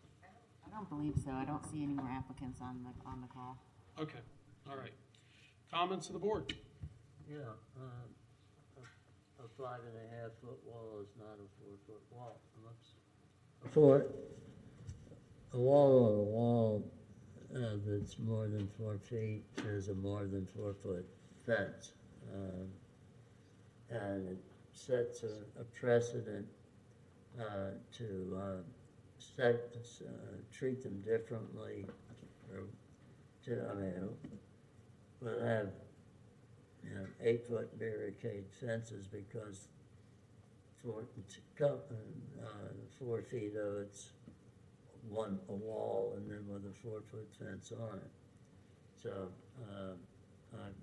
I don't believe so. I don't see any more applicants on the call. Okay, all right. Comments of the board? Yeah, a 5.5-foot wall is not a 4-foot wall. A wall that's more than 4 feet is a more than 4-foot fence. And it sets a precedent to treat them differently. We'll have 8-foot barricade fences because 4 feet of it's a wall and then with a 4-foot fence on it. So I'm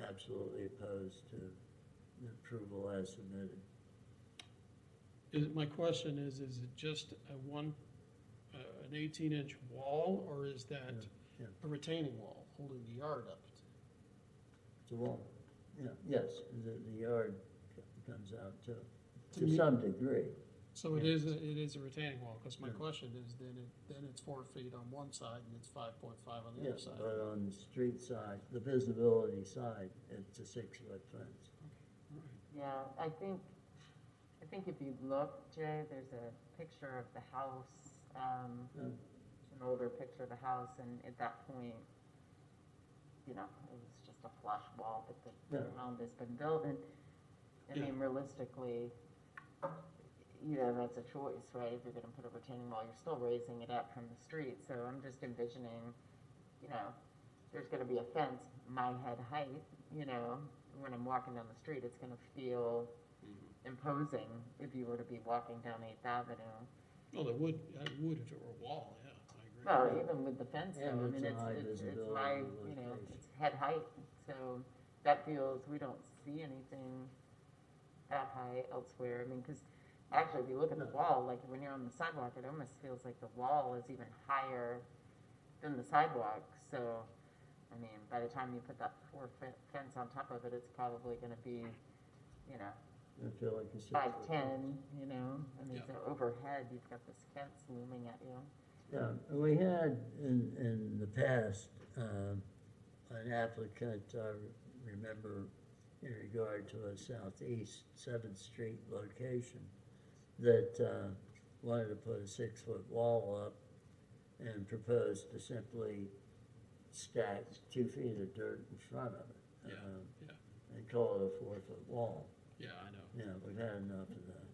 absolutely opposed to the approval as submitted. My question is it just an 18-inch wall, or is that a retaining wall holding the yard up? It's a wall. Yeah, yes, the yard comes out too, To to me- some degree. So it is a retaining wall, because my question is, then it's 4 feet on one side and it's 5.5 on the Yeah, other side. but on the street side, the visibility side, it's a 6-foot fence. Yeah, I think if you look, Jay, there's a picture of the house, an older picture of the house, and at that point, you know, it was just a flush wall, but the ground has been built, and, I mean, realistically, you know, that's a choice, right? If you're gonna put a retaining wall, you're still raising it up from the street, so I'm just envisioning, you know, there's gonna be a fence my head height, you know, when I'm walking down the street, it's gonna feel imposing if you were to be walking down 8th Avenue. Well, it would if it were a wall, yeah, I agree. Well, even with the fence, Yeah, though, I it's mean, a high it's visibility my, you know, location. it's head height, so that feels, we don't see anything that high elsewhere. I mean, because actually, if you look at the wall, like when you're on the sidewalk, it almost feels like the wall is even higher than the sidewalk. So, I mean, by the time you put that 4-foot fence on top of it, it's probably going to be, you know, I feel like it's 5'10", you know. I mean, so overhead, you've got this fence looming at you. Yeah, and we had in the past, an applicant, I remember in regard to a southeast 7th Street location, that wanted to put a 6-foot wall up and proposed to simply stack 2 feet of dirt in front of it. And call it a 4-foot wall. Yeah, I know. Yeah, we've had enough of that.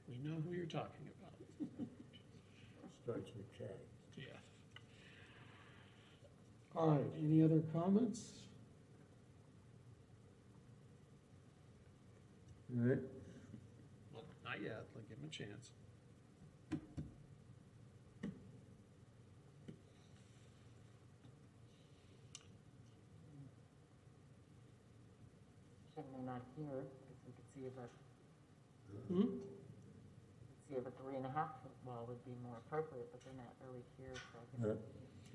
We know who you're talking about. Starts with K. Yeah. All right, any other comments? All right. Well, not yet, I'll give him a chance. Certainly not here, because we could see if a, Hmm? see if a 3.5-foot wall would be more appropriate, but they're not really here, so I can.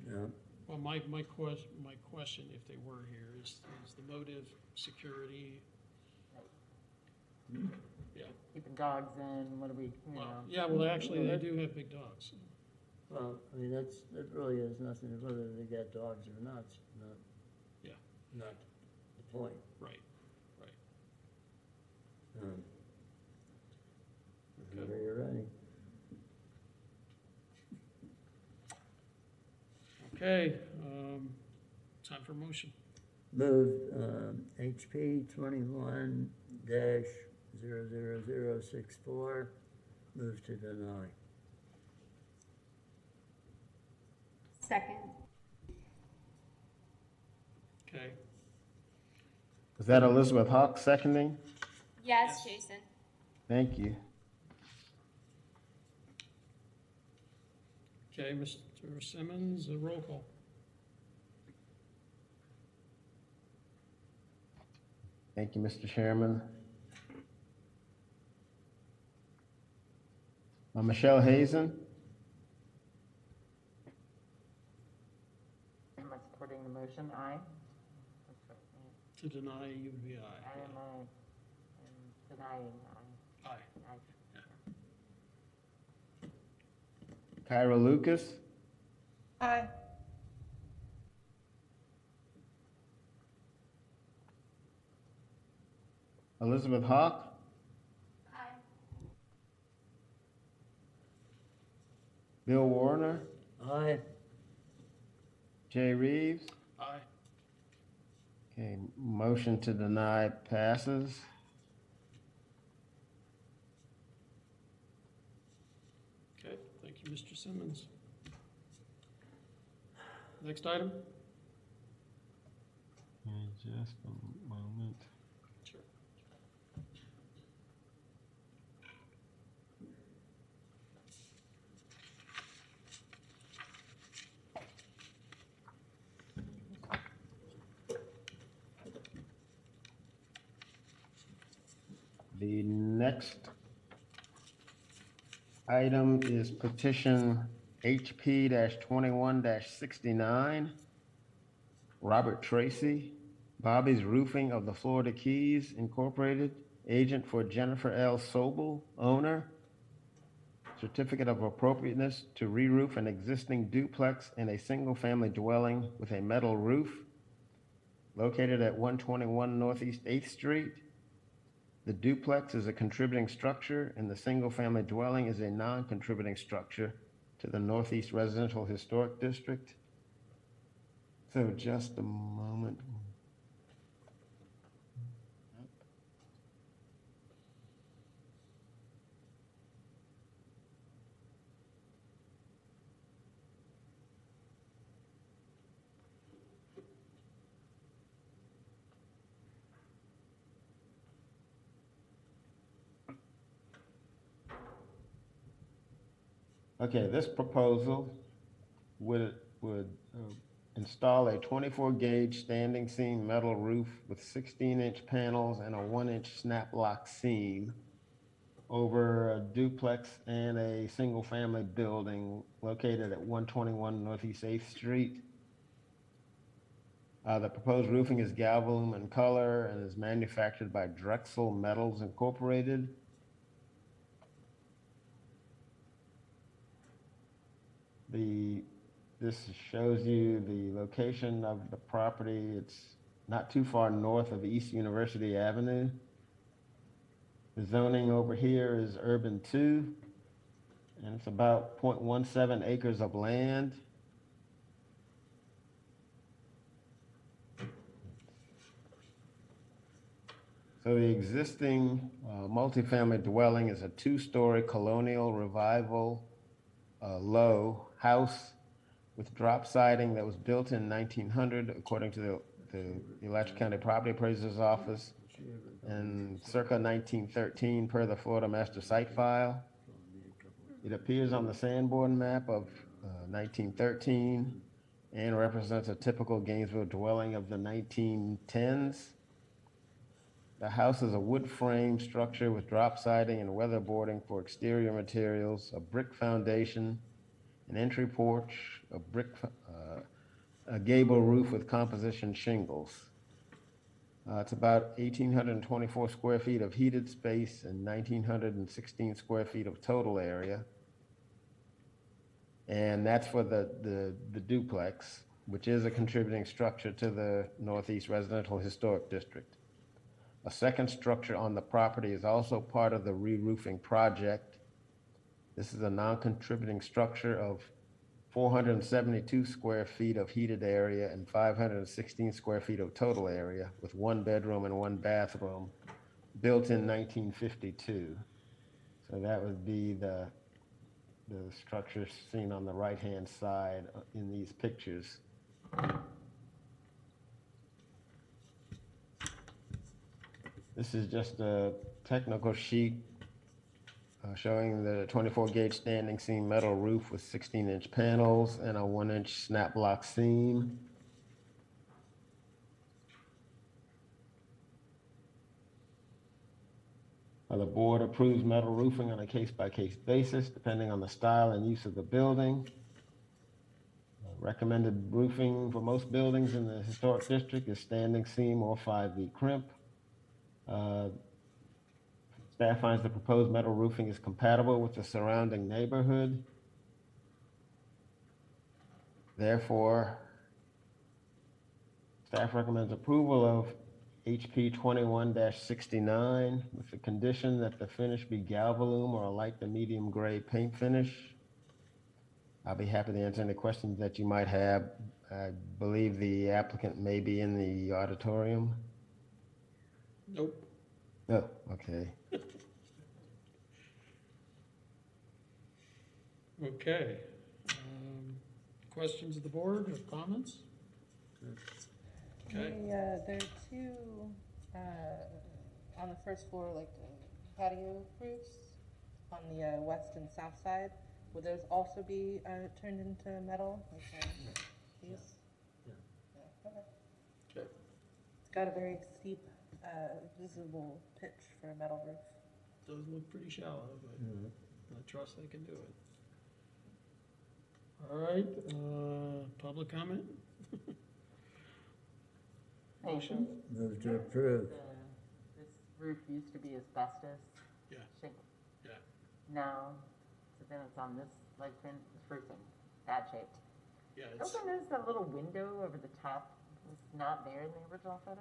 Yeah. Well, my question, if they were here, is the motive security? Yeah. Keeping dogs in, what do we, you know? Yeah, well, actually, they do have big dogs. Well, I mean, that really has nothing to do whether they get dogs or not, not. Yeah. Not the point. Right. Whenever you're ready. Okay, time for motion. Move, HP 21-00064, move to deny. Second. Okay. Was that Elizabeth Hawk seconding? Yes, Jason. Thank you. Okay, Mr. Simmons, a roll call. Thank you, Mr. Chairman. Michelle Hazen, Am I supporting the motion? Aye? That's right, To deny, you would be aye. I am denying aye. Aye. Aye. Kyra Lucas, Aye. Elizabeth Hawk, Aye. Bill Warner, Aye. Jay Reeves. Aye. Okay, motion to deny passes. Okay, thank you, Mr. Simmons. Next item? Just a moment. Sure. The next item is petition HP-21-69, Robert Tracy, Bobby's Roofing of the Florida Keys Incorporated, agent for Jennifer L. Sobel, owner. Certificate of appropriateness to re-roof an existing duplex in a single-family dwelling with a metal roof located at 121 Northeast 8th Street. The duplex is a contributing structure and the single-family dwelling is a non-contributing structure to the Northeast Residential Historic District. So just a moment. Okay, this proposal would install a 24 gauge standing seam metal roof with 16-inch panels and a 1-inch snap lock seam over a duplex and a single family building located at 121 Northeast 8th Street. The proposed roofing is galvalume in color and is manufactured by Drexel Metals Incorporated. This shows you the location of the property. It's not too far north of East University Avenue. The zoning over here is urban 2, and it's about 0.17 acres of land. So the existing multifamily dwelling is a 2-story colonial revival low house with drop siding that was built in 1900, according to the Alachua County Property Appraiser's Office, and circa 1913 per the Florida Master Site File. It appears on the Sanborn map of 1913 and represents a typical Gainesville dwelling of the 1910s. The house is a wood frame structure with drop siding and weatherboarding for exterior materials, a brick foundation, an entry porch, a gable roof with composition shingles. It's about 1,824 square feet of heated space and 1,916 square feet of total area. And that's for the duplex, which is a contributing structure to the Northeast Residential Historic District. A second structure on the property is also part of the re-roofing project. This is a non-contributing structure of 472 square feet of heated area and 516 square feet of total area with 1 bedroom and 1 bathroom, built in 1952. So that would be the structure seen on the right-hand side in these pictures. This is just a technical sheet showing the 24 gauge standing seam metal roof with 16-inch panels and a 1-inch snap block seam. The board approves metal roofing on a case-by-case basis depending on the style and use of the building. Recommended roofing for most buildings in the historic district is standing seam or 5V crimp. Staff finds the proposed metal roofing is compatible with the surrounding neighborhood. Therefore, staff recommends approval of HP 21-69 with the condition that the finish be galvalume or a light to medium gray paint finish. I'll be happy to answer any questions that you might have. I believe the applicant may be in the auditorium. Nope. Oh, okay. Okay. Questions of the board or comments? Okay. There are 2 on the first floor, like patio roofs on the west and south side. Would those also be turned into metal? Okay. These? Yeah. Okay. Okay. It's got a very steep, visible pitch for a metal roof. Does look pretty shallow, but I trust they can do it. All right, public comment? Motion? Move to approve. This roof used to be asbestos. Yeah. Shake. Yeah. No, so then it's on this, like, then it's roofing, bad shaped. Yeah, it's, Also notice that little window over the top was not there in the original photo?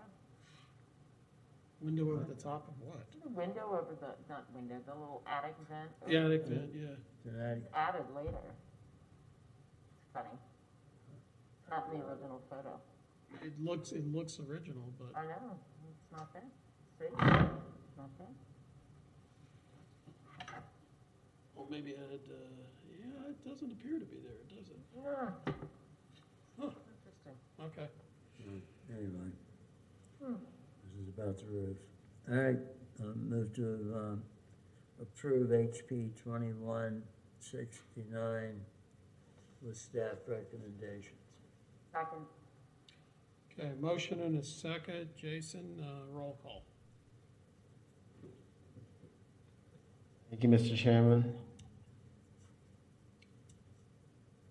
window over the top of what? The window over the, not window, the little attic vent. The attic vent, yeah. It's added later. It's funny. Not in the original photo. It looks original, but I know, it's not there. See? It's not there. well, maybe it had, yeah, it doesn't appear to be there, does it? Yeah. Huh. Interesting. Okay. Anyway, Hmm. this is about the roof. All right, move to approve HP 2169 with staff recommendations. Second. Okay, motion and a second. Jason, roll call. Thank you, Mr. Chairman.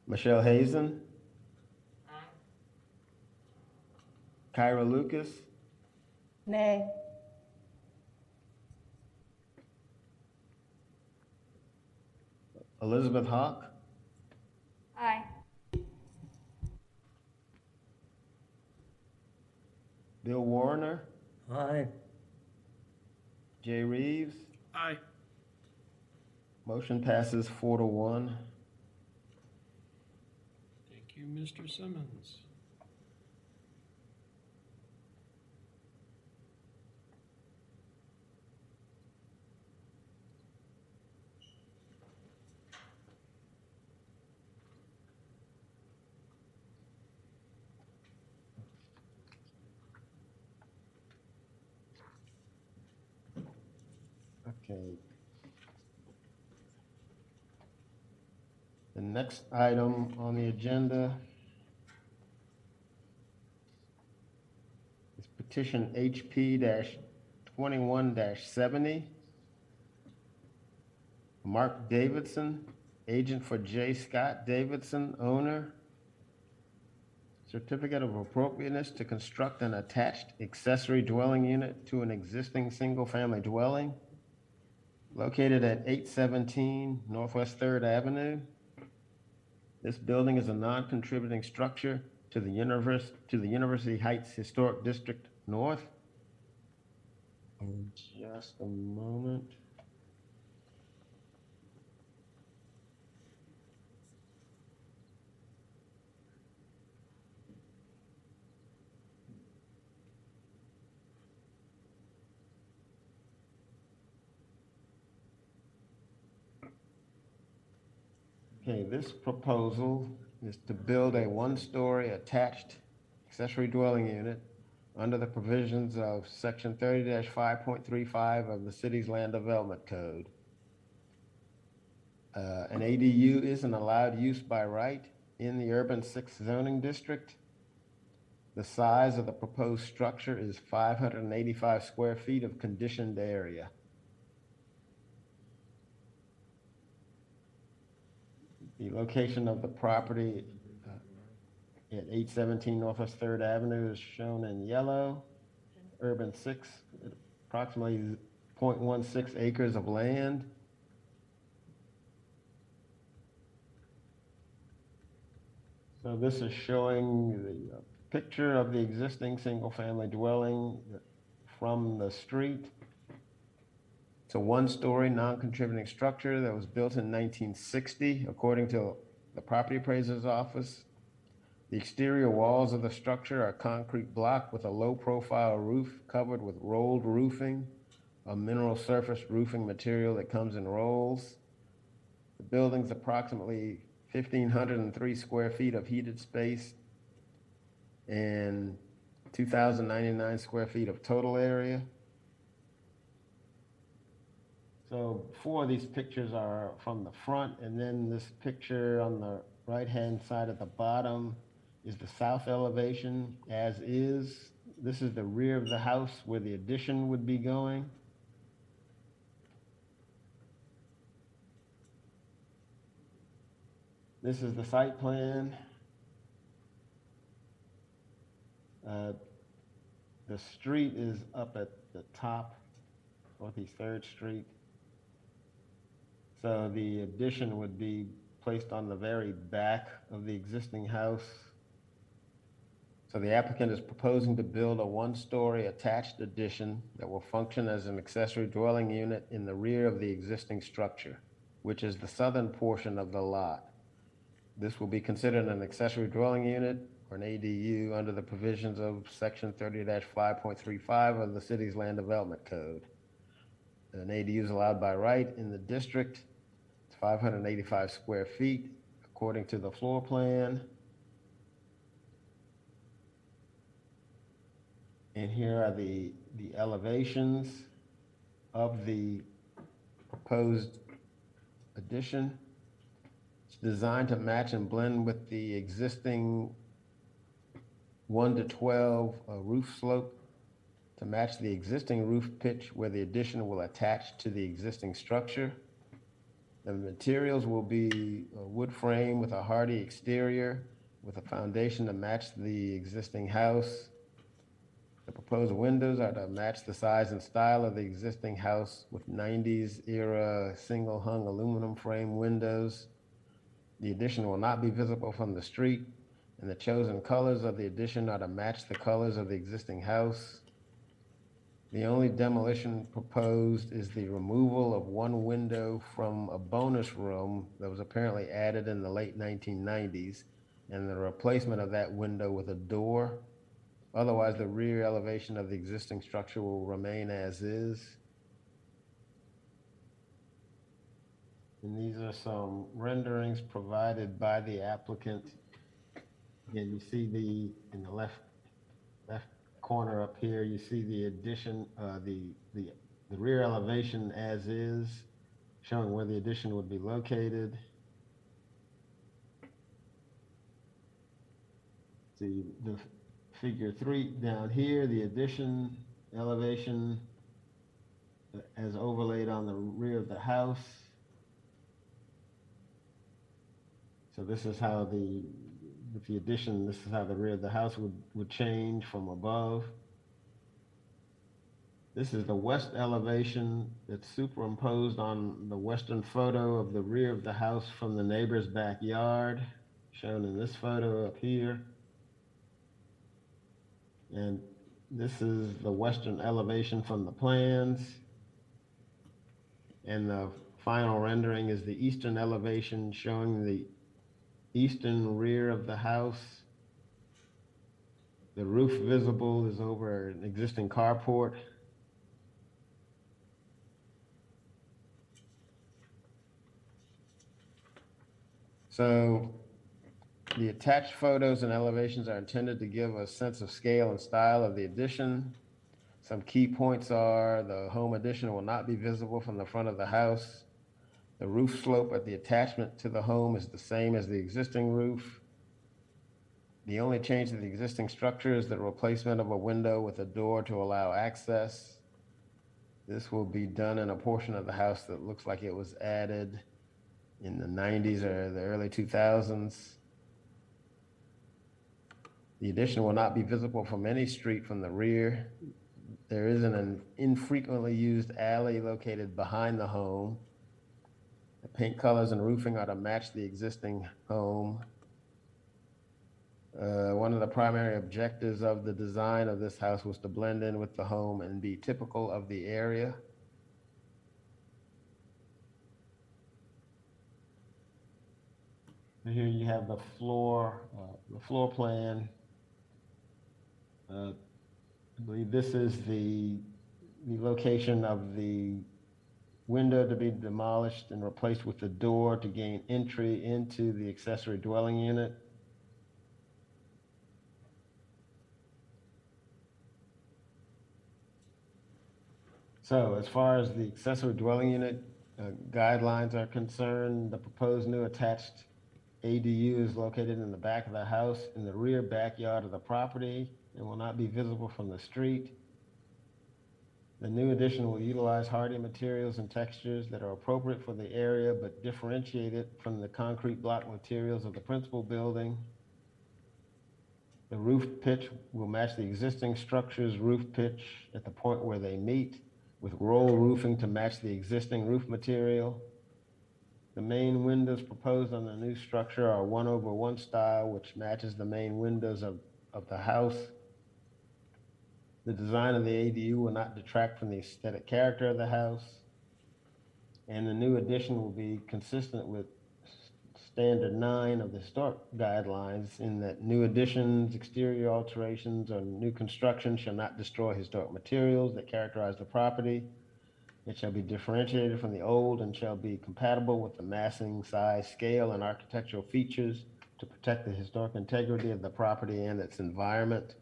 Michelle Hazen. Aye. Kyra Lucas. Nay. Elizabeth Hawk. Aye. Bill Warner. Aye. Jay Reeves. Aye. Motion passes 4-1. Thank you, Mr. Simmons. Okay. The next item on the agenda is petition HP-21-70. Mark Davidson, agent for J. Scott Davidson, owner. Certificate of appropriateness to construct an attached accessory dwelling unit to an existing single-family dwelling located at 817 Northwest 3rd Avenue. This building is a non-contributing structure to the University Heights Historic District North. Just a moment. Okay, this proposal is to build a one-story attached accessory dwelling unit under the provisions of Section 30-5.35 of the city's Land Development Code. An ADU is an allowed use by right in the Urban 6 zoning district. The size of the proposed structure is 585 square feet of conditioned area. The location of the property at 817 Northwest 3rd Avenue is shown in yellow. Urban 6, approximately 0.16 acres of land. So this is showing the picture of the existing single-family dwelling from the street. It's a one-story non-contributing structure that was built in 1960, according to the property appraiser's office. The exterior walls of the structure are concrete block with a low-profile roof covered with rolled roofing, a mineral surface roofing material that comes in rolls. The building's approximately 1,503 square feet of heated space and 2,099 square feet of total area. So 4 of these pictures are from the front, and then this picture on the right-hand side at the bottom is the south elevation as is. This is the rear of the house where the addition would be going. This is the site plan. the street is up at the top, Northeast Third Street. So the addition would be placed on the very back of the existing house. So the applicant is proposing to build a one-story attached addition that will function as an accessory dwelling unit in the rear of the existing structure, which is the southern portion of the lot. This will be considered an accessory dwelling unit or an ADU under the provisions of Section 30-5.35 of the city's Land Development Code. An ADU is allowed by right in the district. It's 585 square feet according to the floor plan. And here are the elevations of the proposed addition. It's designed to match and blend with the existing 1 to 12 roof slope to match the existing roof pitch where the addition will attach to the existing structure. The materials will be a wood frame with a hardy exterior with a foundation to match the existing house. The proposed windows are to match the size and style of the existing house with 90s era single hung aluminum frame windows. The addition will not be visible from the street, and the chosen colors of the addition are to match the colors of the existing house. The only demolition proposed is the removal of one window from a bonus room that was apparently added in the late 1990s, and the replacement of that window with a door. Otherwise, the rear elevation of the existing structure will remain as is. And these are some renderings provided by the applicant. Again, you see in the left corner up here, you see the addition, the rear elevation as is, showing where the addition would be located. See the figure 3 down here, the addition elevation as overlaid on the rear of the house. So this is how with the addition, this is how the rear of the house would change from above. This is the west elevation that's superimposed on the western photo of the rear of the house from the neighbor's backyard, shown in this photo up here. And this is the western elevation from the plans. And the final rendering is the eastern elevation showing the eastern rear of the house. The roof visible is over an existing carport. So the attached photos and elevations are intended to give a sense of scale and style of the addition. Some key points are the home addition will not be visible from the front of the house. The roof slope at the attachment to the home is the same as the existing roof. The only change to the existing structure is the replacement of a window with a door to allow access. This will be done in a portion of the house that looks like it was added in the 90s or the early 2000s. The addition will not be visible from any street from the rear. There is an infrequently used alley located behind the home. The paint colors and roofing are to match the existing home. One of the primary objectives of the design of this house was to blend in with the home and be typical of the area. And here you have the floor plan. I believe this is the location of the window to be demolished and replaced with the door to gain entry into the accessory dwelling unit. So as far as the accessory dwelling unit guidelines are concerned, the proposed new attached ADU is located in the back of the house in the rear backyard of the property and will not be visible from the street. The new addition will utilize hardy materials and textures that are appropriate for the area but differentiate it from the concrete block materials of the principal building. The roof pitch will match the existing structure's roof pitch at the point where they meet, with roll roofing to match the existing roof material. The main windows proposed on the new structure are 1/1 style, which matches the main windows of the house. The design of the ADU will not detract from the aesthetic character of the house. And the new addition will be consistent with Standard 9 of the historic guidelines in that new additions, exterior alterations, or new construction shall not destroy historic materials that characterize the property. It shall be differentiated from the old and shall be compatible with the massing, size, scale, and architectural features to protect the historic integrity of the property and its environment.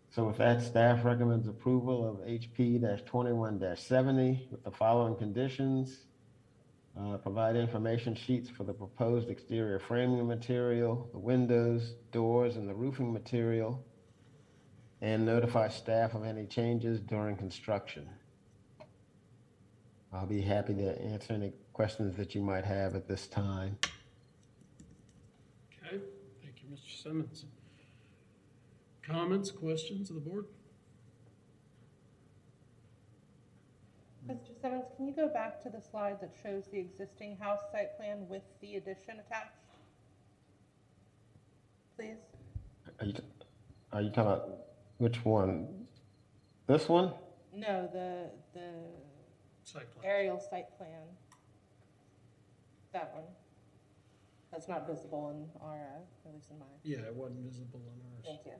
So with that, staff recommends approval of HP-21-70 with the following conditions. Provide information sheets for the proposed exterior framing material, the windows, doors, and the roofing material, and notify staff of any changes during construction. I'll be happy to answer any questions that you might have at this time. Okay, thank you, Mr. Simmons. Comments, questions of the board? Mr. Simmons, can you go back to the slide that shows the existing house site plan with the addition attached? Please? Are you talking about which one? This one? No, the Site plan. aerial site plan. That one. That's not visible in our, at least in mine. Yeah, it wasn't visible on ours. Thank you.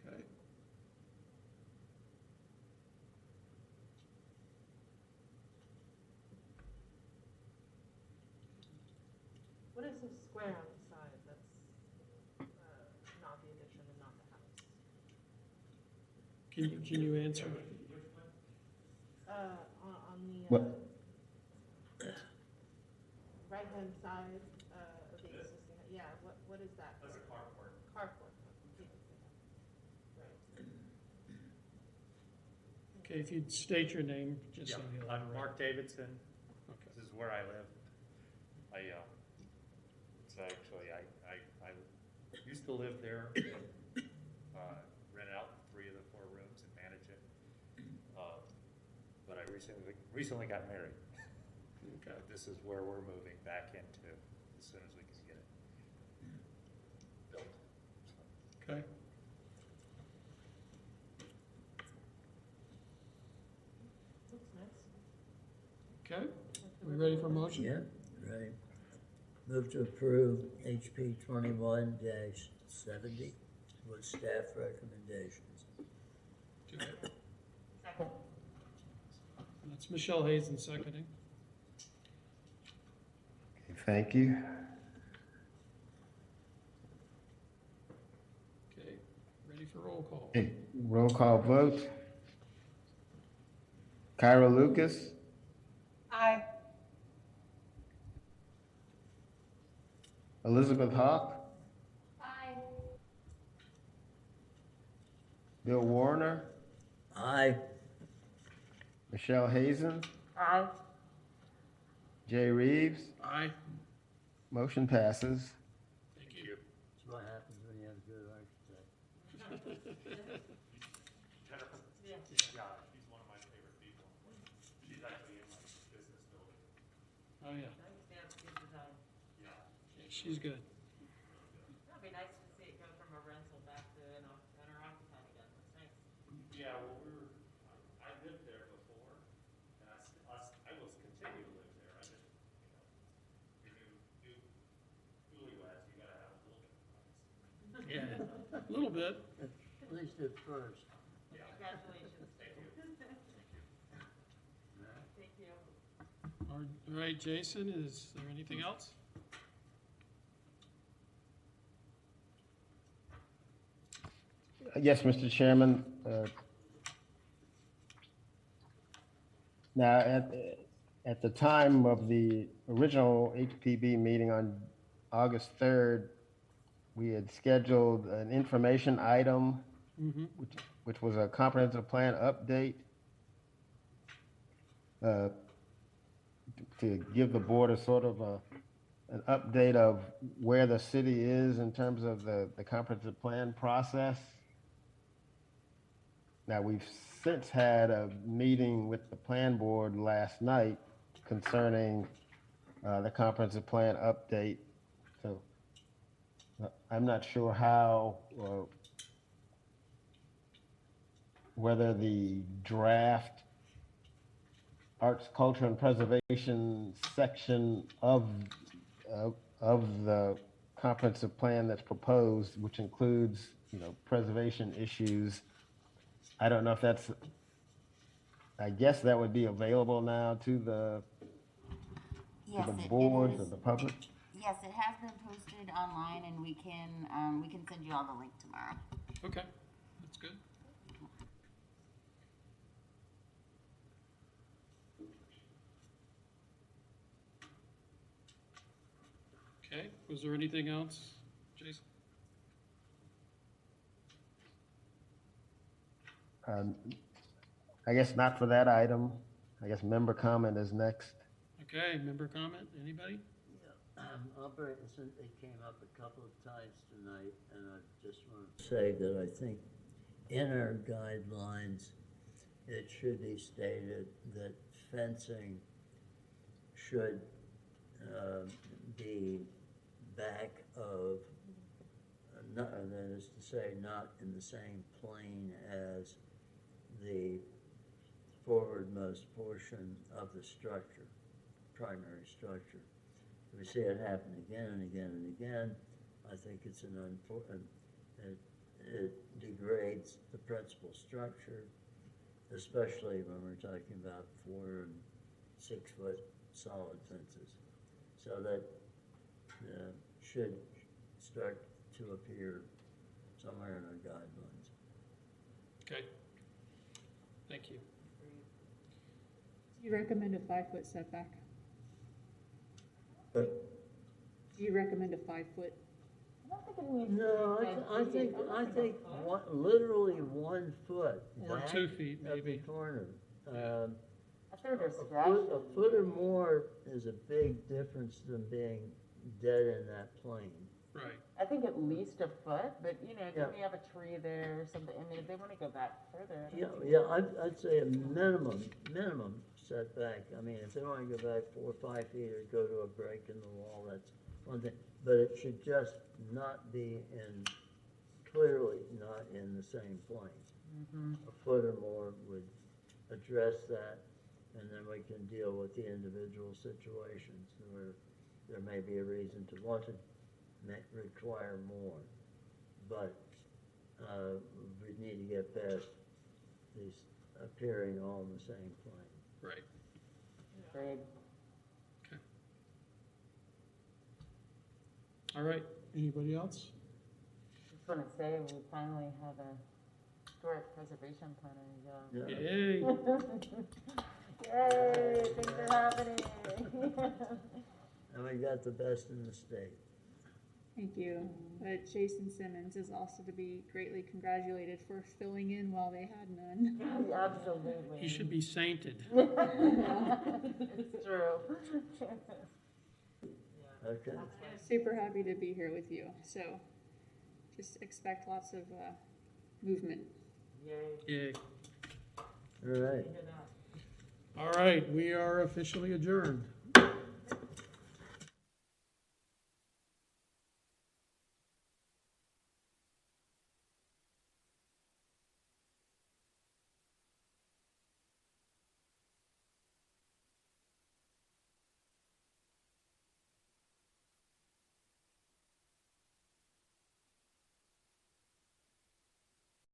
Okay. What is the square on the side that's not the addition and not the house? Can you answer? On the What? right-hand side of the existing, yeah, what is that? That's a carport. Carport. Right. Okay, if you'd state your name, just so Yeah, he'll. I'm Mark Davidson. Okay. This is where I live. It's actually, I used to live there, rent out 3 of the 4 rooms and manage it. But I recently got married. Okay. This is where we're moving back into as soon as we can get it built. Okay. Looks nice. Okay, we ready for a motion? Yeah, right. Move to approve HP 21-70 with staff recommendations. Okay. Second. That's Michelle Hazen seconding. Thank you. Okay, ready for roll call. Okay, roll call vote. Kyra Lucas, Aye. Elizabeth Hawk, Aye. Bill Warner, Aye. Michelle Hazen, Aye. Jay Reeves. Aye. Motion passes. Thank you. That's what happens when you have a good architect. Jennifer? Yeah, she's one of my favorite people. She's actually in my business building. Oh, yeah. Yeah. She's good. That'd be nice to see it go from a rental back to an owner occupied again. That's nice. Yeah, well, I lived there before, and I will continue to live there. I just, if you do newlyweds, you gotta have a little bit of privacy. Yeah, a little bit. At least at first. Yeah. Congratulations. Thank you. Thank you. All right, Jason, is there anything else? Yes, Mr. Chairman. Now, at the time of the original HPB meeting on August 3rd, we had scheduled an information item, which was a comprehensive plan update. uh, to give the board a sort of an update of where the city is in terms of the comprehensive plan process. Now, we've since had a meeting with the plan board last night concerning the comprehensive plan update. So I'm not sure how or whether the draft arts, culture, and preservation section of the comprehensive plan that's proposed, which includes, preservation issues. I don't know if that's, I guess that would be available now to the Yes, it boards is. or the public? Yes, it has been posted online, and we can send you all the link tomorrow. Okay, that's good. Okay, was there anything else, Jason? I guess not for that item. I guess member comment is next. Okay, member comment, anybody? I'll bring, since it came up a couple of times tonight, and I just want to say that I think in our guidelines, it should be stated that fencing should be back of, not, that is to say, not in the same plane as the forwardmost portion of the structure, primary structure. We see it happen again and again and again. I think it's an unfortunate, it degrades the principal structure, especially when we're talking about 4 and 6 foot solid fences. So that should start to appear somewhere in our guidelines. Okay, thank you. Do you recommend a 5 foot setback? But Do you recommend a 5 foot? no, I think one, literally 1 foot. Or back 2 feet, of the maybe. corner. I think there's A foot or more is a big difference than being dead in that plane. Right. I think at least a foot, but Yeah. if you have a tree there or something, I mean, if they want to go back further. I don't see Yeah, I'd say a minimum setback. I mean, if they want to go back 4 or 5 feet or go to a break in the wall, that's one thing. But it should just not be clearly not in the same plane. Mm-hmm. A foot or more would address that, and then we can deal with the individual situations where there may be a reason to want to require more. But we need to get past these appearing all in the same plane. Right. Agreed. Okay. All right, anybody else? Just want to say we finally have a historic preservation plan on the Yay. Yay, things are happening. And we got the best in the state. Thank you. But Jason Simmons is also to be greatly congratulated for filling in while they had none. Absolutely. He should be sainted. It's true. Okay. I'm super happy to be here with you. So just expect lots of movement. Yay. Yay. All right. All right, we are officially adjourned.